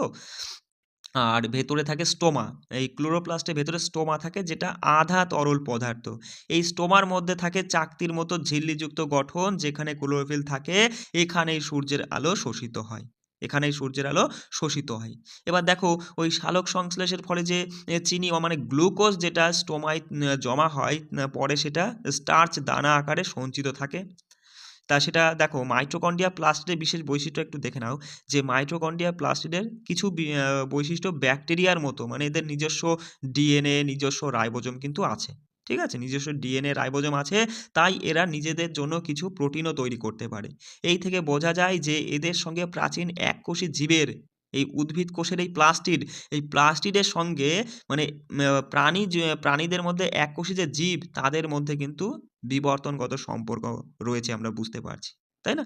[SPEAKER 1] আর ভেতরে থাকে স্টোমা। এই ক্লোরোপ্লাস্টের ভেতরে স্টোমা থাকে যেটা আধা তরল পদার্থ। এই স্টোমার মধ্যে থাকে চাকতির মতো ঝিল্লিযুক্ত গঠন, যেখানে ক্লোরোফিল থাকে। এখানেই সূর্যের আলো শোষিত হয়, এখানেই সূর্যের আলো শোষিত হয়। এবার দেখো ওই সালোক সংশ্লেষের ফলে যে চিনি মানে গ্লুকোজ যেটা স্টোমায় জমা হয়, পরে সেটা স্টার্চ দানা আকারে সঞ্চিত থাকে। তা সেটা দেখো মাইটোকন্ড্রিয়া প্লাস্টিডের বিশেষ বৈশিষ্ট্য একটু দেখে নাও, যে মাইটোকন্ড্রিয়া প্লাস্টিডের কিছু বৈশিষ্ট্য ব্যাকটেরিয়ার মতো, মানে এদের নিজস্ব ডিএনএ, নিজস্ব রাইবোজোম কিন্তু আছে। ঠিক আছে, নিজস্ব ডিএনএ রাইবোজোম আছে, তাই এরা নিজেদের জন্য কিছু প্রোটিনও তৈরি করতে পারে। এই থেকে বোঝা যায় যে এদের সঙ্গে প্রাচীন এককোষী জীবের এই উদ্ভিদ কোষের এই প্লাস্টিডের সঙ্গে মানে প্রাণীদের মধ্যে এককোষী যে জীব তাদের মধ্যে কিন্তু বিবর্তনগত সম্পর্ক রয়েছে, আমরা বুঝতে পারছি, তাই না?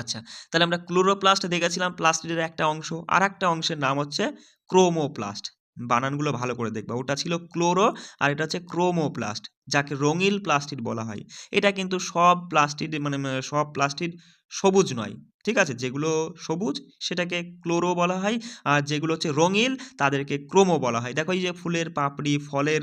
[SPEAKER 1] আচ্ছা, তাহলে আমরা ক্লোরোপ্লাস্ট দেখেছিলাম প্লাস্টিডের একটা অংশ। আর একটা অংশের নাম হচ্ছে ক্রোমোপ্লাস্ট। বানানগুলো ভালো করে দেখবা, ওটা ছিল ক্লোরো আর এটা হচ্ছে ক্রোমোপ্লাস্ট, যাকে রঙিন প্লাস্টিড বলা হয়। এটা কিন্তু সব প্লাস্টিড মানে সব প্লাস্টিড সবুজ নয়। ঠিক আছে, যেগুলো সবুজ সেটাকে ক্লোরো বলা হয়, আর যেগুলো হচ্ছে রঙিন তাদেরকে ক্রোমো বলা হয়। দেখো এই যে ফুলের পাপড়ি, ফলের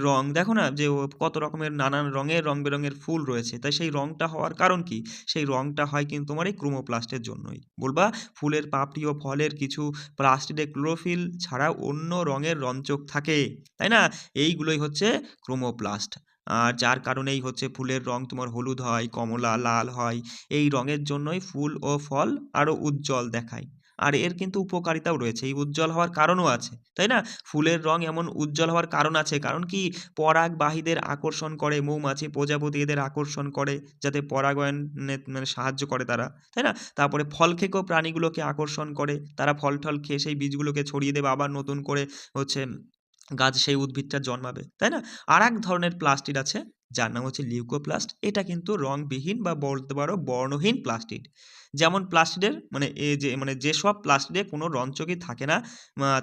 [SPEAKER 1] রং দেখো না, যে কত রকমের নানান রঙের রং বেরঙের ফুল রয়েছে, তাই সেই রংটা হওয়ার কারণ কি? সেই রংটা হয় কিন্তু তোমার এই ক্রোমোপ্লাস্টের জন্যই। বলবা ফুলের পাপড়ি ও ফলের কিছু প্লাস্টিডে ক্লোরোফিল ছাড়া অন্য রঙের রঞ্চক থাকে, তাই না? এইগুলোই হচ্ছে ক্রোমোপ্লাস্ট। আর যার কারণেই হচ্ছে ফুলের রং তোমার হলুদ হয়, কমলা, লাল হয়। এই রঙের জন্যই ফুল ও ফল আরো উজ্জ্বল দেখায়। আর এর কিন্তু উপকারিতাও রয়েছে, এই উজ্জ্বল হওয়ার কারণও আছে, তাই না? ফুলের রং এমন উজ্জ্বল হওয়ার কারণ আছে, কারণ কি পরাগবাহীদের আকর্ষণ করে, মৌমাছি, প্রজাপতি এদের আকর্ষণ করে যাতে পরাগায়নে মানে সাহায্য করে তারা, তাই না? তারপরে ফল খেকো প্রাণীগুলোকে আকর্ষণ করে, তারা ফল টল খেয়ে সেই বীজগুলোকে ছড়িয়ে দেবে, আবার নতুন করে হচ্ছে গাছ সেই উদ্ভিদটা জন্মাবে, তাই না? আর এক ধরনের প্লাস্টিড আছে যার নাম হচ্ছে লিউকোপ্লাস্ট। এটা কিন্তু রংবিহীন বা বলতে পারো বর্ণহীন প্লাস্টিড। যেমন প্লাস্টিডের মানে যেসব প্লাস্টিডে কোনো রঞ্চকই থাকে না,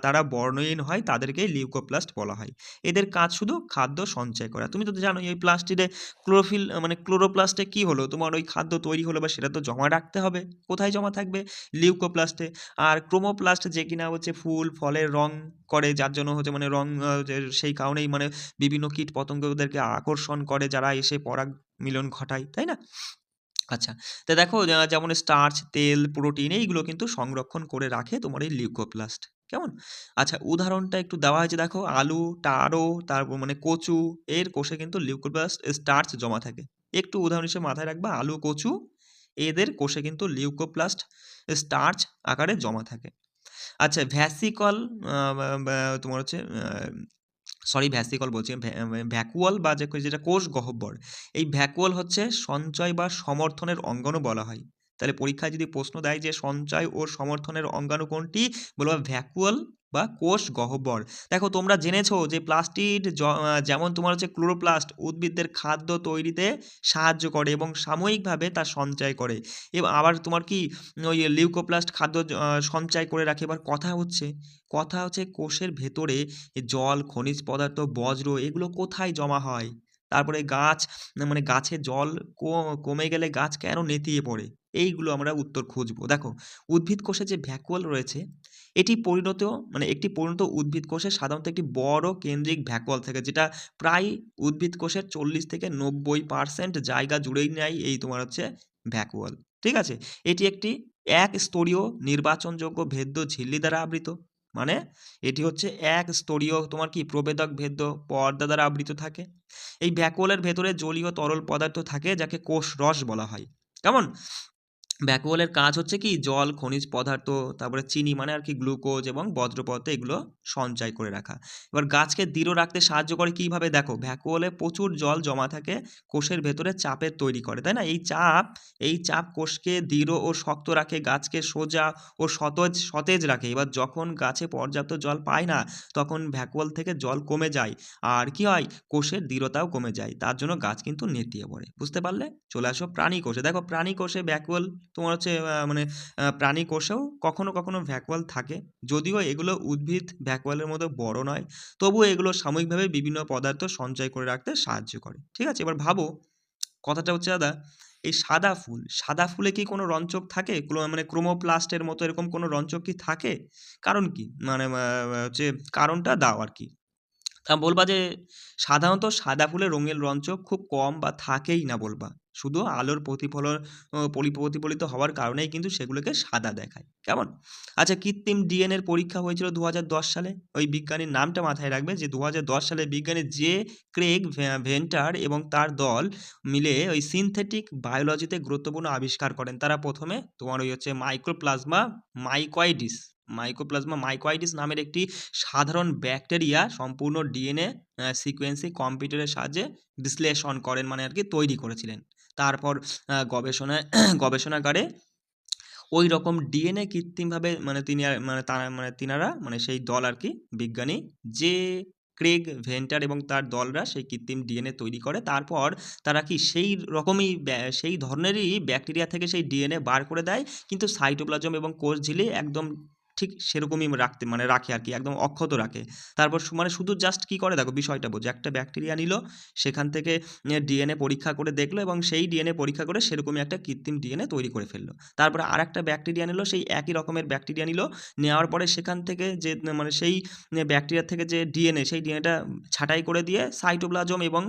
[SPEAKER 1] তারা বর্ণহীন হয়, তাদেরকেই লিউকোপ্লাস্ট বলা হয়। এদের কাজ শুধু খাদ্য সঞ্চয় করা। তুমি তো জানোই ওই প্লাস্টিডে ক্লোরোফিল মানে ক্লোরোপ্লাস্টে কি হলো, তোমার ওই খাদ্য তৈরি হলো বা সেটা তো জমা রাখতে হবে। কোথায় জমা থাকবে? লিউকোপ্লাস্টে। আর ক্রোমোপ্লাস্ট যে কিনা হচ্ছে ফুল ফলের রং করে, যার জন্য হচ্ছে মানে রং সেই কারণেই মানে বিভিন্ন কীট পতঙ্গদেরকে আকর্ষণ করে, যারা এসে পরাগ মিলন ঘটায়, তাই না? আচ্ছা, তো দেখো যেমন স্টার্চ, তেল, প্রোটিন এইগুলো কিন্তু সংরক্ষণ করে রাখে তোমার এই লিউকোপ্লাস্ট। কেমন? আচ্ছা, উদাহরণটা একটু দেওয়া হয়েছে দেখো, আলু, টারো, তারপর মানে কচু, এর কোষে কিন্তু লিউকোপ্লাস্ট স্টার্চ জমা থাকে। একটু উদাহরণ হিসেবে মাথায় রাখবা, আলু, কচু এদের কোষে কিন্তু লিউকোপ্লাস্ট স্টার্চ আকারে জমা থাকে। আচ্ছা, ভ্যাসিকল তোমার হচ্ছে ভ্যাসিকল বলছি, ভ্যাকুয়াল বা যেটা কোষ গহ্বর। এই ভ্যাকুয়াল হচ্ছে সঞ্চয় বা সমর্থনের অঙ্গাণু বলা হয়। তাহলে পরীক্ষায় যদি প্রশ্ন দেয় যে সঞ্চয় ও সমর্থনের অঙ্গাণু কোনটি, বলবা ভ্যাকুয়াল বা কোষ গহ্বর। দেখো তোমরা জেনেছো যে প্লাস্টিড যেমন তোমার হচ্ছে ক্লোরোপ্লাস্ট উদ্ভিদদের খাদ্য তৈরিতে সাহায্য করে এবং সাময়িকভাবে তা সঞ্চয় করে, এবং আবার তোমার কি ওই লিউকোপ্লাস্ট খাদ্য সঞ্চয় করে রাখে। এবার কথা হচ্ছে কোষের ভেতরে জল, খনিজ পদার্থ, বজ্র এগুলো কোথায় জমা হয়? তারপরে মানে গাছে জল কমে গেলে গাছ কেন নেতিয়ে পড়ে? এইগুলো আমরা উত্তর খুঁজবো। দেখো, উদ্ভিদ কোষে যে ভ্যাকুয়াল রয়েছে, একটি পরিণত উদ্ভিদ কোষে সাধারণত একটি বড় কেন্দ্রিক ভ্যাকুয়াল থাকে, যেটা প্রায় উদ্ভিদ কোষের 40 থেকে 90% জায়গা জুড়েই নেয় এই তোমার হচ্ছে ভ্যাকুয়াল। ঠিক আছে? এটি একটি এক স্তরীয় নির্বাচনযোগ্য ভেদ্য ঝিল্লি দ্বারা আবৃত। মানে এটি হচ্ছে এক স্তরীয় তোমার কি প্রবেদক ভেদ্য পর্দা দ্বারা আবৃত থাকে। এই ভ্যাকুয়ালের ভেতরে জলীয় তরল পদার্থ থাকে যাকে কোষ রস বলা হয়। কেমন? ভ্যাকুয়ালের কাজ হচ্ছে কি জল, খনিজ পদার্থ, তারপরে চিনি মানে আর কি গ্লুকোজ এবং বজ্র পদার্থ এগুলো সঞ্চয় করে রাখা। এবার গাছকে দৃঢ় রাখতে সাহায্য করে কিভাবে? দেখো, ভ্যাকুয়ালে প্রচুর জল জমা থাকে, কোষের ভেতরে চাপের তৈরি করে, তাই না? এই চাপ কোষকে দৃঢ় ও শক্ত রাখে, গাছকে সোজা ও সতেজ রাখে। এবার যখন গাছে পর্যাপ্ত জল পায় না, তখন ভ্যাকুয়াল থেকে জল কমে যায়, আর কি হয়, কোষের দৃঢ়তাও কমে যায়, তার জন্য গাছ কিন্তু নেতিয়ে পড়ে। বুঝতে পারলে? চলে আসো প্রাণী কোষে। দেখো, প্রাণী কোষে ভ্যাকুয়াল তোমার হচ্ছে প্রাণী কোষেও কখনো কখনো ভ্যাকুয়াল থাকে, যদিও এগুলো উদ্ভিদ ভ্যাকুয়ালের মতো বড় নয়, তবুও এগুলো সাময়িকভাবে বিভিন্ন পদার্থ সঞ্চয় করে রাখতে সাহায্য করে। ঠিক আছে? এবার ভাবো, কথাটা হচ্ছে দাদা, এই সাদা ফুলে কি কোনো রঞ্চক থাকে? মানে ক্রোমোপ্লাস্টের মতো এরকম কোনো রঞ্চক কি থাকে? কারণ কি? মানে হচ্ছে কারণটা দাও আর কি। বলবা যে সাধারণত সাদা ফুলের রঙের রঞ্চক খুব কম বা থাকেই না বলবা। শুধু আলোর প্রতিফলিত হওয়ার কারণেই কিন্তু সেগুলোকে সাদা দেখায়। কেমন? আচ্ছা, কৃত্রিম ডিএনএর পরীক্ষা হয়েছিল 2010 সালে। ওই বিজ্ঞানীর নামটা মাথায় রাখবে যে 2010 সালে বিজ্ঞানী ক্রেগ ভেন্টার এবং তার দল মিলে ওই সিনথেটিক বায়োলজিতে গুরুত্বপূর্ণ আবিষ্কার করেন। তারা প্রথমে তোমার ওই হচ্ছে মাইকোপ্লাজমা মাইকোয়াইডিস নামের একটি সাধারণ ব্যাকটেরিয়া সম্পূর্ণ ডিএনএ সিকোয়েন্সিং কম্পিউটারের সাহায্যে বিশ্লেষণ করেন, মানে আর কি তৈরি করেছিলেন। তারপর গবেষণাগারে ওই রকম ডিএনএ কৃত্রিমভাবে মানে সেই দল আর কি বিজ্ঞানী যে ক্রেগ ভেন্টার এবং তার দলরা সেই কৃত্রিম ডিএনএ তৈরি করে। তারপর তারা কি সেই ধরনেরই ব্যাকটেরিয়া থেকে সেই ডিএনএ বার করে দেয়, কিন্তু সাইটোপ্লাজম এবং কোষ ঝিল্লি একদম ঠিক সেরকমই রাখে আর কি, একদম অক্ষত রাখে। তারপর মানে শুধু জাস্ট কি করে, দেখো বিষয়টা বোঝো, একটা ব্যাকটেরিয়া নিল, সেখান থেকে ডিএনএ পরীক্ষা করে দেখলো এবং সেই ডিএনএ পরীক্ষা করে সেরকমই একটা কৃত্রিম ডিএনএ তৈরি করে ফেললো। তারপরে আরেকটা ব্যাকটেরিয়া নিল, সেই একই রকমের ব্যাকটেরিয়া নিল, নেওয়ার পরে সেখান থেকে যে মানে সেই ব্যাকটেরিয়া থেকে যে ডিএনএ, সেই ডিএনএটা ছাঁটাই করে দিয়ে সাইটোপ্লাজম এবং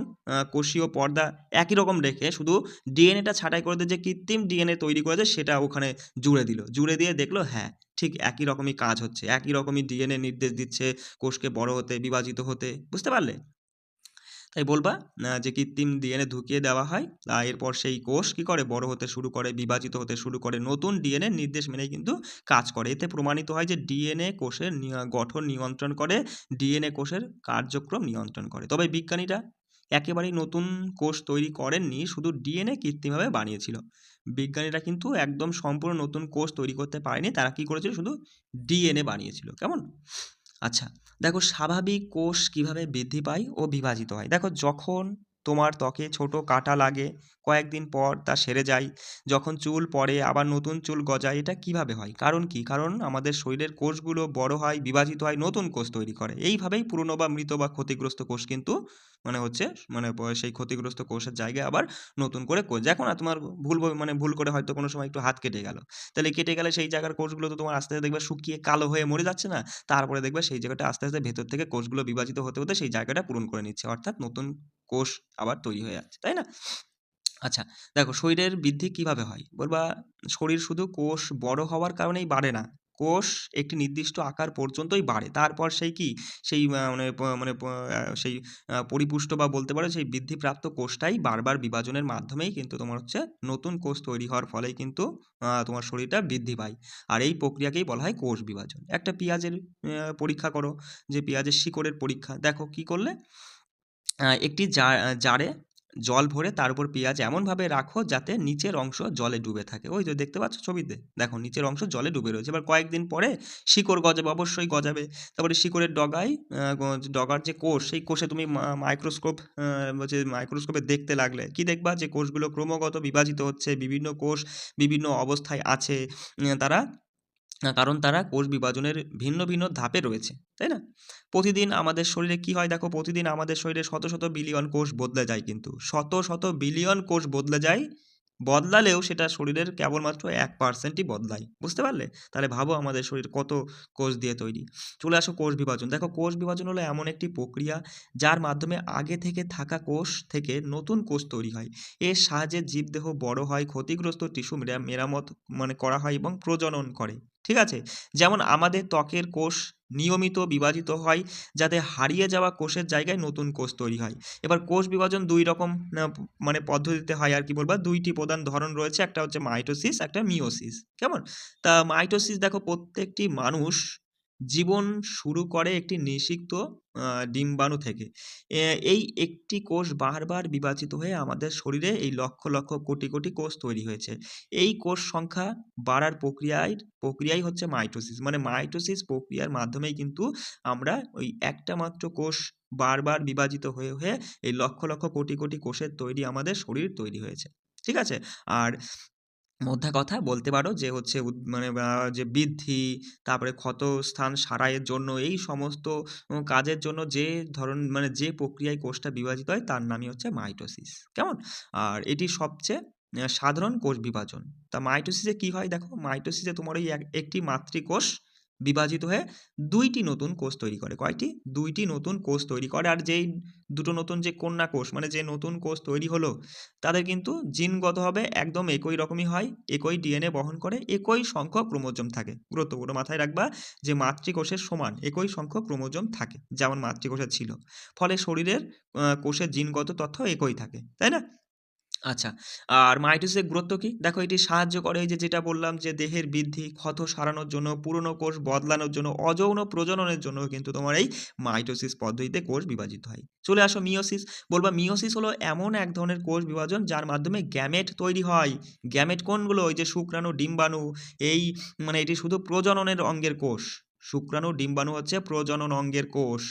[SPEAKER 1] কোষীয় পর্দা একই রকম রেখে শুধু ডিএনএটা ছাঁটাই করে দিয়ে যে কৃত্রিম ডিএনএ তৈরি করেছে সেটা ওখানে জুড়ে দিয়ে দেখলো হ্যাঁ, ঠিক একই রকমই কাজ হচ্ছে, একই রকমই ডিএনএ নির্দেশ দিচ্ছে কোষকে বড় হতে, বিভাজিত হতে। বুঝতে পারলে? তাই বলবা যে কৃত্রিম ডিএনএ ঢুকিয়ে দেওয়া হয়, এরপর সেই কোষ কি করে, বড় হতে শুরু করে, বিভাজিত হতে শুরু করে, নতুন ডিএনএ নির্দেশ মেনেই কিন্তু কাজ করে। এতে প্রমাণিত হয় যে ডিএনএ কোষের গঠন নিয়ন্ত্রণ করে, ডিএনএ কোষের কার্যক্রম নিয়ন্ত্রণ করে। তবে বিজ্ঞানীরা একেবারেই নতুন কোষ তৈরি করেননি, শুধু ডিএনএ কৃত্রিমভাবে বানিয়েছিল। বিজ্ঞানীরা কিন্তু একদম সম্পূর্ণ নতুন কোষ তৈরি করতে পারেনি, তারা কি করেছিল, শুধু ডিএনএ বানিয়েছিল। কেমন? আচ্ছা, দেখো স্বাভাবিক কোষ কিভাবে বৃদ্ধি পায় ও বিভাজিত হয়। দেখো, যখন তোমার ত্বকে ছোট কাটা লাগে, কয়েকদিন পর তা সেরে যায়, যখন চুল পড়ে আবার নতুন চুল গজায়, এটা কিভাবে হয়? কারণ কি? কারণ আমাদের শরীরের কোষগুলো বড় হয়, বিভাজিত হয়, নতুন কোষ তৈরি করে। এইভাবেই পুরনো বা মৃত বা ক্ষতিগ্রস্ত কোষ কিন্তু মানে হচ্ছে সেই ক্ষতিগ্রস্ত কোষের জায়গায় আবার নতুন করে কোষ। দেখো না, তোমার ভুল করে হয়তো কোনো সময় একটু হাত কেটে গেল, তাহলে কেটে গেলে সেই জায়গার কোষগুলো তো তোমার আস্তে আস্তে দেখবে শুকিয়ে কালো হয়ে মরে যাচ্ছে না? তারপরে দেখবে সেই জায়গাটা আস্তে আস্তে ভেতর থেকে কোষগুলো বিভাজিত হতে হতে সেই জায়গাটা পূরণ করে নিচ্ছে, অর্থাৎ নতুন কোষ আবার তৈরি হয়ে যাচ্ছে, তাই না? আচ্ছা, দেখো শরীরের বৃদ্ধি কিভাবে হয়? বলবা শরীর শুধু কোষ বড় হওয়ার কারণেই বাড়ে না। কোষ একটি নির্দিষ্ট আকার পর্যন্তই বাড়ে। তারপর সেই কি সেই মানে প মানে প আ সেই পরিপুষ্ট বা বলতে পারো সেই বৃদ্ধিপ্রাপ্ত কোষটাই বারবার বিভাজনের মাধ্যমেই কিন্তু তোমার হচ্ছে নতুন কোষ তৈরি হওয়ার ফলেই কিন্তু তোমার শরীরটা বৃদ্ধি পায়। আর এই প্রক্রিয়াকেই বলা হয় কোষ বিভাজন। একটা পেঁয়াজের পরীক্ষা করো, যে পেঁয়াজের শিকড়ের পরীক্ষা। দেখো কি করলে, একটি জারে জল ভরে তার উপর পেঁয়াজ এমনভাবে রাখো যাতে নিচের অংশ জলে ডুবে থাকে। ওই যে দেখতে পাচ্ছ ছবিতে, দেখো নিচের অংশ জলে ডুবে রয়েছে। এবার কয়েকদিন পরে শিকড় গজাবে, অবশ্যই গজাবে। তারপরে শিকড়ের ডগায় ডগার যে কোষ, সেই কোষে তুমি মাইক্রোস্কোপে দেখতে লাগলে কি দেখবা, যে কোষগুলো ক্রমাগত বিভাজিত হচ্ছে, বিভিন্ন কোষ বিভিন্ন অবস্থায় আছে। কারণ তারা কোষ বিভাজনের ভিন্ন ভিন্ন ধাপে রয়েছে, তাই না? প্রতিদিন আমাদের শরীরে কি হয় দেখো, প্রতিদিন আমাদের শরীরে শত শত বিলিয়ন কোষ বদলে যায়, কিন্তু শত শত বিলিয়ন কোষ বদলে যায়। বদলালেও সেটা শরীরের কেবলমাত্র 1%ই বদলায়, বুঝতে পারলে? তাহলে ভাবো আমাদের শরীর কত কোষ দিয়ে তৈরি। চলে আসো কোষ বিভাজন। দেখো কোষ বিভাজন হলো এমন একটি প্রক্রিয়া যার মাধ্যমে আগে থেকে থাকা কোষ থেকে নতুন কোষ তৈরি হয়। এর সাহায্যে জীবদেহ বড় হয়, ক্ষতিগ্রস্ত টিস্যু মেরামত করা হয় এবং প্রজনন করে। ঠিক আছে? যেমন আমাদের ত্বকের কোষ নিয়মিত বিভাজিত হয় যাতে হারিয়ে যাওয়া কোষের জায়গায় নতুন কোষ তৈরি হয়। এবার কোষ বিভাজন ২ রকম পদ্ধতিতে হয় আর কি বলবা। ২ টি প্রধান ধরন রয়েছে। একটা হচ্ছে মাইটোসিস, একটা মিয়োসিস। কেমন? তা মাইটোসিস দেখো, প্রত্যেকটি মানুষ জীবন শুরু করে একটি নিষিক্ত ডিম্বাণু থেকে। এ এই একটি কোষ বারবার বিভাজিত হয়ে আমাদের শরীরে এই লক্ষ লক্ষ কোটি কোটি কোষ তৈরি হয়েছে। এই কোষ সংখ্যা বাড়ার প্রক্রিয়াই হচ্ছে মাইটোসিস। মাইটোসিস প্রক্রিয়ার মাধ্যমেই কিন্তু আমরা ওই একটা মাত্র কোষ বারবার বিভাজিত হয়ে হয়ে এই লক্ষ লক্ষ কোটি কোটি কোষের তৈরি আমাদের শরীর তৈরি হয়েছে। ঠিক আছে? আর মোদ্দা কথা বলতে পারো যে হচ্ছে যে বৃদ্ধি, তারপরে ক্ষতস্থান সারাইয়ের জন্য, এই সমস্ত কাজের জন্য যে যে প্রক্রিয়ায় কোষটা বিভাজিত হয় তার নামই হচ্ছে মাইটোসিস। কেমন? আর এটি সবচেয়ে সাধারণ কোষ বিভাজন। তা মাইটোসিসে কি হয় দেখো, মাইটোসিসে তোমার ওই একটি মাতৃকোষ বিভাজিত হয়ে ২ টি নতুন কোষ তৈরি করে। কয়টি? ২ টি নতুন কোষ তৈরি করে। আর যেই দুটো নতুন যে কন্যা কোষ, যে নতুন কোষ তৈরি হলো, তাদের কিন্তু জিনগতভাবে একদম একই রকমই হয়, একই ডিএনএ বহন করে, একই সংখ্যক ক্রোমোজোম থাকে। গুরুত্বপূর্ণ, মাথায় রাখবা যে মাতৃকোষের সমান একই সংখ্যক ক্রোমোজোম থাকে, যেমন মাতৃকোষের ছিল। ফলে শরীরের কোষের জিনগত তথ্য একই থাকে, তাই না? আচ্ছা, আর মাইটোসিসের গুরুত্ব কি? দেখো, এটি সাহায্য করে এই যে যেটা বললাম, যে দেহের বৃদ্ধি, ক্ষত সারানোর জন্য, পুরনো কোষ বদলানোর জন্য, অযৌন প্রজননের জন্য কিন্তু তোমার এই মাইটোসিস পদ্ধতিতে কোষ বিভাজিত হয়। চলে আসো মিয়োসিস। বলবা মিয়োসিস হলো এমন এক ধরনের কোষ বিভাজন যার মাধ্যমে গ্যামেট তৈরি হয়। গ্যামেট কোনগুলো? ওই যে শুক্রাণু, ডিম্বাণু। এই এটি শুধু প্রজননের অঙ্গের কোষ। শুক্রাণু, ডিম্বাণু হচ্ছে প্রজনন অঙ্গের কোষ।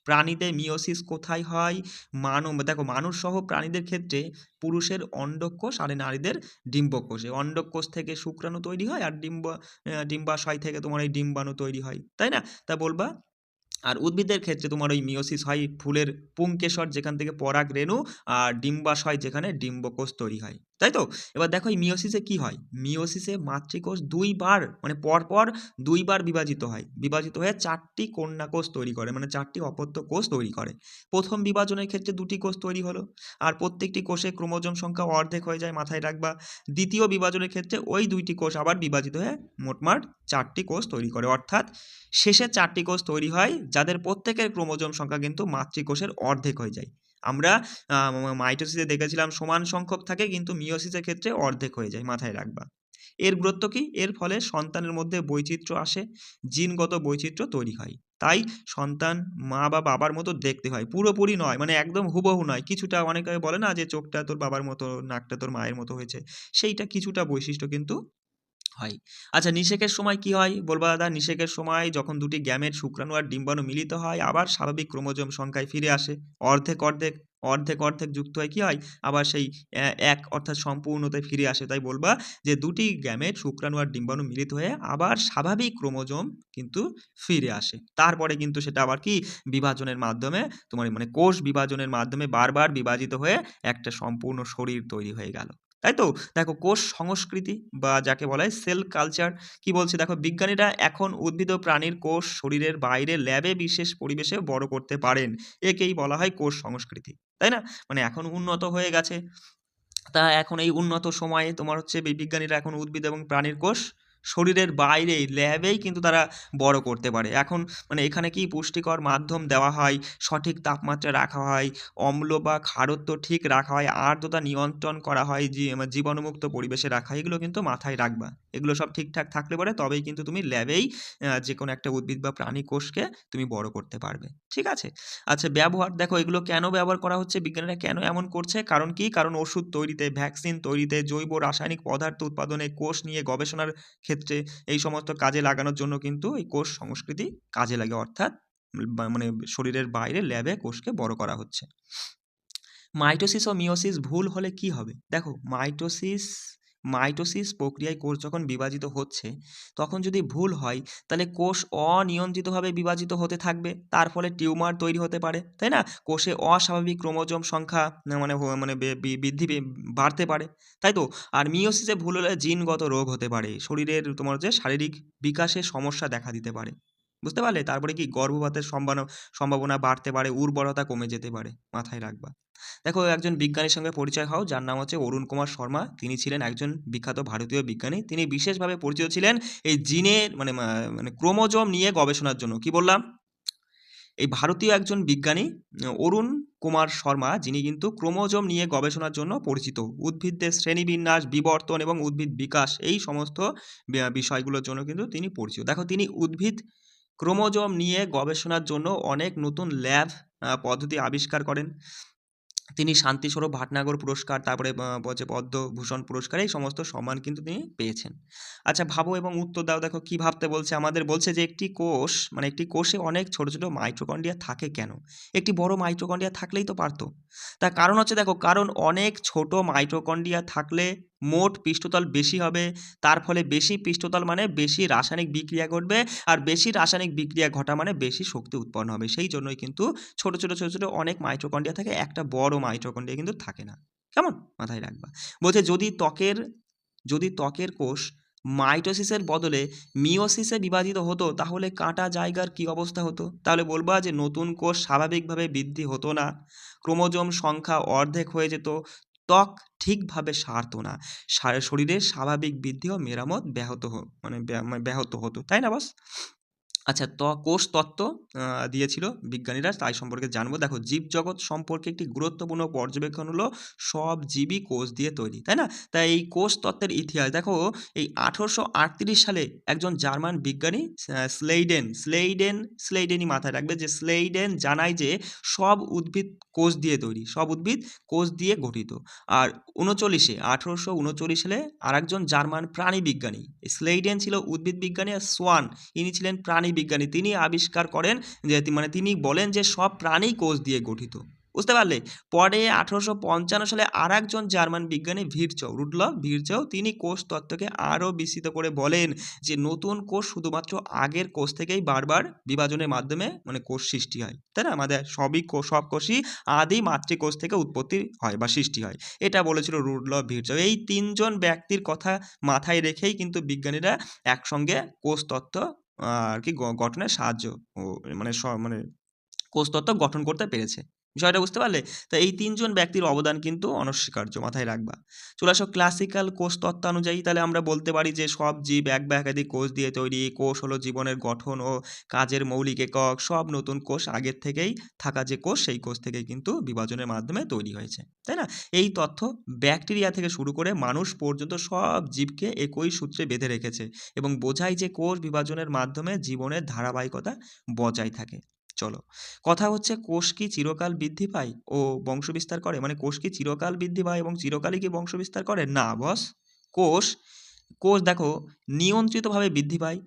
[SPEAKER 1] প্রাণীতে মিয়োসিস কোথায় হয়? দেখো, মানুষসহ প্রাণীদের ক্ষেত্রে পুরুষের অন্ডকোষ আর নারীদের ডিম্বকোষ। এই অন্ডকোষ থেকে শুক্রাণু তৈরি হয়, আর ডিম্বাশয় থেকে তোমার এই ডিম্বাণু তৈরি হয়, তাই না? তা বলবা। আর উদ্ভিদের ক্ষেত্রে তোমার ওই মিয়োসিস হয় ফুলের পুংকেশর, যেখান থেকে পরাগ রেণু, আর ডিম্বাশয় যেখানে ডিম্বকোষ তৈরি হয়, তাই তো? এবার দেখো এই মিয়োসিসে কি হয়। মিয়োসিসে মাতৃকোষ দুইবার পরপর ২ বার বিভাজিত হয়ে ৪টি কন্যা কোষ তৈরি করে, ৪টি অপত্য কোষ তৈরি করে। প্রথম বিভাজনের ক্ষেত্রে ২টি কোষ তৈরি হলো, আর প্রত্যেকটি কোষে ক্রোমোজোম সংখ্যা অর্ধেক হয়ে যায়, মাথায় রাখবা। দ্বিতীয় বিভাজনের ক্ষেত্রে ওই ২টি কোষ আবার বিভাজিত হয়ে মোটমাট ৪টি কোষ তৈরি করে, অর্থাৎ শেষে ৪টি কোষ তৈরি হয় যাদের প্রত্যেকের ক্রোমোজোম সংখ্যা কিন্তু মাতৃকোষের অর্ধেক হয়ে যায়। আমরা মাইটোসিসে দেখেছিলাম সমান সংখ্যক থাকে, কিন্তু মিয়োসিসের ক্ষেত্রে অর্ধেক হয়ে যায়, মাথায় রাখবা। এর গুরুত্ব কি? এর ফলে সন্তানের মধ্যে বৈচিত্র্য আসে, জিনগত বৈচিত্র্য তৈরি হয়। তাই সন্তান মা বা বাবার মতো দেখতে হয়, পুরোপুরি নয়, একদম হুবহু নয়, কিছুটা। অনেকে বলে না যে চোখটা তোর বাবার মতো, নাকটা তোর মায়ের মতো হয়েছে, সেইটা কিছুটা বৈশিষ্ট্য কিন্তু হয়। আচ্ছা, নিষেকের সময় কি হয়? বলবা দাদা, নিষেকের সময় যখন ২টি গ্যামেট শুক্রাণু আর ডিম্বাণু মিলিত হয়, আবার স্বাভাবিক ক্রোমোজোম সংখ্যায় ফিরে আসে। অর্ধেক অর্ধেক অর্ধেক অর্ধেক যুক্ত হয়, কি হয়? আবার সেই এক অর্থাৎ সম্পূর্ণতায় ফিরে আসে। তাই বলবা যে ২টি গ্যামেট শুক্রাণু আর ডিম্বাণু মিলিত হয়ে আবার স্বাভাবিক ক্রোমোজোম কিন্তু ফিরে আসে। তারপরে কিন্তু সেটা আবার কি, বিভাজনের মাধ্যমে তোমার কোষ বিভাজনের মাধ্যমে বারবার বিভাজিত হয়ে একটা সম্পূর্ণ শরীর তৈরি হয়ে গেল, তাই তো? দেখো, কোষ সংস্কৃতি বা যাকে বলা হয় সেল কালচার, কি বলছে দেখো, বিজ্ঞানীরা এখন উদ্ভিদ ও প্রাণীর কোষ শরীরের বাইরে ল্যাবে বিশেষ পরিবেশে বড় করতে পারেন। একেই বলা হয় কোষ সংস্কৃতি, তাই না? এখন উন্নত হয়ে গেছে। তা এখন এই উন্নত সময়ে তোমার হচ্ছে বিজ্ঞানীরা এখন উদ্ভিদ এবং প্রাণীর কোষ শরীরের বাইরেই ল্যাবেই কিন্তু তারা বড় করতে পারে। এখন এখানে কি পুষ্টিকর মাধ্যম দেওয়া হয়, সঠিক তাপমাত্রায় রাখা হয়, অম্ল বা ক্ষারত্ব ঠিক রাখা হয়, আর্দ্রতা নিয়ন্ত্রণ করা হয়, জীবাণুমুক্ত পরিবেশে রাখা হয়, এগুলো কিন্তু মাথায় রাখবা। এগুলো সব ঠিকঠাক থাকলে পরে তবেই কিন্তু তুমি ল্যাবেই যে কোনো একটা উদ্ভিদ বা প্রাণী কোষকে তুমি বড় করতে পারবে। ঠিক আছে? আচ্ছা, ব্যবহার দেখো এগুলো কেন ব্যবহার করা হচ্ছে, বিজ্ঞানীরা কেন এমন করছে, কারণ কি? কারণ ওষুধ তৈরিতে, ভ্যাকসিন তৈরিতে, জৈব রাসায়নিক পদার্থ উৎপাদনে, কোষ নিয়ে গবেষণার ক্ষেত্রে এই সমস্ত কাজে লাগানোর জন্য কিন্তু এই কোষ সংস্কৃতি কাজে লাগে, অর্থাৎ মানে শরীরের বাইরে ল্যাবে কোষকে বড় করা হচ্ছে। মাইটোসিস ও মিওসিস ভুল হলে কি হবে? দেখো মাইটোসিস প্রক্রিয়ায় কোষ যখন বিভাজিত হচ্ছে তখন যদি ভুল হয় তাহলে কোষ অনিয়ন্ত্রিতভাবে বিভাজিত হতে থাকবে, তার ফলে টিউমার তৈরি হতে পারে, তাই না? কোষে অস্বাভাবিক ক্রোমোজোম সংখ্যা মানে বৃদ্ধি বাড়তে পারে, তাই তো? আর মিওসিসে ভুল হলে জিনগত রোগ হতে পারে, শরীরের তোমার যে শারীরিক বিকাশে সমস্যা দেখা দিতে পারে, বুঝতে পারলে? তারপরে কি গর্ভপাতের সম্ভাবনা বাড়তে পারে, উর্বরতা কমে যেতে পারে, মাথায় রাখবা। দেখো একজন বিজ্ঞানীর সঙ্গে পরিচয় হও যার নাম হচ্ছে অরুণ কুমার শর্মা। তিনি ছিলেন একজন বিখ্যাত ভারতীয় বিজ্ঞানী। তিনি বিশেষভাবে পরিচিত ছিলেন এই জিনের মানে ক্রোমোজোম নিয়ে গবেষণার জন্য। কি বললাম? এই ভারতীয় একজন বিজ্ঞানী অরুণ কুমার শর্মা, যিনি কিন্তু ক্রোমোজোম নিয়ে গবেষণার জন্য পরিচিত। উদ্ভিদদের শ্রেণীবিন্যাস, বিবর্তন এবং উদ্ভিদ বিকাশ এই সমস্ত বিষয়গুলোর জন্য কিন্তু তিনি পরিচিত। দেখো তিনি উদ্ভিদ ক্রোমোজোম নিয়ে গবেষণার জন্য অনেক নতুন ল্যাব পদ্ধতি আবিষ্কার করেন। তিনি শান্তিস্বরূপ ভাটনাগর পুরস্কার, তারপরে যে পদ্মভূষণ পুরস্কার, এই সমস্ত সম্মান কিন্তু তিনি পেয়েছেন। আচ্ছা ভাবো এবং উত্তর দাও। দেখো কি ভাবতে বলছে আমাদের, বলছে যে একটি কোষ মানে একটি কোষে অনেক ছোট ছোট মাইটোকন্ড্রিয়া থাকে কেন? একটি বড় মাইটোকন্ড্রিয়া থাকলেই তো পারতো। তার কারণ হচ্ছে দেখো, কারণ অনেক ছোট মাইটোকন্ড্রিয়া থাকলে মোট পৃষ্ঠতল বেশি হবে, তার ফলে বেশি পৃষ্ঠতল মানে বেশি রাসায়নিক বিক্রিয়া ঘটবে, আর বেশি রাসায়নিক বিক্রিয়া ঘটা মানে বেশি শক্তি উৎপন্ন হবে। সেই জন্যই কিন্তু ছোট ছোট ছোট ছোট অনেক মাইটোকন্ড্রিয়া থাকে, একটা বড় মাইটোকন্ড্রিয়া কিন্তু থাকে না। কেমন? মাথায় রাখবা। বলছে যদি ত্বকের কোষ মাইটোসিসের বদলে মিওসিসে বিভাজিত হতো তাহলে কাটা জায়গার কি অবস্থা হতো? তাহলে বলবা যে নতুন কোষ স্বাভাবিকভাবে বৃদ্ধি হতো না, ক্রোমোজোম সংখ্যা অর্ধেক হয়ে যেত, ত্বক ঠিকভাবে সারতো না, শরীরের স্বাভাবিক বৃদ্ধি ও মেরামত ব্যাহত হতো, তাই না বস? আচ্ছা, কোষ তত্ত্ব দিয়েছিল বিজ্ঞানীরা, তাই সম্পর্কে জানবো। দেখো জীবজগৎ সম্পর্কে একটি গুরুত্বপূর্ণ পর্যবেক্ষণ হলো সব জীবই কোষ দিয়ে তৈরি, তাই না? তাই এই কোষ তত্ত্বের ইতিহাস দেখো, এই 1838 সালে একজন জার্মান বিজ্ঞানী স্লেইডেনই মাথায় রাখবে, যে স্লেইডেন জানায় যে সব উদ্ভিদ কোষ দিয়ে তৈরি, সব উদ্ভিদ কোষ দিয়ে গঠিত। আর 1839 সালে আরেকজন জার্মান প্রাণী বিজ্ঞানী, স্লেইডেন ছিল উদ্ভিদ বিজ্ঞানী, আর সোয়ান ইনি ছিলেন প্রাণী বিজ্ঞানী, তিনি আবিষ্কার করেন যে তিনি বলেন যে সব প্রাণী কোষ দিয়ে গঠিত, বুঝতে পারলে? পরে 1855 সালে আর একজন জার্মান বিজ্ঞানী রুডলফ ভিরচৌ, তিনি কোষ তত্ত্বকে আরও বিস্তৃত করে বলেন যে নতুন কোষ শুধুমাত্র আগের কোষ থেকেই বারবার বিভাজনের মাধ্যমে কোষ সৃষ্টি হয়, তাই না? আমাদের সব কোষই আদি মাতৃকোষ থেকে উৎপত্তি হয় বা সৃষ্টি হয়, এটা বলেছিল রুডলফ ভিরচৌ। এই তিনজন ব্যক্তির কথা মাথায় রেখেই কিন্তু বিজ্ঞানীরা একসঙ্গে কোষ তত্ত্ব আর কি গঠনের সাহায্য মানে কোষ তত্ত্ব গঠন করতে পেরেছে। বিষয়টা বুঝতে পারলে? তো এই তিনজন ব্যক্তির অবদান কিন্তু অনস্বীকার্য, মাথায় রাখবা। চলে আসো ক্লাসিক্যাল কোষ তত্ত্ব অনুযায়ী, তাহলে আমরা বলতে পারি যে সব জীব এক বা একাধিক কোষ দিয়ে তৈরি। কোষ হলো জীবনের গঠন ও কাজের মৌলিক একক। সব নতুন কোষ আগের থেকেই থাকা যে কোষ, সেই কোষ থেকেই কিন্তু বিভাজনের মাধ্যমে তৈরি হয়েছে, তাই না? এই তথ্য ব্যাকটেরিয়া থেকে শুরু করে মানুষ পর্যন্ত সব জীবকে একই সূত্রে বেঁধে রেখেছে এবং বোঝায় যে কোষ বিভাজনের মাধ্যমে জীবনের ধারাবাহিকতা বজায় থাকে। চলো, কথা হচ্ছে কোষ কি চিরকাল বৃদ্ধি পায় ও বংশবিস্তার করে? কোষ কি চিরকাল বৃদ্ধি পায় এবং চিরকালই কি বংশবিস্তার করে? না বস। কোষ কোষ দেখো নিয়ন্ত্রিতভাবে বৃদ্ধি পায়,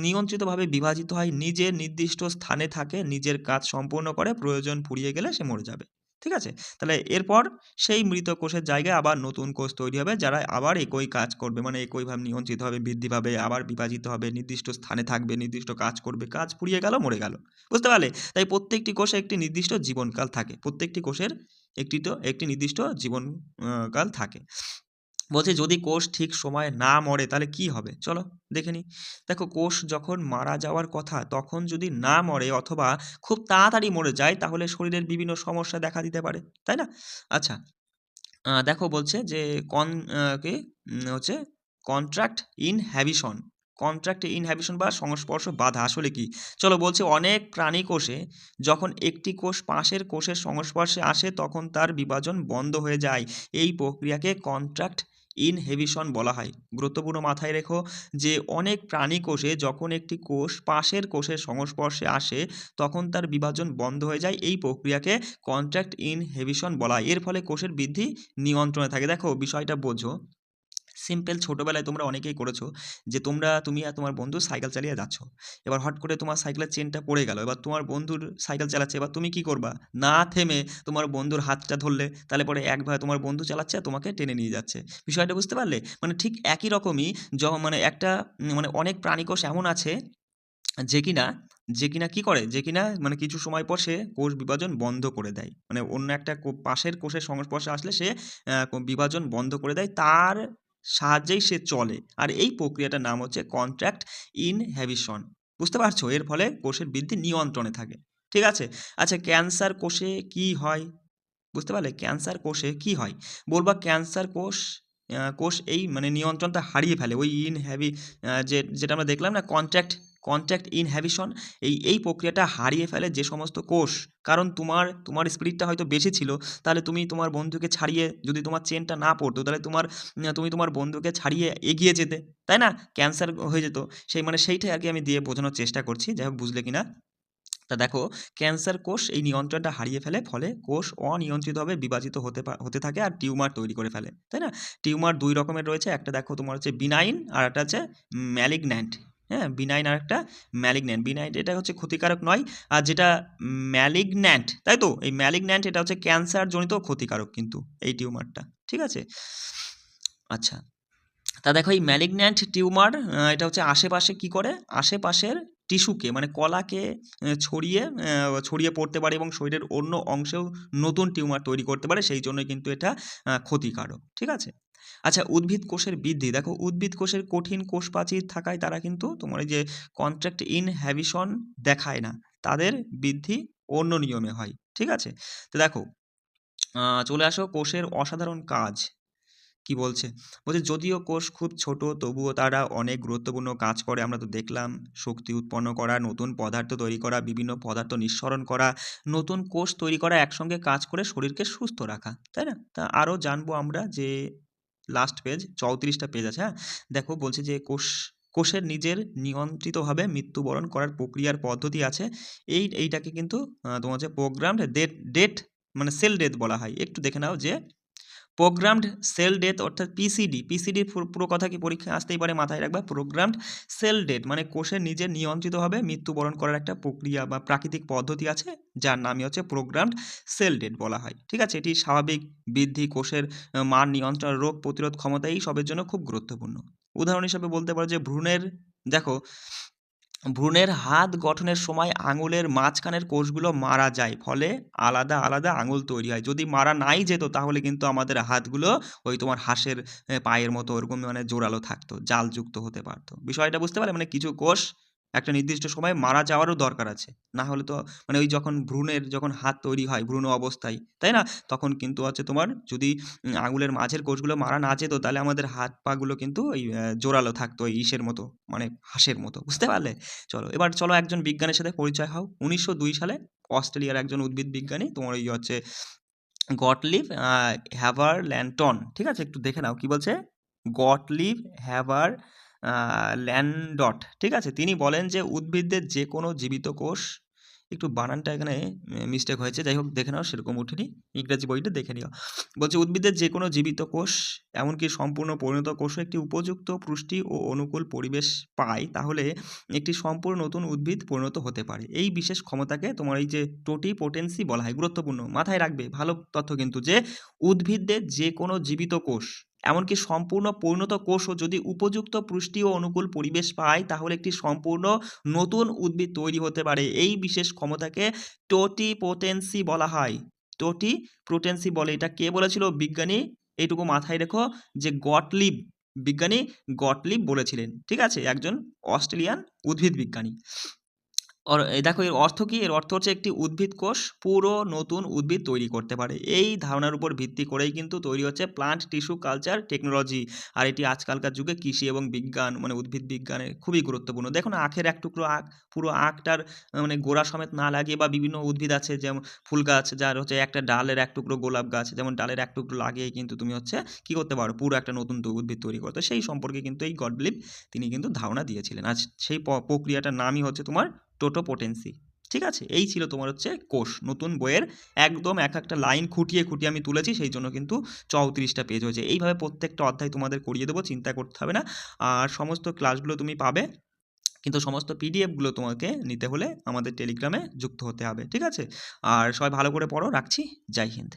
[SPEAKER 1] নিয়ন্ত্রিতভাবে বিভাজিত হয়, নিজের নির্দিষ্ট স্থানে থাকে, নিজের কাজ সম্পূর্ণ করে, প্রয়োজন ফুরিয়ে গেলে সে মরে যাবে। ঠিক আছে? তাহলে এরপর সেই মৃত কোষের জায়গায় আবার নতুন কোষ তৈরি হবে, যারা আবার একই কাজ করবে, একইভাবে নিয়ন্ত্রিতভাবে বৃদ্ধি পাবে, আবার বিভাজিত হবে, নির্দিষ্ট স্থানে থাকবে, নির্দিষ্ট কাজ করবে, কাজ ফুরিয়ে গেল, মরে গেল। বুঝতে পারলে? তাই প্রত্যেকটি কোষে একটি নির্দিষ্ট জীবনকাল থাকে, প্রত্যেকটি কোষের একটি নির্দিষ্ট জীবন কাল থাকে। বলছে যদি কোষ ঠিক সময়ে না মরে তাহলে কি হবে? চলো দেখে নিই। দেখো কোষ যখন মারা যাওয়ার কথা তখন যদি না মরে অথবা খুব তাড়াতাড়ি মরে যায় তাহলে শরীরের বিভিন্ন সমস্যা দেখা দিতে পারে, তাই না? আচ্ছা, দেখো বলছে যে হচ্ছে কন্ট্রাক্ট ইনহ্যাবিশন বা সংস্পর্শ বাধা আসলে কি? চলো বলছে অনেক প্রাণী কোষে যখন একটি কোষ পাশের কোষের সংস্পর্শে আসে তখন তার বিভাজন বন্ধ হয়ে যায়। এই প্রক্রিয়াকে কন্ট্রাক্ট ইনহেবিশন বলা হয়। গুরুত্বপূর্ণ মাথায় রেখো যে অনেক প্রাণী কোষে যখন একটি কোষ পাশের কোষের সংস্পর্শে আসে তখন তার বিভাজন বন্ধ হয়ে যায়। এই প্রক্রিয়াকে কন্ট্রাক্ট ইনহেবিশন বলা হয়। এর ফলে কোষের বৃদ্ধি নিয়ন্ত্রণে থাকে। দেখো বিষয়টা বোঝো, সিম্পল ছোটোবেলায় তোমরা অনেকেই করেছো যে তুমি আর তোমার বন্ধু সাইকেল চালিয়ে যাচ্ছ, এবার হট করে তোমার সাইকেলের চেনটা পড়ে গেল, এবার তোমার বন্ধুর সাইকেল চালাচ্ছে, এবার তুমি কি করবা, না থেমে তোমার বন্ধুর হাতটা ধরলে, তাহলে পরে একভাবে তোমার বন্ধু চালাচ্ছে আর তোমাকে টেনে নিয়ে যাচ্ছে। বিষয়টা বুঝতে পারলে? মানে ঠিক একই রকমই মানে একটা মানে অনেক প্রাণীকোষ এমন আছে যে কিনা কি করে, যে কিনা মানে কিছু সময় পর সে কোষ বিভাজন বন্ধ করে দেয়, মানে অন্য একটা পাশের কোষের সংস্পর্শে আসলে সে বিভাজন বন্ধ করে দেয়, তার সাহায্যেই সে চলে। আর এই প্রক্রিয়াটার নাম হচ্ছে কন্ট্রাক্ট ইনহিবিশন। বুঝতে পারছো? এর ফলে কোষের বৃদ্ধি নিয়ন্ত্রণে থাকে। ঠিক আছে। আচ্ছা, ক্যান্সার কোষে কি হয়? বুঝতে পারলে? ক্যান্সার কোষে কি হয়? বলবা ক্যান্সার কোষ এই মানে নিয়ন্ত্রণটা হারিয়ে ফেলে ওই যেটা আমরা দেখলাম না, কন্ট্রাক্ট ইনহিবিশন, এই প্রক্রিয়াটা হারিয়ে ফেলে যে সমস্ত কোষ। কারণ তোমার স্পিরিটটা হয়তো বেশি ছিল, তাহলে তুমি তোমার বন্ধুকে ছাড়িয়ে, যদি তোমার চেনটা না পড়তো তাহলে তুমি তোমার বন্ধুকে ছাড়িয়ে এগিয়ে যেতে, তাই না? ক্যান্সার হয়ে যেত। সেইটাই আর কি আমি দিয়ে বোঝানোর চেষ্টা করছি, যাই হোক বুঝলে কিনা। তা দেখো, ক্যান্সার কোষ এই নিয়ন্ত্রণটা হারিয়ে ফেলে, ফলে কোষ অনিয়ন্ত্রিতভাবে বিভাজিত হতে থাকে আর টিউমার তৈরি করে ফেলে, তাই না? টিউমার দুই রকমের রয়েছে, একটা দেখো তোমার হচ্ছে বিনাইন আর একটা হচ্ছে ম্যালিগন্যান্ট। হ্যাঁ, বিনাইন আর একটা ম্যালিগন্যান্ট। বিনাইন এটা হচ্ছে ক্ষতিকারক নয়, আর যেটা ম্যালিগন্যান্ট, তাই তো, এই ম্যালিগন্যান্ট এটা হচ্ছে ক্যান্সার জনিত ক্ষতিকারক কিন্তু এই টিউমারটা। ঠিক আছে। আচ্ছা, তা দেখো এই ম্যালিগন্যান্ট টিউমার এটা হচ্ছে আশেপাশে কি করে, আশেপাশের টিস্যুকে মানে কলাকে ছড়িয়ে পড়তে পারে এবং শরীরের অন্য অংশেও নতুন টিউমার তৈরি করতে পারে, সেই জন্যই কিন্তু এটা ক্ষতিকারক। ঠিক আছে। আচ্ছা, উদ্ভিদ কোষের বৃদ্ধি দেখো, উদ্ভিদ কোষের কঠিন কোষ প্রাচীর থাকায় তারা কিন্তু তোমার এই যে কন্ট্রাক্ট ইনহিবিশন দেখায় না, তাদের বৃদ্ধি অন্য নিয়মে হয়। ঠিক আছে। তো দেখো, চলে আসো কোষের অসাধারণ কাজ। কি বলছে? বলছে যদিও কোষ খুব ছোট তবুও তারা অনেক গুরুত্বপূর্ণ কাজ করে। আমরা তো দেখলাম, শক্তি উৎপন্ন করা, নতুন পদার্থ তৈরি করা, বিভিন্ন পদার্থ নিঃসরণ করা, নতুন কোষ তৈরি করা, একসঙ্গে কাজ করে শরীরকে সুস্থ রাখা, তাই না? তা আরও জানবো আমরা যে লাস্ট পেজ 34টা পেজ আছে, হ্যাঁ। দেখো বলছে যে কোষের নিজের নিয়ন্ত্রিতভাবে মৃত্যুবরণ করার প্রক্রিয়ার পদ্ধতি আছে। এইটাকে কিন্তু তোমার হচ্ছে প্রোগ্রামড ডেথ মানে সেল ডেথ বলা হয়। একটু দেখে নাও যে প্রোগ্রামড সেল ডেথ অর্থাৎ পিসিডির পুরো কথা কি পরীক্ষায় আসতেই পারে, মাথায় রাখবা। প্রোগ্রামড সেল ডেথ মানে কোষের নিজের নিয়ন্ত্রিতভাবে মৃত্যুবরণ করার একটা প্রক্রিয়া বা প্রাকৃতিক পদ্ধতি আছে, যার নামই হচ্ছে প্রোগ্রামড সেল ডেথ বলা হয়। ঠিক আছে। এটি স্বাভাবিক বৃদ্ধি, কোষের মান নিয়ন্ত্রণ, রোগ প্রতিরোধ ক্ষমতা, এই সবের জন্য খুব গুরুত্বপূর্ণ। উদাহরণ হিসেবে বলতে পারো যে দেখো ভ্রূণের হাত গঠনের সময় আঙুলের মাঝখানের কোষগুলো মারা যায়, ফলে আলাদা আলাদা আঙুল তৈরি হয়। যদি মারা নাই যেত তাহলে কিন্তু আমাদের হাতগুলো ওই তোমার হাঁসের পায়ের মতো ওরকম মানে জোরালো থাকতো, জালযুক্ত হতে পারতো। বিষয়টা বুঝতে পারলে? মানে কিছু কোষ একটা নির্দিষ্ট সময়ে মারা যাওয়ারও দরকার আছে, না হলে তো মানে ওই যখন হাত তৈরি হয় ভ্রূণ অবস্থায়, তাই না, তখন কিন্তু হচ্ছে তোমার যদি আঙুলের মাঝের কোষগুলো মারা না যেত তাহলে আমাদের হাত পাগুলো কিন্তু ওই জোরালো থাকতো, ওই ইসের মতো, মানে হাঁসের মতো। বুঝতে পারলে? চলো একজন বিজ্ঞানীর সাথে পরিচয় হও। 1902 সালে অস্ট্রেলিয়ার একজন উদ্ভিদ বিজ্ঞানী, তোমার ওই হচ্ছে গটলিভ হ্যাভারল্যান্টন। ঠিক আছে, একটু দেখে নাও কি বলছে। গটলিভ হ্যাভারল্যান্ডট। ঠিক আছে, তিনি বলেন যে উদ্ভিদদের যে কোনো জীবিত কোষ, একটু বানানটা এখানে মিস্টেক হয়েছে, যাই হোক দেখে নাও, সেরকম উঠেনি, ইংরাজি বইটা দেখে নিও। বলছে উদ্ভিদের যে কোনো জীবিত কোষ, এমনকি সম্পূর্ণ পরিণত কোষও একটি উপযুক্ত পুষ্টি ও অনুকূল পরিবেশ পায়, তাহলে একটি সম্পূর্ণ নতুন উদ্ভিদ পরিণত হতে পারে। এই বিশেষ ক্ষমতাকে তোমার এই যে টোটিপোটেন্সি বলা হয়। গুরুত্বপূর্ণ, মাথায় রাখবে, ভালো তথ্য কিন্তু, যে উদ্ভিদদের যে কোনো জীবিত কোষ, এমনকি সম্পূর্ণ পরিণত কোষও যদি উপযুক্ত পুষ্টি ও অনুকূল পরিবেশ পায় তাহলে একটি সম্পূর্ণ নতুন উদ্ভিদ তৈরি হতে পারে। এই বিশেষ ক্ষমতাকে টোটিপোটেন্সি বলা হয়। টোটিপোটেন্সি বলে। এটা কে বলেছিল? বিজ্ঞানী, এইটুকু মাথায় রেখো যে বিজ্ঞানী গটলিব বলেছিলেন। ঠিক আছে, একজন অস্ট্রেলিয়ান উদ্ভিদ বিজ্ঞানী। এই দেখো এর অর্থ কি? এর অর্থ হচ্ছে একটি উদ্ভিদ কোষ পুরো নতুন উদ্ভিদ তৈরি করতে পারে। এই ধারণার উপর ভিত্তি করেই কিন্তু তৈরি হচ্ছে প্লান্ট টিস্যু কালচার টেকনোলজি। আর এটি আজকালকার যুগে কৃষি এবং বিজ্ঞান মানে উদ্ভিদ বিজ্ঞানে খুবই গুরুত্বপূর্ণ। দেখো না আখের এক টুকরো আখ, পুরো আখটার মানে গোড়া সমেত না লাগিয়ে বা বিভিন্ন উদ্ভিদ আছে যেমন ফুল গাছ যার হচ্ছে একটা ডালের এক টুকরো গোলাপ গাছ যেমন ডালের এক টুকরো লাগিয়েই কিন্তু তুমি হচ্ছে কি করতে পারো? পুরো একটা নতুন উদ্ভিদ তৈরি করতে। সেই সম্পর্কে কিন্তু এই গড বিলিভ তিনি কিন্তু ধারণা দিয়েছিলেন। আর সেই প্রক্রিয়াটার নামই হচ্ছে তোমার টোটোপোটেন্সি। ঠিক আছে? এই ছিল তোমার হচ্ছে কোষ। নতুন বইয়ের একদম এক একটা লাইন খুঁটিয়ে, খুঁটিয়ে আমি তুলেছি সেই জন্য কিন্তু 34টা পেজ হয়েছে। এইভাবে প্রত্যেকটা অধ্যায় তোমাদের করিয়ে দেবো, চিন্তা করতে হবে না। আর সমস্ত ক্লাসগুলো তুমি পাবে। কিন্তু সমস্ত পিডিএফগুলো তোমাকে নিতে হলে আমাদের টেলিগ্রামে যুক্ত হতে হবে। ঠিক আছে? আর সবাই ভালো করে পড়ো। রাখছি। জয় হিন্দ।